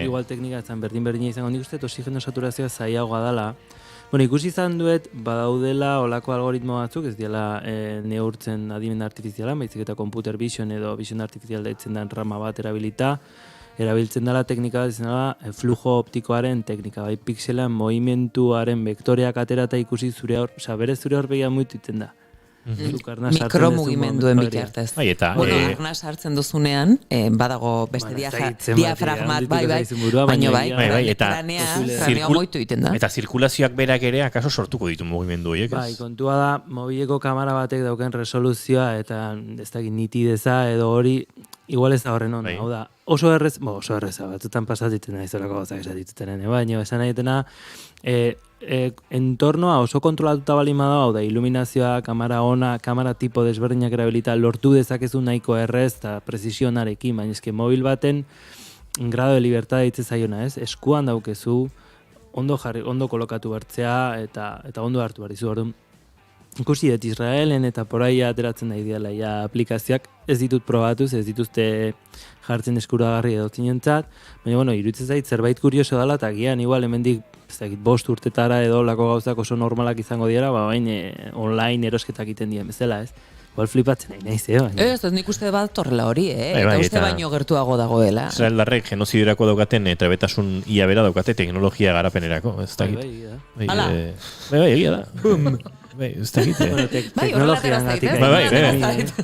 Igual teknika etzan berdin izango nik uste, oxigeno saturazioa zaiagoa dela. Ikusi izan duet, badaudela olako algoritmo batzuk, ez diela neurtzen adimen artifiziala, baizik eta computer vision edo vision artifizial deitzen den rama bat erabilita, erabiltzen dela teknika bat izan dela flujo optikoaren teknika, bai pixelan movimentuaren vektoreak aterata ikusi zure berez zure aurpegia muitu iten da. Mikromugimenduen bitartez. Bai, eta... arnaz hartzen duzunean, badago beste diafragmat, baina kranea moitu iten da. Eta zirkulazioak berak ere, akaso sortuko ditu mugimendu horiek, ez? Bai, kontua da, mobileko kamera batek dauken resoluzioa, eta ez dakit nitideza edo hori, igual ez da horren hona, hau da, oso erreza, batzutan pasatzen nahi zorako gozak esatitutenen, baina esan nahi dena, entornoa oso kontrolatuta balima da, hau da, iluminazioa, kamera ona, kamera tipo desberdinak erabilita, lortu dezakezu nahiko errez eta presisionarekin, baina eske mobil baten grado de libertad ditze zaiona, ez? Eskuan daukezu, ondo kolokatu bertzea eta ondo hartu behar dizu, orduan. Ikusi dut Israelen eta poraia ateratzen nahi diala aplikazioak, ez ditut probatuz, ez dituzte jartzen eskuragarri edo zinentzat, baina, iruditzen zait zerbait kurioso dela, eta gian, igual, hemendik 5 urtetara edo lako gauzak oso normalak izango dira, baina online erosketak egiten dien bezala, ez? Igual flipatzen nahi naiz, Ez nik uste bat torrela hori, eta uste baino gertuago dagoela. Israeldarrek genozidirako daukaten trebetasun ia bera daukate teknologia garapenerako, ez da Bai, egia da. Bai, ez da egite. Teknologian gatik.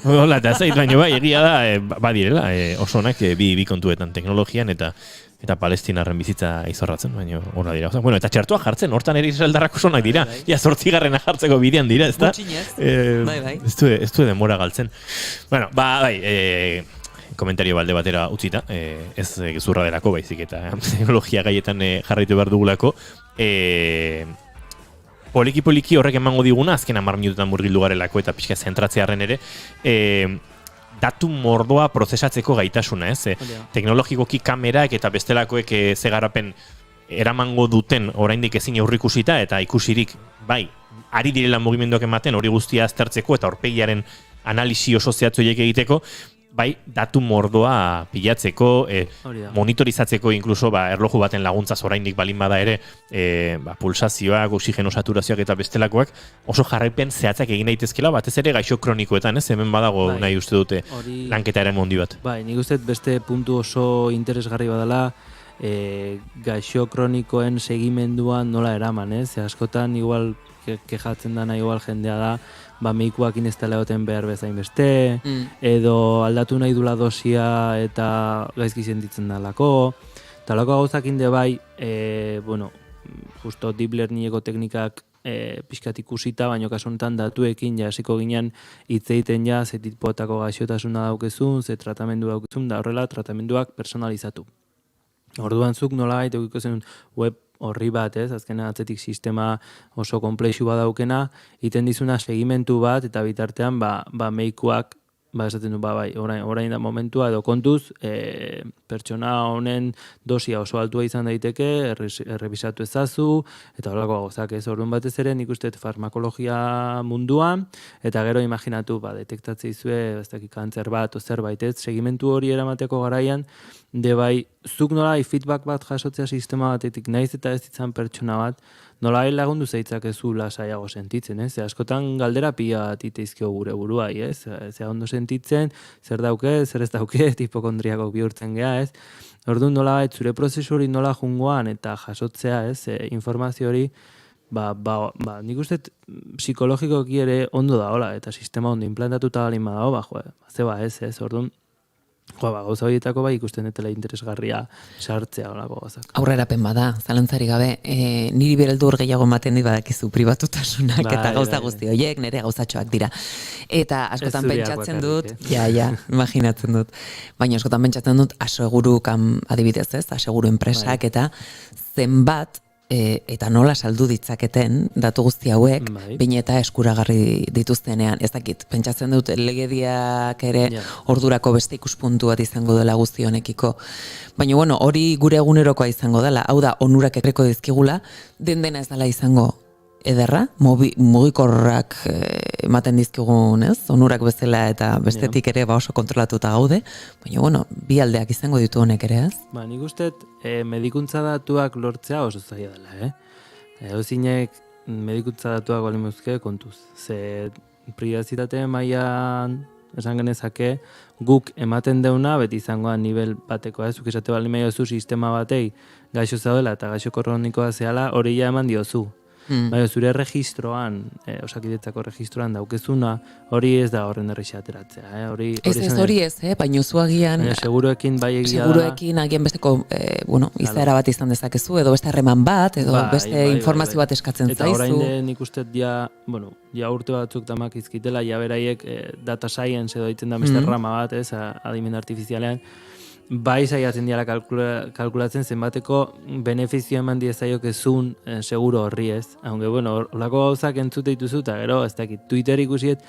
Hola, eta zait, baina egia da, badirela, oso onak bi kontuetan teknologian eta eta palestinarren bizitza izorratzen, baina hona dira. Bueno, eta txertua jartzen, hortan ere israeldarrak oso onak dira. Ja, 8. jartzeko bidean dira, ez da? Gutxinez. Bai. Ez du denbora galtzen. Bueno, komentario balde batera utzita, ez gezurra delako baizik eta teknologia gaietan jarraitu behar dugulako. Poliki horrek emango diguna, azken 10 minututan murgildu garelako eta pixka zentratzearen ere, datu mordoa prozesatzeko gaitasuna, ez? Teknologikoki kamerak eta bestelakoek zegarapen eramango duten oraindik ezin aurrikusita eta ikusirik, bai, ari direla mugimenduak ematen hori guztia aztertzeko eta aurpegiaren analisi oso zehatzoiek egiteko, bai, datu mordoa pilatzeko, monitorizatzeko inkluso erloju baten laguntzaz oraindik balin bada ere, pulsazioak, oxigeno saturazioak eta bestelakoak oso jarraipen zehatzak egin daitezkela, batez ere gaixo kronikoetan, ez? Hemen badago nahi uste dute lanketa ere mondi bat. Bai, nik uste beste puntu oso interesgarri badala, gaixo kronikoen segimenduan nola eraman, ez? Askotan igual kejatzen dana igual jendea da, meikuakin ez dela egoten behar bezain beste, edo aldatu nahi dula dosia eta gaizki sentitzen dalako. Eta lako gauzak inde bai, justo deep learningeko teknikak pixkat ikusita, baina kasu honetan datuekin hasiko ginen hitz egiten ze tipotako gaixotasuna daukezun, ze tratamendu daukezun, da horrela tratamenduak personalizatu. Orduan zuk nolabait edukiko zen web horri bat, ez? Azkena atzetik sistema oso komplexu badaukena, iten dizuna segimentu bat, eta bitartean, meikuak, esaten du, bai, orain da momentua, edo kontuz, pertsona honen dosia oso altua izan daiteke, errebisatu ezazu, eta horrelako gauzak ez. Orduan batez ere, nik uste farmakologia munduan, eta gero imaginatu, detektatze izue, kantzer bat, zerbait ez, segimentu hori eramateko garaian, bai, zuk nolai feedback bat jasotzea sistema batetik, naiz eta ez ditzan pertsona bat, nolai lagundu zeitzak ezu lasaiago sentitzen, ez? Askotan galdera pila bat iteizkio gure buruai, ez? Zea ondo sentitzen, zer dauke, zer ez dauke, hipokondriakok bihurtzen gea, ez? Orduan nolai, zure prozesu hori nola jungoan eta jasotzea, ez? Informazio hori, nik uste psikologikoki ere ondo da, hola, eta sistema ondo implantatuta balin badago, zeba ez, orduan, gauza horietako ikusten dutela interesgarria sartzea olako gauzak. Aurrerapen bada, zalantzari gabe, niri bereldur gehiago ematen dit badakizu pribatutasunak eta gauza guzti horiek, nire gauzatxoak dira. Eta askotan pentsatzen dut, imaginatzen dut, baina askotan pentsatzen dut, aseguru adibidez ez, aseguru enpresak eta zenbat, eta nola saldu ditzaketen datu guzti hauek, baina eta eskuragarri dituztenean. Ez dakit, pentsatzen dut legediak ere ordurako beste ikuspuntu bat izango dela guzti honekiko. Baina hori gure egunerokoa izango dela, hau da, onurak ekreko dizkigula, dena ez dela izango ederra, mugikorrak ematen dizkigun, ez? Onurak bezala eta bestetik ere oso kontrolatuta gaude, baina bi aldeak izango ditu honek ere, ez? Nik uste medikuntza datuak lortzea oso zaila dela, Edozinek medikuntza datuak balin muzke kontuz. Ze privazitate mailan esan genezake guk ematen deuna beti izangoa nivel bateko, zuk esate balin maiozu sistema batei gaixo zaudela eta gaixo kronikoa zehala hori ja eman diozu. Baina zure registroan, Osakidetzako registroan daukezuna, hori ez da horren errexea ateratzea. Hori ez, baina zuagian... Seguruekin bai egia da... Seguruekin agian besteko, izaera bat izan dezakezu, edo beste harreman bat, edo beste informazio bat eskatzen zaizu. Eta orain nik uste ja urte batzuk tamak izkitela, ja beraiek data science edo ditzen da beste rama bat, adimen artifizialean, bai saiatzen diala kalkulatzen zenbateko benefizio eman diezaiokezun seguro horri ez. Aunque, holako gauzak entzute dituzu, eta gero, ez dakit, Twitter ikusiet,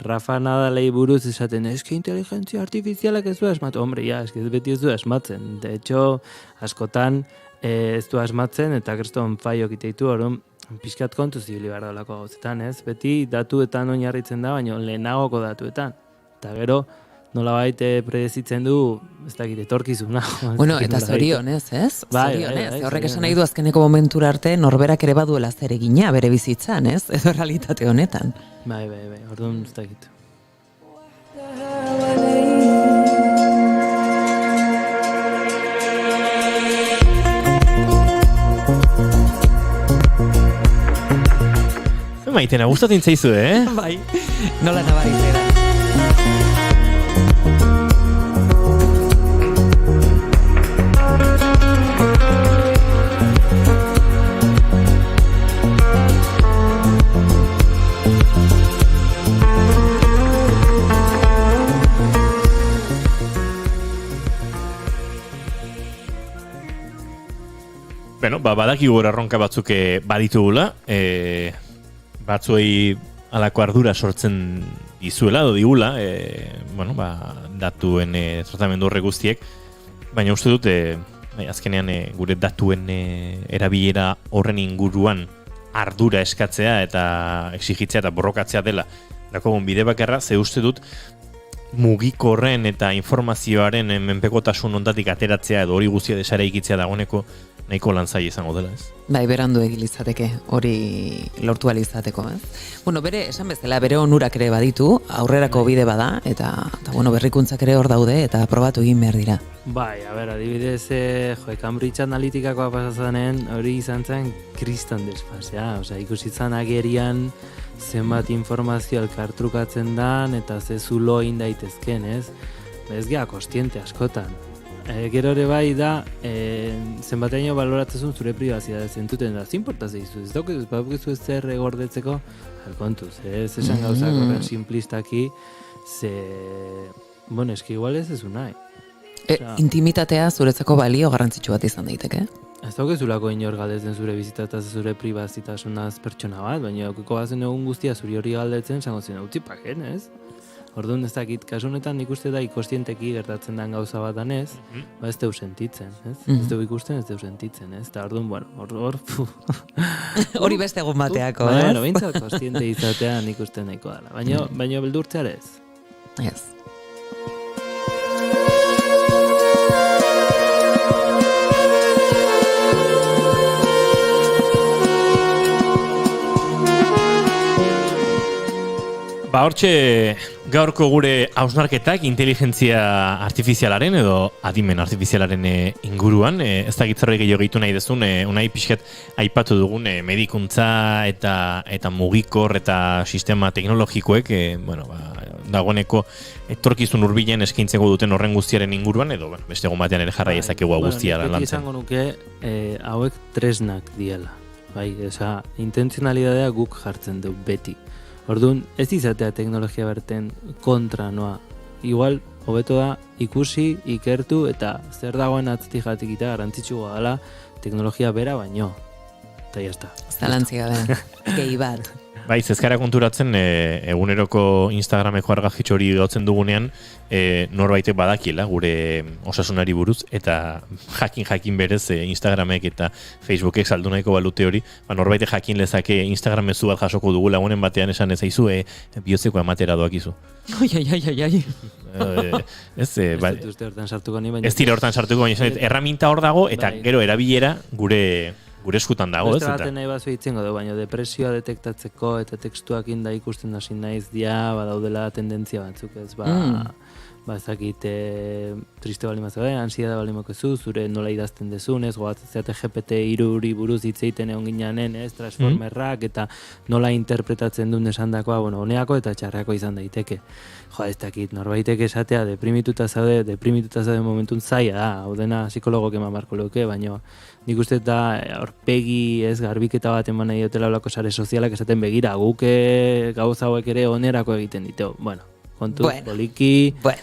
Rafa Nadalei buruz esaten, eske inteligentzia artifizialak ez du asmatu. Hombre, eske beti ez du asmatzen. De hecho, askotan ez du asmatzen, eta kriston faiok iteitu, orduan, pixkat kontu zibili behar daulako gauzetan, ez? Beti datuetan oinarritzen da, baina lehenagoko datuetan. Eta gero, nolabait predezitzen du, ez dakit, etorkizuna. Eta zorionez, ez? Zorionez. Horrek esan nahi du azkeneko momentura arte norberak ere baduela zer egina bere bizitzan, ez? Edo realitate honetan. Bai, orduan ez dakit. Maitena, gustatzen zaizu, Bai, nola nabaritzera. Bueno, badakigu erronka batzuk baditugula, batzuei alako ardura sortzen dizuela, digula, datuen tratamendu horre guztiek, baina uste dut, azkenean gure datuen erabilera horren inguruan ardura eskatzea eta exigitzea eta borrokatzea dela. Dakogun bide bakarra, ze uste dut, mugikorren eta informazioaren menpekotasun ondatik ateratzea edo hori guztia desara ikitzea dagoeneko nahiko lanzai izango dela, ez? Bai, berandu egilizateke, hori lortu alizateko, ez? Bueno, esan bezala, bere onurak ere baditu, aurrerako bide bada, eta berrikuntzak ere hor daude, eta probatu egin behar dira. Bai, adibidez, Cambridge Analyticakoa pasazanen, hori izan zen kristan desfasea, ikusi zan agerian zenbat informazio elkartrukatzen dan, eta ze zulo egin daitezken, ez? Ez gea kostiente askotan. Gero ere bai da, zenbateaino baloratzezun zure pribazidade zentuten da, zinportaz egizu, ez daukezu ez zer gordetzeko, kontuz, ez esan gauzak horren simplistaki, eski igual ez ezu nahi. Intimitatea zuretzako balio garrantzitsu bat izan daiteke? Ez daukezulako inor galdetzen zure bizitataz, zure pribazitasunaz pertsona bat, baina aukiko bazen egun guztia zuri hori galdetzen, zango zen utzipaken, ez? Orduan ez dakit, kasu honetan nik uste da ikostienteki gertatzen den gauza bat danez, ez deu sentitzen, ez? Ez deu ikusten, ez deu sentitzen, ez? Eta orduan, hor... Hori beste egun bateako, ez? Bueno, bintzat kostiente izatea nik uste nahiko dela, baina beldurtzea ez. Ez. Hortxe gaurko gure hausnarketak inteligentzia artifizialaren edo adimen artifizialaren inguruan, ez da gitzarrek gehiago gehitu nahi dezun, unai pixkat aipatu dugun medikuntza eta mugikor eta sistema teknologikoek, dagoeneko etorkizun hurbilen eskaintzeko duten horren guztiaren inguruan, edo beste egun batean ere jarrai ezakegu guztia lantzen. Beti izango nuke hauek tresnak diela, intentzionalidadea guk jartzen du beti. Orduan, ez izatea teknologia berten kontra noa. Igual, hobeto da, ikusi, ikertu, eta zer dagoen atzetik jatikita garantzitsua gala teknologia bera baino. Eta jazta. Zalantzia da, gehi bat. Bai, zezkara konturatzen, eguneroko Instagrameko argazkitxo hori gautzen dugunean, norbaitek badakiela gure osasunari buruz, eta jakin berez Instagramek eta Facebookek saldu nahiko balute hori, norbaitek jakin lezake Instagram mezu bat jasoko dugu lagunen batean esan ez aizu, bihotzeko ematera doakizu. Ai. Ez dute hortan sartuko ni, baina... Ez dira hortan sartuko, baina erraminta hor dago, eta gero erabilera gure eskutan dago, ez? Beste baten nahi bazu hitzengo du, baina depresioa detektatzeko eta tekstuak inda ikusten hasi naiz badaudela tendentzia batzuk, ez? Ezakit triste bali mazu, ansiedade bali mokezu, zure nola idazten dezunez, goatzatzeate GPT-3 buruz hitzeiten egon ginanen, ez? Transformerrak eta nola interpretatzen duen esandakoa, honeako eta txarrako izan daiteke. Ez dakit, norbaitek esatea deprimituta zaude momentun zaila da, hau dena psikologok eman barko leuke, baina nik uste eta aurpegi garbiketa bat eman nahi dutela olako sare sozialak esaten begira, guk gauza hauek ere onerako egiten ditu. Kontu, poliki... Bai.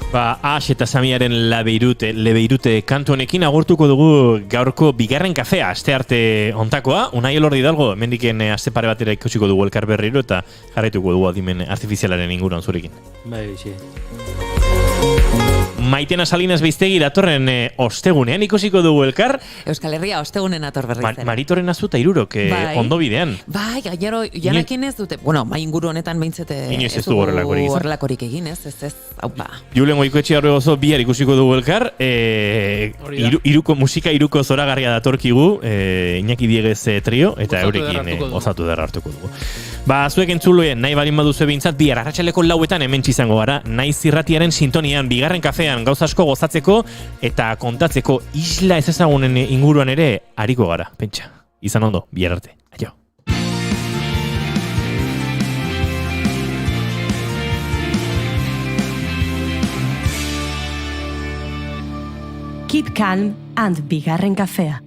Ax eta Samiaren Lebeirute kantu honekin agurtuko dugu gaurko bigarren kafea, aste arte ontakoa. Unai Elordi Hidalgo, mendiken aste pare batera ikusiko dugu elkar berriro eta jarraituko dugu adimen artifizialaren inguruan zurekin. Bai, bixe. Maitena Salinas Beiztegi datorren ostegunean ikusiko dugu elkar. Euskal Herria ostegunen ator berriz ere. Maritoren azuta irurok ondo bidean. Bai, gero janakin ez dute, mai inguru honetan behintzete ez du horrelakorik egin, ez, haupa. Julen Goikoetxe horre gozo bihar ikusiko dugu elkar. Musika iruko zoragarria datorkigu, Iñaki Diegez trio, eta eurekin osatu derra hartuko dugu. Zuek entzuluen nahi balin baduzu behintzat, bihar arratsaleko 4 hemen izango gara, Naiz Irratiaren sintonian, bigarren kafean gauza asko gozatzeko eta kontatzeko isla ez ezagunen inguruan ere ariko gara, pentsa. Izan ondo, bihar arte. Aio. Keep calm and bigarren kafea.